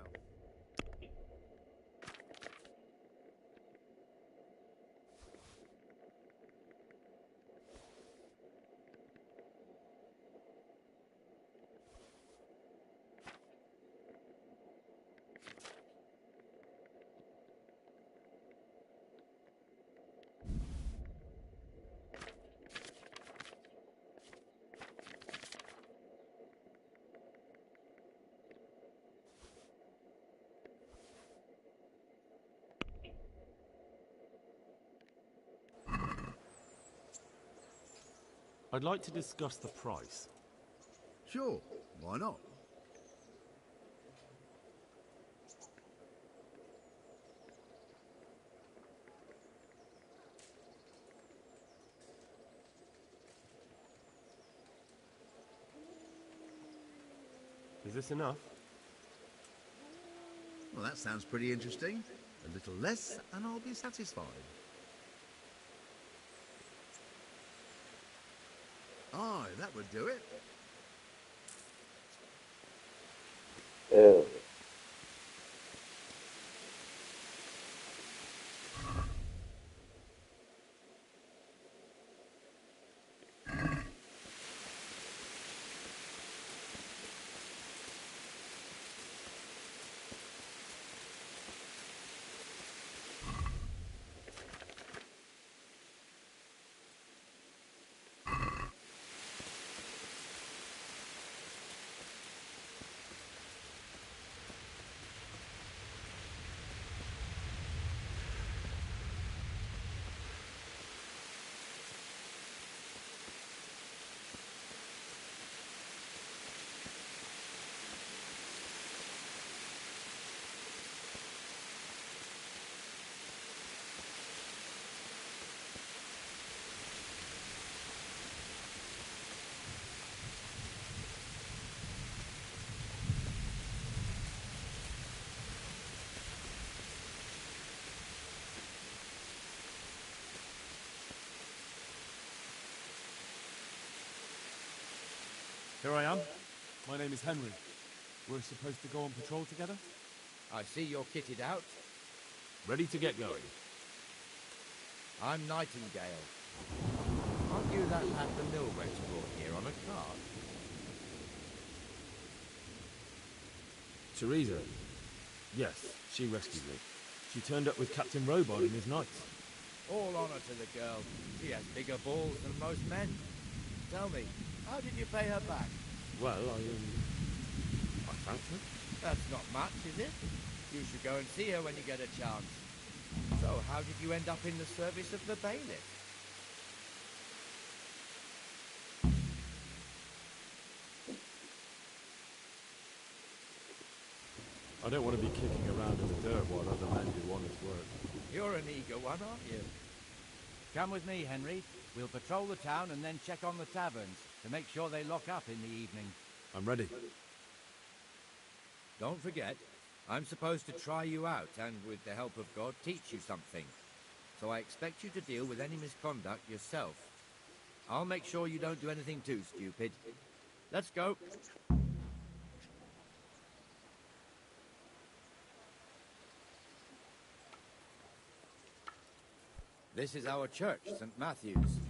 I'd like to discuss the price. Sure, why not? Is this enough? Well, that sounds pretty interesting. A little less, and I'll be satisfied. Aye, that would do it. Ew. Here I am. My name is Henry. We're supposed to go on patrol together? I see you're kitted out. Ready to get going. I'm Nightingale. Aren't you that lad the millwright brought here on a cart? Teresa. Yes, she rescued me. She turned up with Captain Robard and his knights. All honor to the girl. She has bigger balls than most men. Tell me, how did you pay her back? Well, I thanked her. That's not much, is it? You should go and see her when you get a chance. So, how did you end up in the service of the bailiff? I don't want to be kicking around in the dirt while other men do honest work. You're an eager one, aren't you? Come with me, Henry. We'll patrol the town and then check on the taverns to make sure they lock up in the evening. I'm ready. Don't forget, I'm supposed to try you out and, with the help of God, teach you something. So I expect you to deal with any misconduct yourself. I'll make sure you don't do anything too stupid. Let's go. This is our church, St. Matthew's.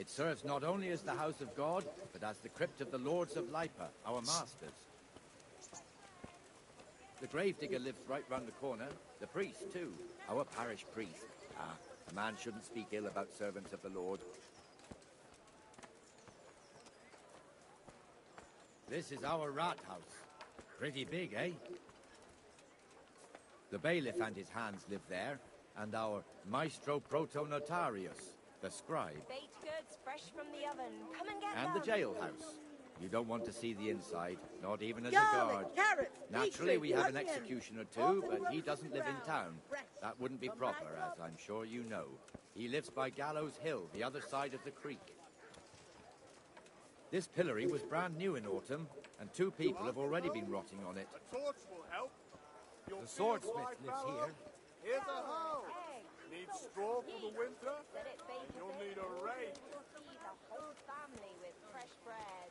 It serves not only as the house of God, but as the crypt of the Lords of Lipa, our masters. The gravedigger lives right round the corner. The priest, too. Our parish priest. Ah, a man shouldn't speak ill about servants of the Lord. This is our rat house. Pretty big, eh? The bailiff and his hands live there, and our maestro protonotarius, the scribe, Baked goods fresh from the oven. Come and get and the them. jailhouse. You don't want to see the inside, not even as a Garlic, guard. carrots, Naturally, we beetroot, have an onion. executioner All too, the but he roasted doesn't live in ground, town. fresh That wouldn't be from proper, my as I'm sure you know. He lives by Gallows Hill, the other side of the creek. This pillory was brand new in autumn, and 2 people have already been rotting on it. A torch will help. The swordsmith lives here. Here's a hoe. Need straw for the winter? Let it bake a You'll bit. need a rake. You'll feed the whole family with fresh bread.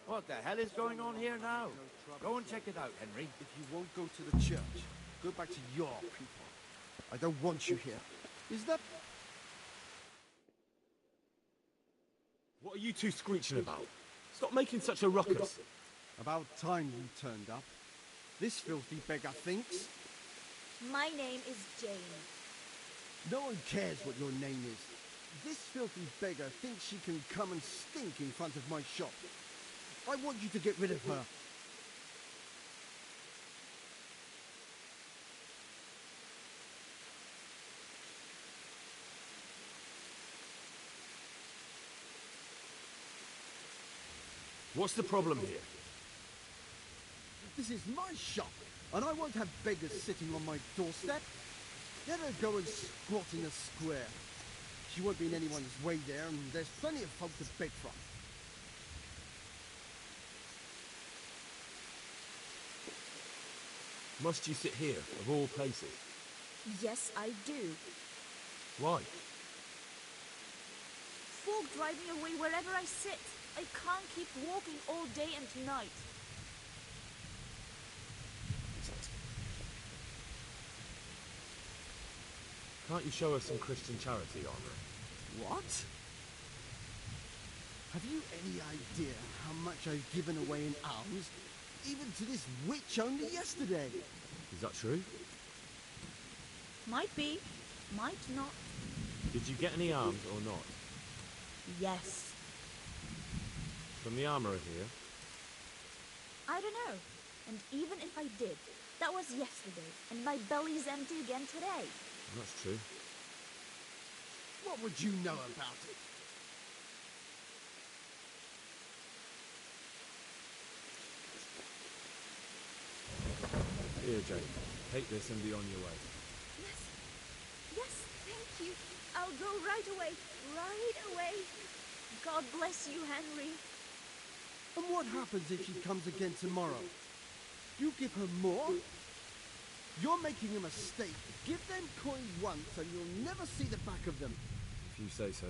What the hell is going on here now? Go and check it out, Henry. If you won't go to the church, go back to your people. I don't want you here. Is that... What are you two screeching about? Stop making such a ruckus. About time you turned up. This filthy beggar thinks. My name is Jane. No one cares what your name is. This filthy beggar thinks she can come and stink in front of my shop. I want you to get rid of her. What's the problem here? This is my shop, and I won't have beggars sitting on my doorstep. Let her go and squat in a square. She won't be in anyone's way there, and there's plenty of folk to beg from. Must you sit here, of all places? Yes, I do. Why? Folk drive me away wherever I sit. I can't keep walking all day and night. Can't you show us some Christian charity, Armor? What? Have you any idea how much I've given away in alms? Even to this witch only yesterday. Is that true? Might be, might not. Did you get any arms or not? Yes. From the armourer here? I don't know. And even if I did, that was yesterday, and my belly's empty again today. That's true. What would you know about it? Here, Jane. Take this and be on your way. Yes. Yes, thank you. I'll go right away. Right away. God bless you, Henry. And what happens if she comes again tomorrow? You give her more? You're making a mistake. Give them coin once and you'll never see the back of them. If you say so.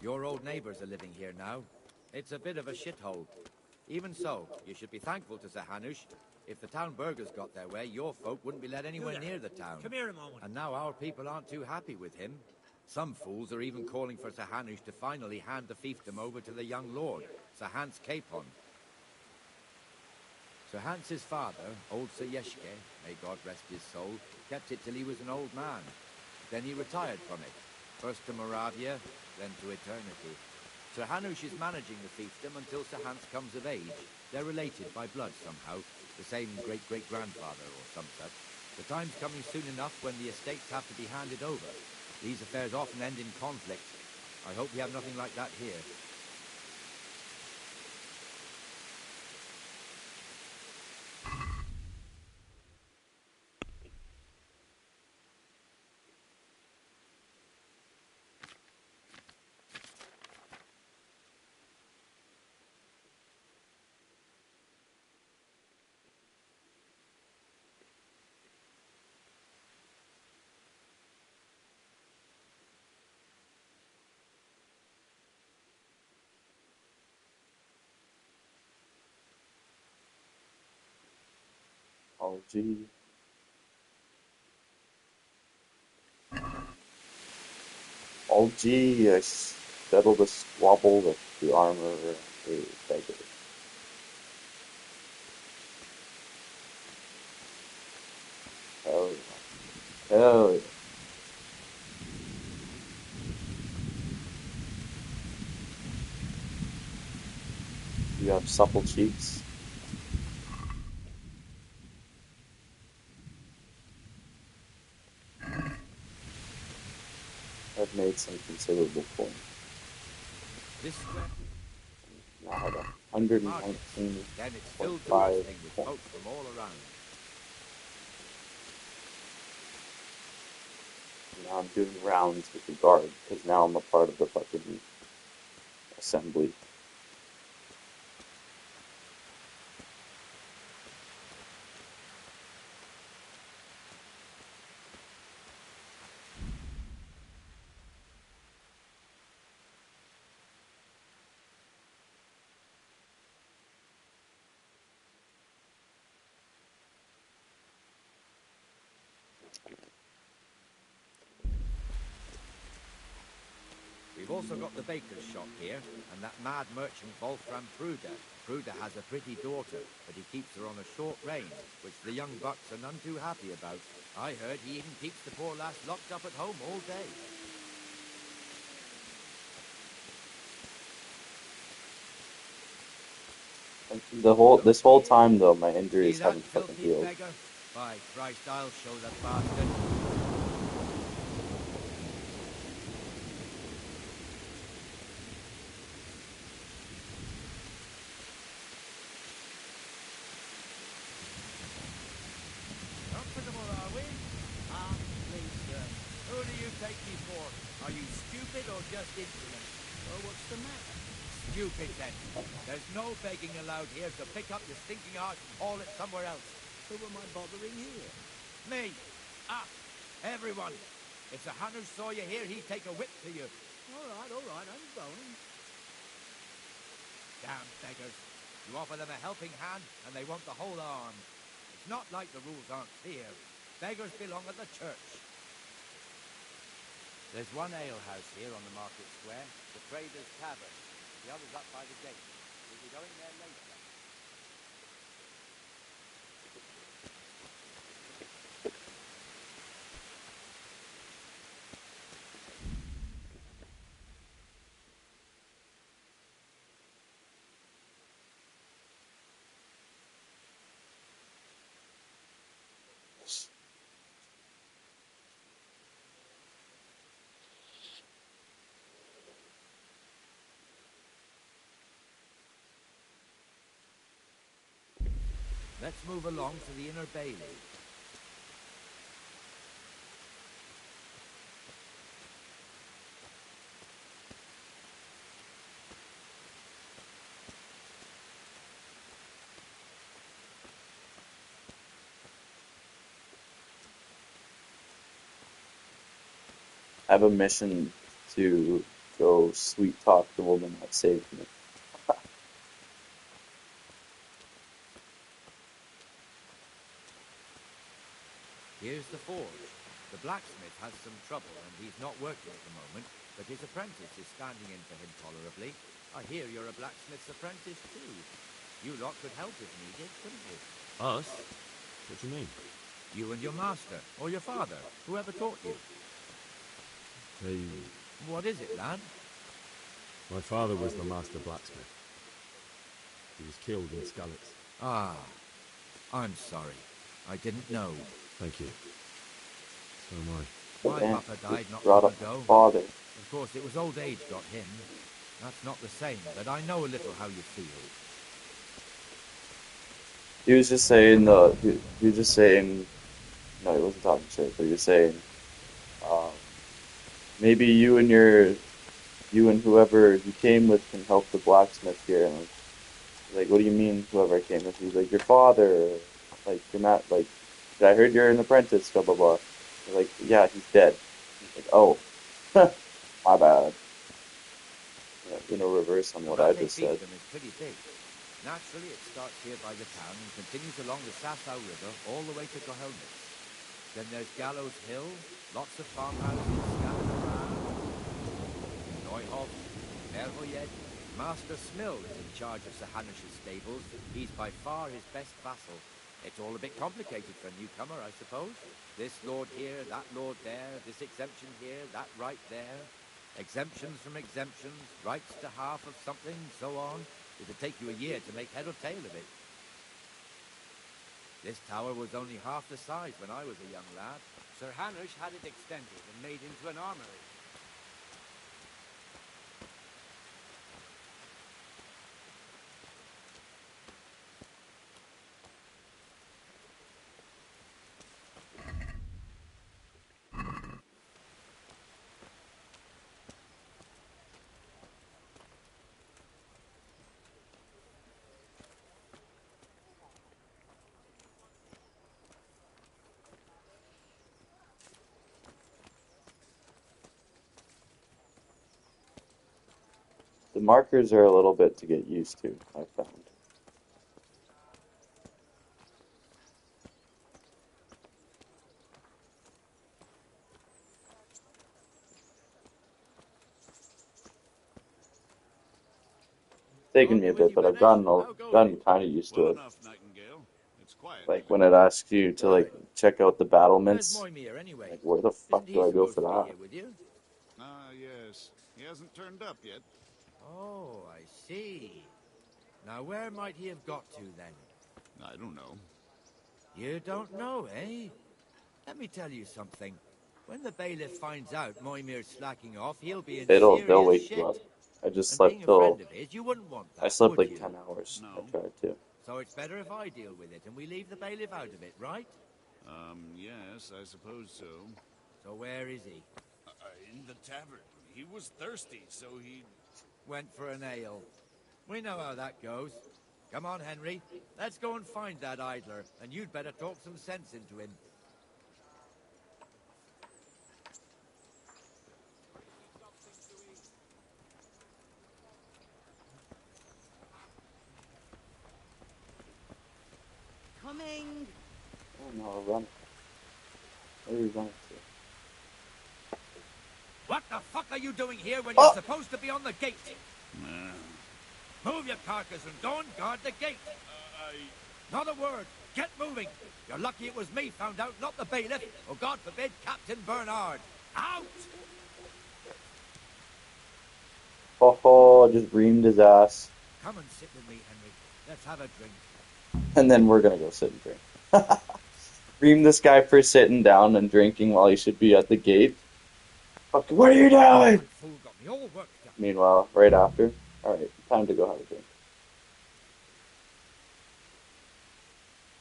Your old neighbours are living here now. It's a bit of a shithole. Even so, you should be thankful to Sir Hanush. If the town burghers got their way, your folk wouldn't be let anywhere near the town. Come here a moment. And now our people aren't too happy with him. Some fools are even calling for Sir Hanush to finally hand the fiefdom over to the young lord, Sir Hans Capon. Sir Hans's father, old Sir Yeshke, may God rest his soul, kept it till he was an old man. Then he retired from it, first to Moravia, then to eternity. Sir Hanush is managing the fiefdom until Sir Hans comes of age. They're related by blood somehow, the same great-great-grandfather or some such. The time's coming soon enough when the estates have to be handed over. These affairs often end in conflict. I hope we have nothing like that here. Oh, gee. Oh, gee, I settled a squabble with the armor a beggar. Hell yeah. Hell yeah. You have supple cheeks. I've made some considerable coin. This square Now I have market, then it's filled to 119.5 bursting with coin. folk from all around. Now I'm doing rounds with the guard, because now I'm a part of the fucking assembly. We've also got the baker's shop here, and that mad merchant Wolfram Pruda. Pruda has a pretty daughter, but he keeps her on a short rein, which the young bucks are none too happy about. I heard he even keeps the poor lass locked up at home all day. This whole time though, my injuries See that haven't fucking filthy healed. beggar? By Christ, I'll show that bastard. Up for them all, are we? Please, sir. Who do you take me for? Are you stupid or just insolent? Well, what's the matter? Stupid, then. There's no begging allowed here, so pick up your stinking arse and haul it somewhere else. Who am I bothering here? Me. Everyone. If Sir Hanush saw you here, he'd take a whip to you. All right, I'm going. Damn beggars. You offer them a helping hand, and they want the whole arm. It's not like the rules aren't clear. Beggars belong at the church. There's one alehouse here on the market square, the Trader's Tavern. The other's up by the gate. We'll be going there later. Let's move along to the inner bailey. I have a mission to go sweet talk the woman that saved me. Here's the forge. The blacksmith has some trouble and he's not working at the moment, but his apprentice is standing in for him tolerably. I hear you're a blacksmith's apprentice too. You lot could help if needed, couldn't you? Us? What do you mean? You and your master, or your father, whoever taught you. They... What is it, lad? My father was the master blacksmith. He was killed in Skalitz. Ah, I'm sorry. I didn't know. Thank you. So am I. My Damn, papa died not brought long up ago. father. Of course, it was old age got him. That's not the same, but I know a little how you feel. He was just saying, he was just saying, no, he wasn't talking shit, but he was saying, maybe you and whoever you came with can help the blacksmith here. And like, what do you mean, whoever I came with? He's like, your father, like, you're not, like, I heard you're an apprentice, blah, blah, blah. They're like, yeah, he's dead. He's like, oh, my bad. Reverse on what I just said. Is pretty big. Naturally, it starts here by the town and continues along the Sassau River all the way to Gohelnitz. Then there's Gallows Hill, lots of farmhouses scattered around. Neuhof, Mervoyed, Master Smill is in charge of Sir Hanish's stables. He's by far his best vassal. It's all a bit complicated for a newcomer, I suppose. This lord here, that lord there, this exemption here, that right there. Exemptions from exemptions, rights to half of something, so on. It'd take you a year to make head or tail of it. This tower was only half the size when I was a young lad. Sir Hanush had it extended and made into an armory. The markers are a little bit to get used to, I found. It's taken me a bit, but I've gotten kind of used to it. Like when it asks you to like check out the battlements, like where the fuck do I go for that? Yes. He hasn't turned up yet. Oh, I see. Now where might he have got to then? I don't know. You don't know, eh? Let me tell you something. When the bailiff finds out Moimir's slacking off, he'll be in They'll serious wake shit. you up. I just And slept being a till friend of his, you wouldn't want that, I slept would like you? 10 hours. No. I tried to. So it's better if I deal with it and we leave the bailiff out of it, right? Yes, I suppose so. So where is he? In the tavern. He was thirsty, so he went for an ale. We know how that goes. Come on, Henry. Let's go and find that idler, and you'd better talk some sense into him. Coming! Oh no, run. Where are you running to? What the fuck are you doing here when you're supposed to be on the gate? Move your carcass and go and guard the gate. Not a word. Get moving. You're lucky it was me found out, not the bailiff, or God forbid, Captain Bernard. Out! Oh, just reamed his ass. Come and sit with me, Henry. Let's have a drink. And then we're gonna go sit and drink. Ream this guy for sitting down and drinking while he should be at the gate. Fuck, what are you doing? Fool got me all worked up. Meanwhile, right after. Alright, time to go have a drink.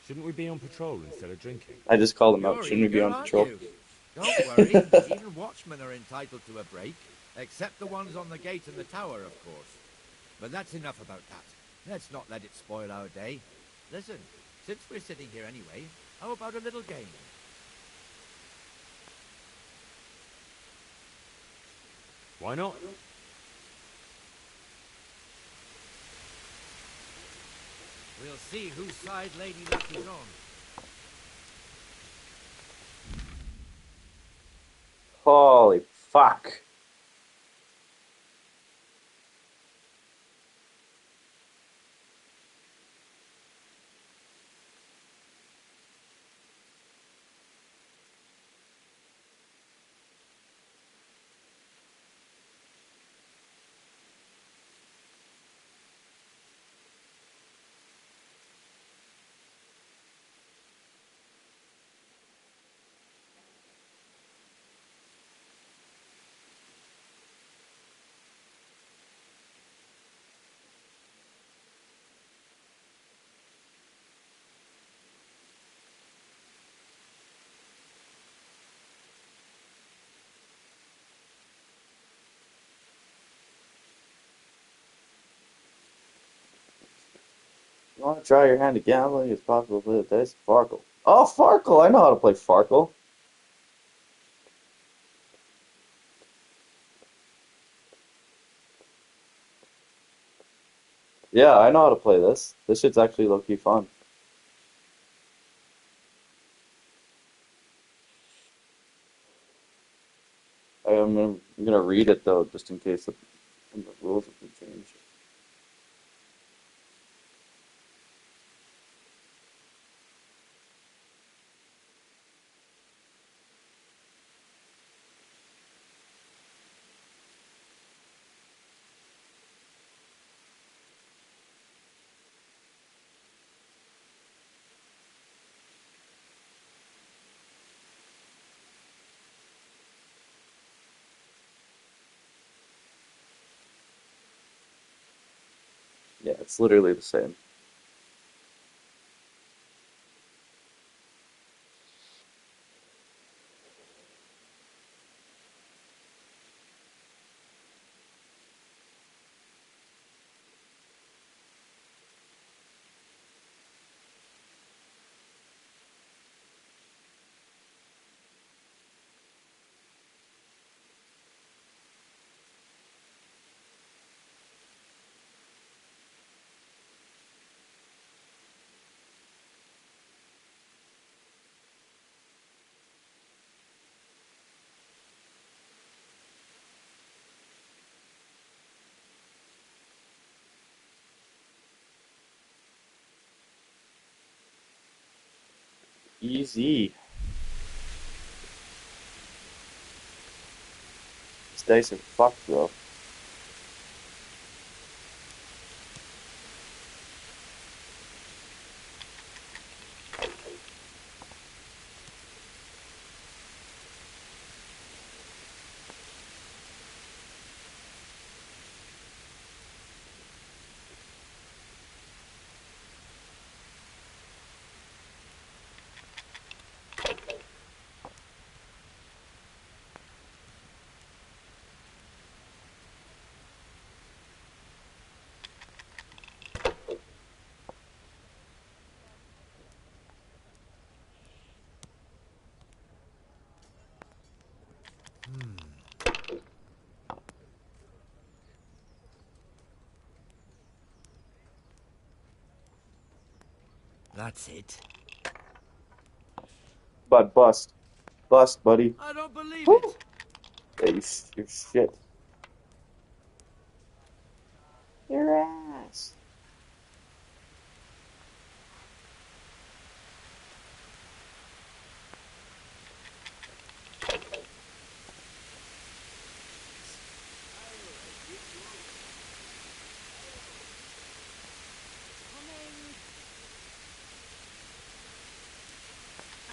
Shouldn't we be on patrol instead of drinking? I just called him out. You're Shouldn't we be eager, on aren't patrol? you? Don't worry. Even watchmen are entitled to a break, except the ones on the gate and the tower, of course. But that's enough about that. Let's not let it spoil our day. Listen, since we're sitting here anyway, how about a little game? Why not? We'll see whose side Lady Luck is on. Holy fuck. You want to try your hand at gambling? It's possible to play the dice. Farkle. Oh, Farkle! I know how to play Farkle. Yeah, I know how to play this. This shit's actually low-key fun. I'm gonna read it though, just in case the rules have been changed. Yeah, it's literally the same. Easy. These dice are fucked though. That's it. But bust. Bust, buddy. I don't believe Woo! it. Yeah, you're shit. Your ass.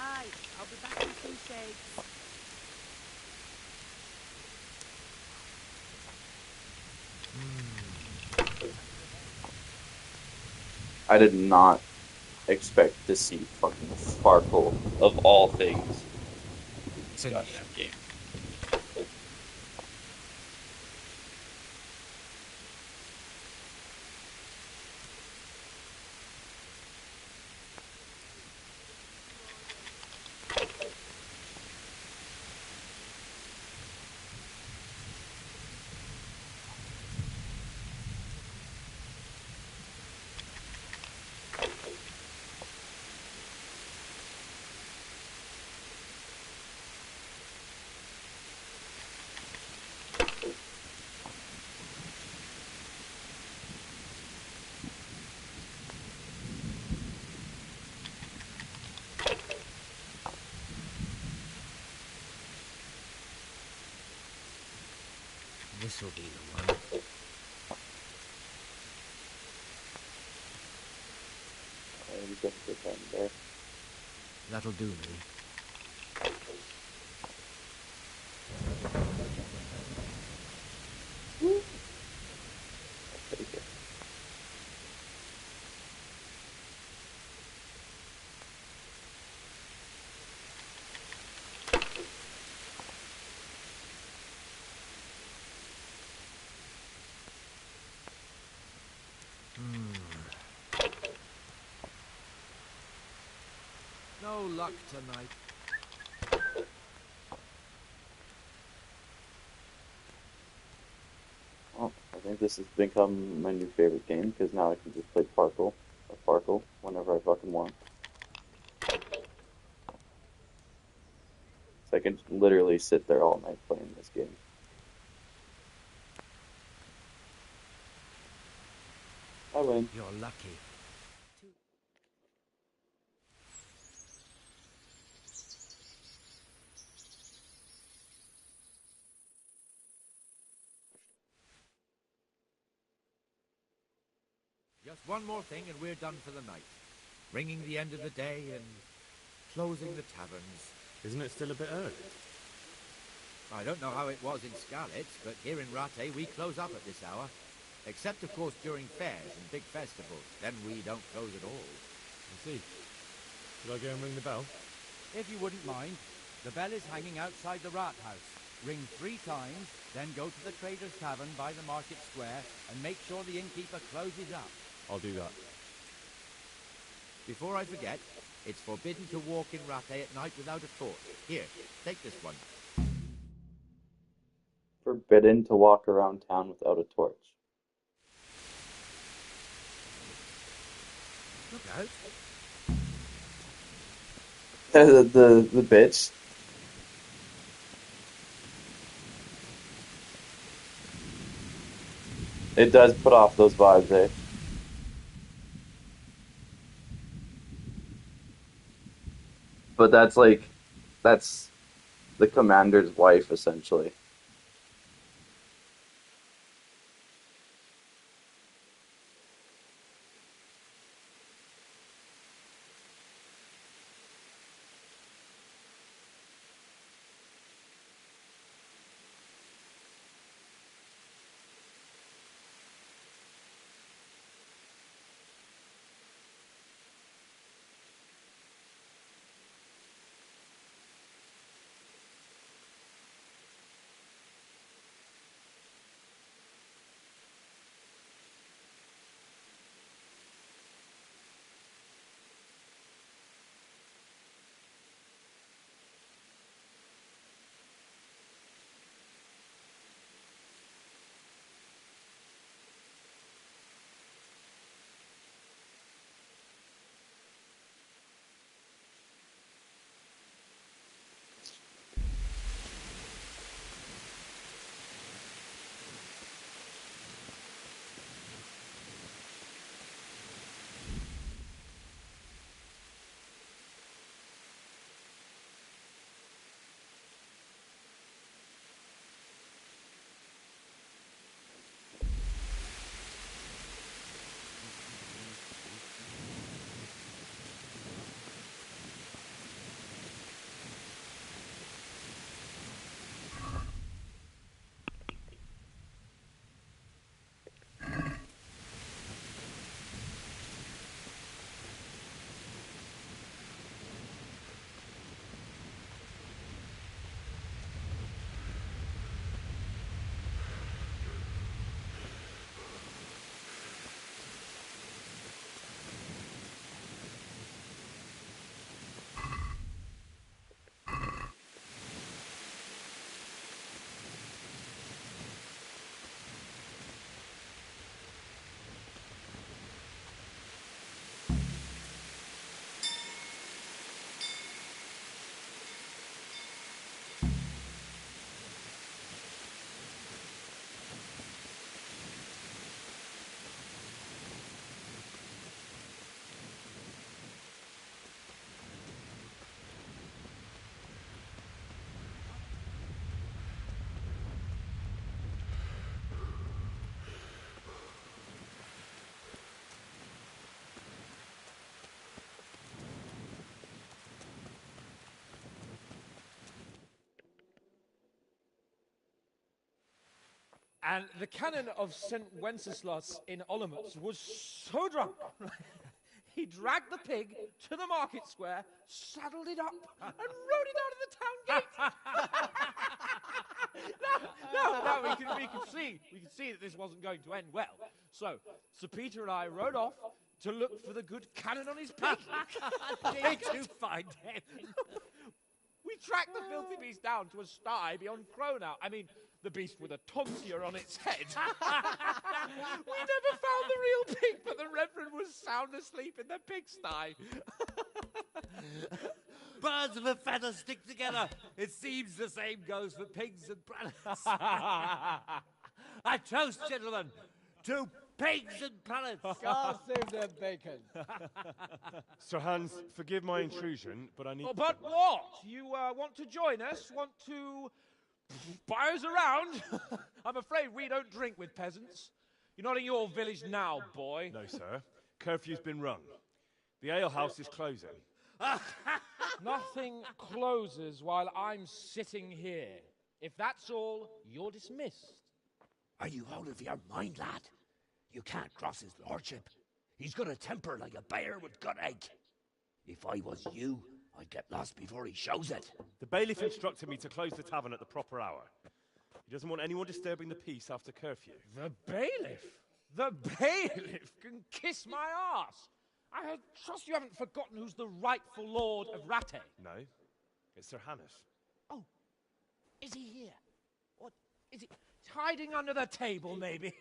Aye, I'll be back in 2 secs. I did not expect to see fucking Farkle of all things. This goddamn game. This will be the one. You got a good time there. That'll do me. Take it. No luck tonight. Oh, I think this has become my new favorite game because now I can just play Farkle whenever I fucking want. So I can literally sit there all night playing this game. I win. You're lucky. Just one more thing and we're done for the night. Ringing the end of the day and closing the taverns. Isn't it still a bit early? I don't know how it was in Skalitz, but here in Rattay we close up at this hour. Except, of course, during fairs and big festivals. Then we don't close at all. I see. Should I go and ring the bell? If you wouldn't mind, the bell is hanging outside the rat house. Ring 3 times, then go to the Trader's Tavern by the market square and make sure the innkeeper closes up. I'll do that. Before I forget, it's forbidden to walk in Rattay at night without a torch. Here, take this one. Forbidden to walk around town without a torch. Look out. the bitch. It does put off those vibes, eh? But that's the commander's wife, essentially. And the canon of St. Wenceslas in Olomouc was so drunk, he dragged the pig to the market square, saddled it up, and rode it out of the town gate. No, we can see that this wasn't going to end well. So, Sir Peter and I rode off to look for the good cannon on his pig. Did you find him? We tracked the filthy beast down to a sty beyond Cronau. I mean, the beast with a tonsure on its head. We never found the real pig, but the Reverend was sound asleep in the pigsty. Birds of a feather stick together. It seems the same goes for pigs and planets. I toast, gentlemen, to pigs and planets. God save the bacon. Sir Hans, forgive my intrusion, but I need... Oh, but what? You want to join us? Want to buy us around? I'm afraid we don't drink with peasants. You're not in your village now, boy. No, sir. Curfew's been rung. The alehouse is closing. Nothing closes while I'm sitting here. If that's all, you're dismissed. Are you out of your mind, lad? You can't cross his lordship. He's got a temper like a bear with gut ache. If I was you, I'd get lost before he shows it. The bailiff instructed me to close the tavern at the proper hour. He doesn't want anyone disturbing the peace after curfew. The bailiff? The bailiff can kiss my arse. I trust you haven't forgotten who's the rightful lord of Rattay. No, it's Sir Hannes. Oh, is he here? What, is he hiding under the table, maybe?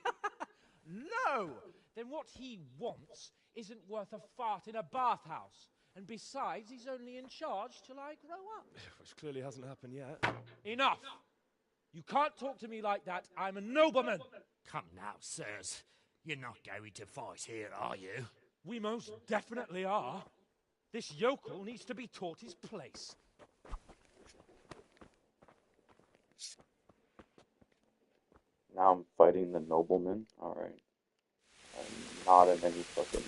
No! Then what he wants isn't worth a fart in a bathhouse. And besides, he's only in charge till I grow up. Which clearly hasn't happened yet. Enough! You can't talk to me like that. I'm a nobleman. Come now, sirs. You're not going to fight here, are you? We most definitely are. This yokel needs to be taught his place. Now I'm fighting the nobleman? Alright. I'm not in any fucking...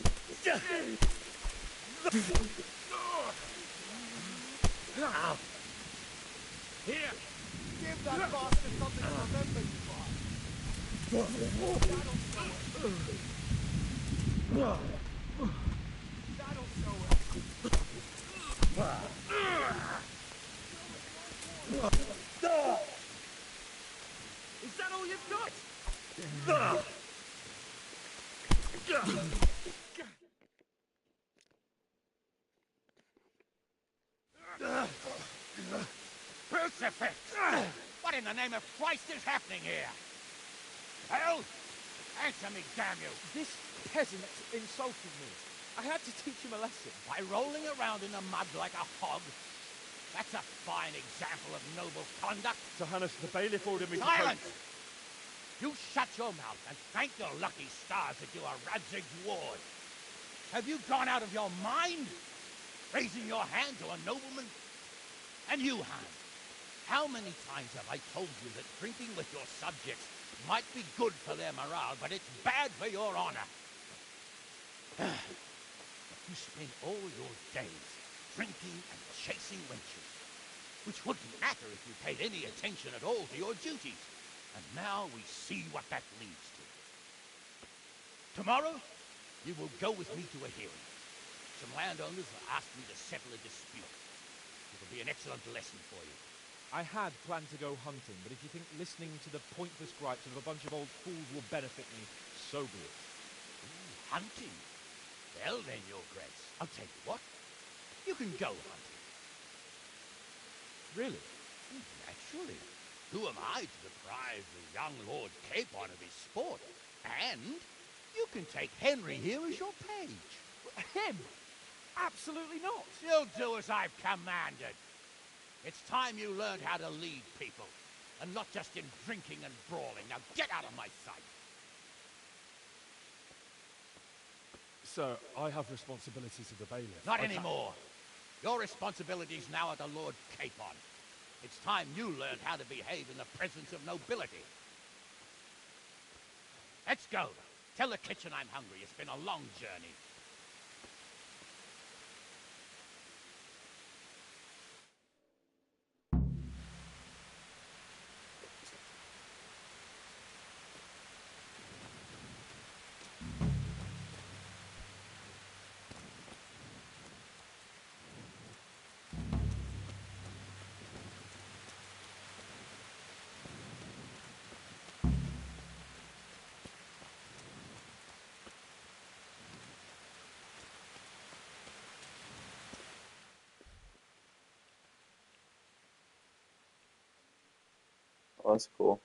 Here! Give that bastard something to remember you by. That'll show it. Is that all you've got? Crucifix! What in the name of Christ is happening here? Hell? Answer me, damn you! This peasant insulted me. I had to teach him a lesson. By rolling around in the mud like a hog? That's a fine example of noble conduct. Sir Hannes, the bailiff ordered me to... Silence! You shut your mouth and thank your lucky stars that you are Radzig's ward. Have you gone out of your mind? Raising your hand to a nobleman? And you, Hans, how many times have I told you that drinking with your subjects might be good for their morale, but it's bad for your honor? You spend all your days drinking and chasing wenches, which wouldn't matter if you paid any attention at all to your duties. And now we see what that leads to. Tomorrow, you will go with me to a hearing. Some landowners have asked me to settle a dispute. It will be an excellent lesson for you. I had planned to go hunting, but if you think listening to the pointless gripes of a bunch of old fools will benefit me, so be it. Ooh, hunting? Well then, Your Grace, I'll tell you what. You can go hunting. Really? Naturally. Who am I to deprive the young Lord Capon of his sport? And you can take Henry here as your page. Him? Absolutely not. You'll do as I've commanded. It's time you learned how to lead people, and not just in drinking and brawling. Now get out of my sight. Sir, I have responsibilities of the bailiff. Not anymore. Your responsibilities now are the Lord Capon. It's time you learned how to behave in the presence of nobility. Let's go. Tell the kitchen I'm hungry. It's been a long journey. Oh, that's cool.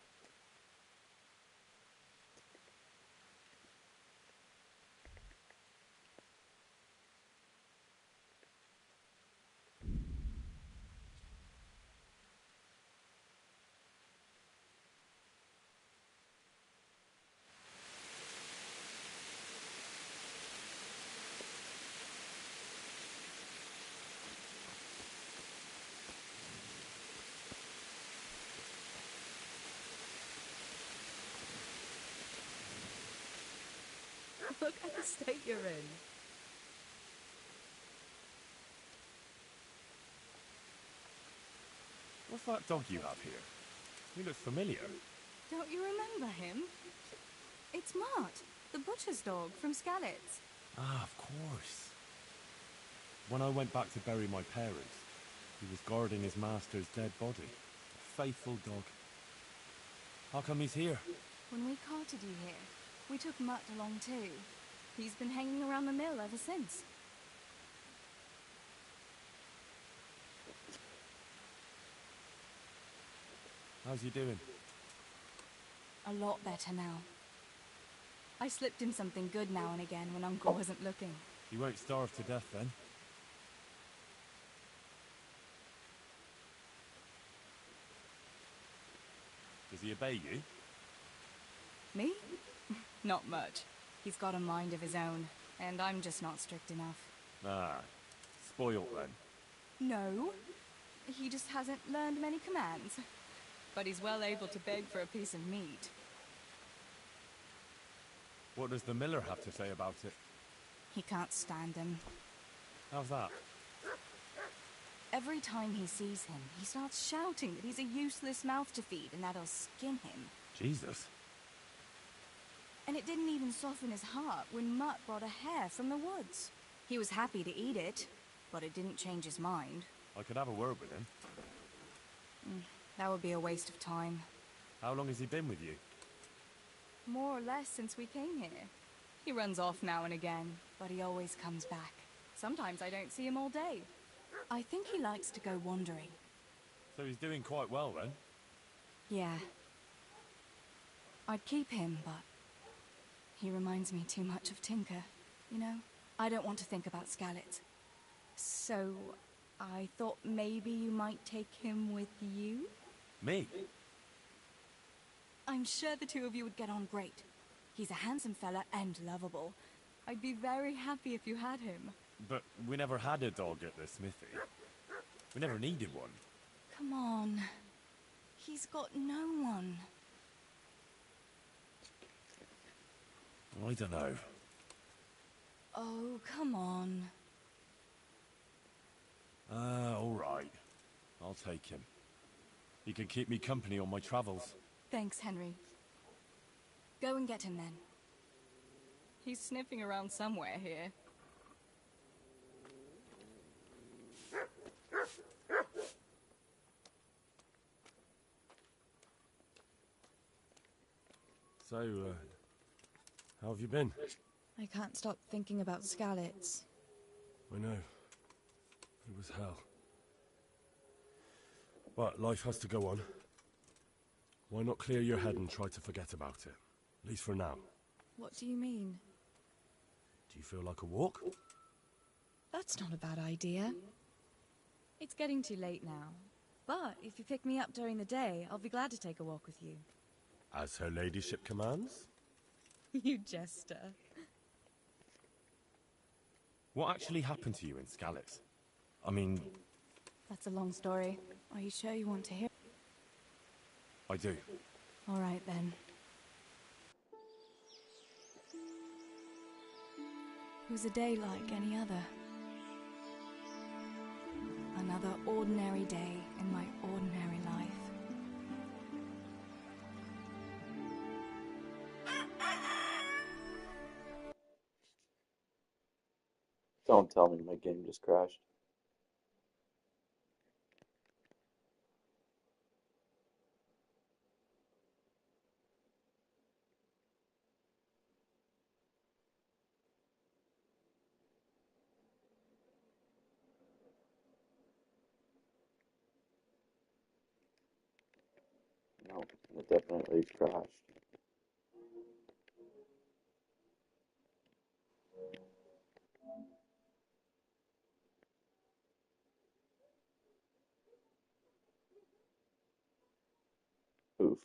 Look at the state you're in. What's that dog you have here? He looks familiar. Don't you remember him? It's Mart, the butcher's dog from Skalitz. Ah, of course. When I went back to bury my parents, he was guarding his master's dead body. A faithful dog. How come he's here? When we carted you here, we took Mutt along too. He's been hanging around the mill ever since. How's he doing? A lot better now. I slipped him something good now and again when Uncle wasn't looking. He won't starve to death then. Does he obey you? Me? Not much. He's got a mind of his own, and I'm just not strict enough. Ah, spoilt then. No, he just hasn't learned many commands. But he's well able to beg for a piece of meat. What does the miller have to say about it? He can't stand him. How's that? Every time he sees him, he starts shouting that he's a useless mouth to feed and that'll skin him. Jesus. And it didn't even soften his heart when Mutt brought a hare from the woods. He was happy to eat it, but it didn't change his mind. I could have a word with him. That would be a waste of time. How long has he been with you? More or less since we came here. He runs off now and again, but he always comes back. Sometimes I don't see him all day. I think he likes to go wandering. So he's doing quite well then? Yeah. I'd keep him, but he reminds me too much of Tinker, you know? I don't want to think about Skalitz. So I thought maybe you might take him with you? Me? I'm sure the two of you would get on great. He's a handsome fella and lovable. I'd be very happy if you had him. But we never had a dog at the smithy. We never needed one. Come on. He's got no one. I don't know. Oh, come on. All right. I'll take him. He can keep me company on my travels. Thanks, Henry. Go and get him then. He's sniffing around somewhere here. So, how have you been? I can't stop thinking about Skalitz. I know. It was hell. But life has to go on. Why not clear your head and try to forget about it? At least for now. What do you mean? Do you feel like a walk? That's not a bad idea. It's getting too late now. But if you pick me up during the day, I'll be glad to take a walk with you. As her ladyship commands? You jester. What actually happened to you in Skalitz? I mean... That's a long story. Are you sure you want to hear? I do. All right, then. It was a day like any other. Another ordinary day in my ordinary life. Don't tell me my game just crashed. No, Oh, it definitely crashed. Oof.